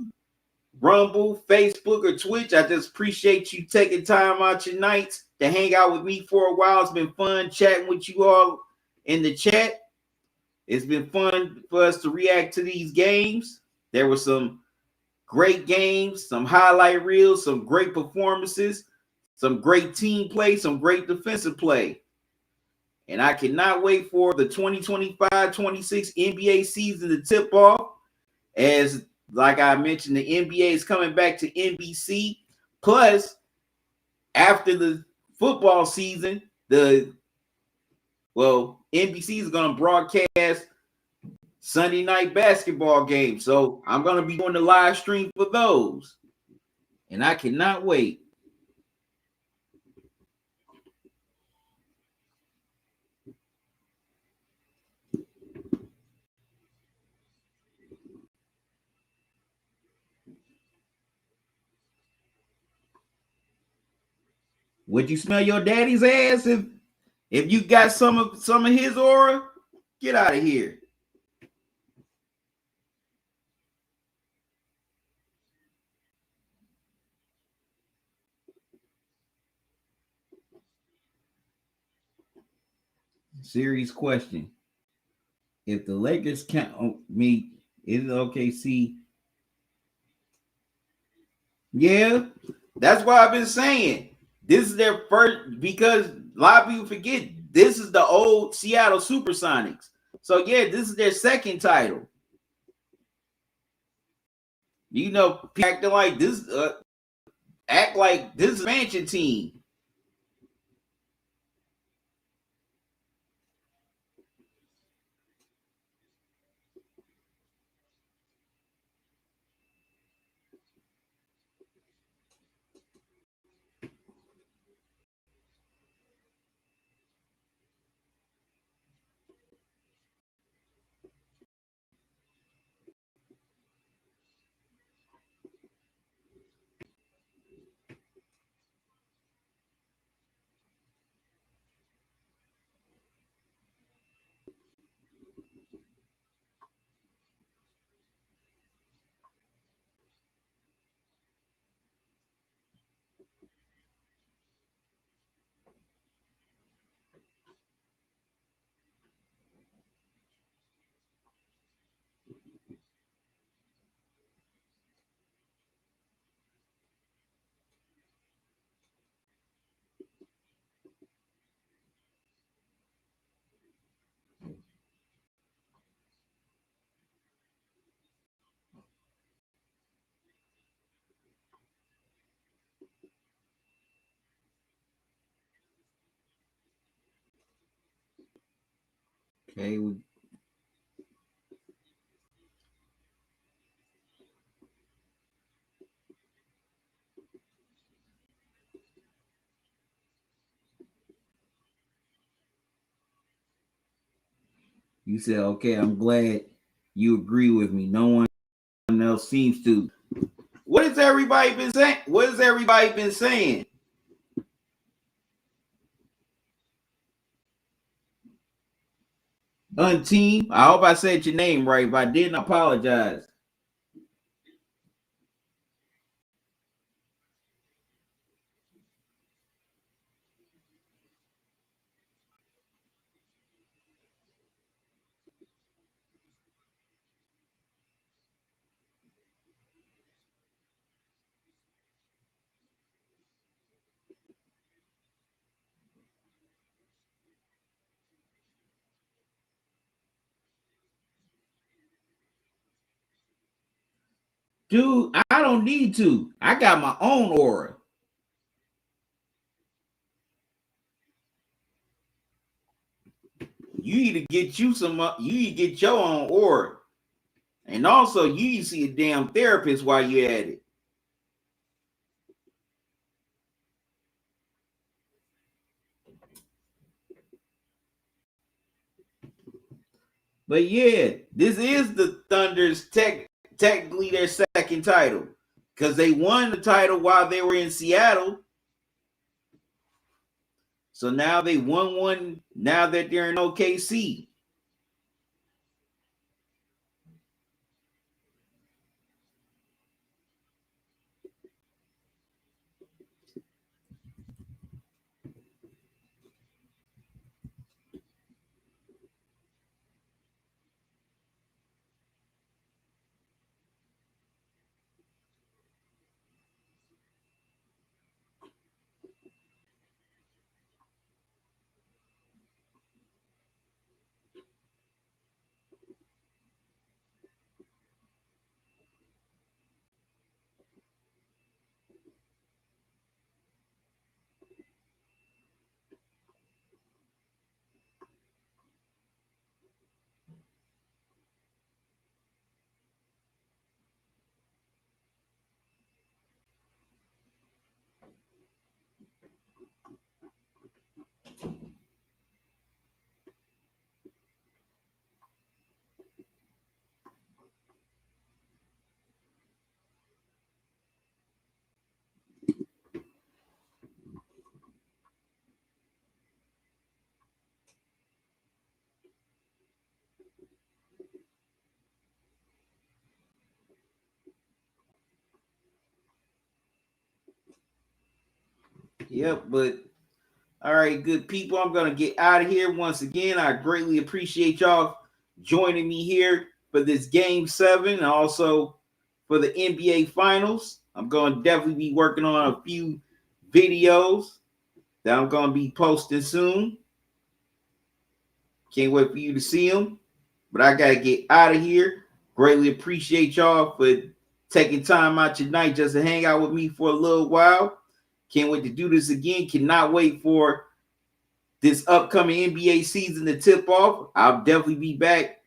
A: Rumble, Facebook, or Twitch, I just appreciate you taking time out your nights to hang out with me for a while. It's been fun chatting with you all in the chat. It's been fun for us to react to these games. There were some great games, some highlight reels, some great performances, some great team play, some great defensive play. And I cannot wait for the 2025-26 NBA season to tip off. As like I mentioned, the NBA is coming back to NBC. Plus, after the football season, NBC is going to broadcast Sunday night basketball games. So I'm going to be doing the live stream for those. And I cannot wait. Would you smell your daddy's ass if you got some of his aura? Get out of here. Serious question. If the Lakers count me, is it OKC? Yeah, that's what I've been saying. This is their first, because a lot of people forget this is the old Seattle Supersonics. So yeah, this is their second title. Acting like this, act like this expansion team. Okay, you said, okay, I'm glad you agree with me. No one else seems to. What has everybody been saying? What has everybody been saying? Unteam. I hope I said your name right. If I didn't, apologize. Dude, I don't need to. I got my own aura. You need to get you some. You need to get your own aura, and also you need to see a damn therapist while you at it. But yeah, this is the Thunder's technically their second title because they won the title while they were in Seattle. So now they won one now that they're in OKC. Yep, but all right, good people. I'm gonna get out of here once again. I greatly appreciate y'all joining me here for this game 7 and also for the NBA finals. I'm gonna definitely be working on a few videos that I'm gonna be posting soon. Can't wait for you to see them. But I gotta get out of here. Greatly appreciate y'all for taking time out your night just to hang out with me for a little while. Can't wait to do this again. Cannot wait for this upcoming NBA season to tip off. I'll definitely be back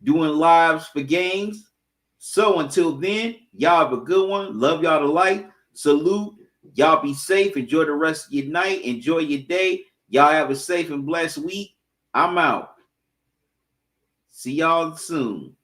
A: doing lives for games. So until then, y'all have a good one. Love y'all to life. Salute. Y'all be safe. Enjoy the rest of your night. Enjoy your day. Y'all have a safe and blessed week. I'm out. See y'all soon.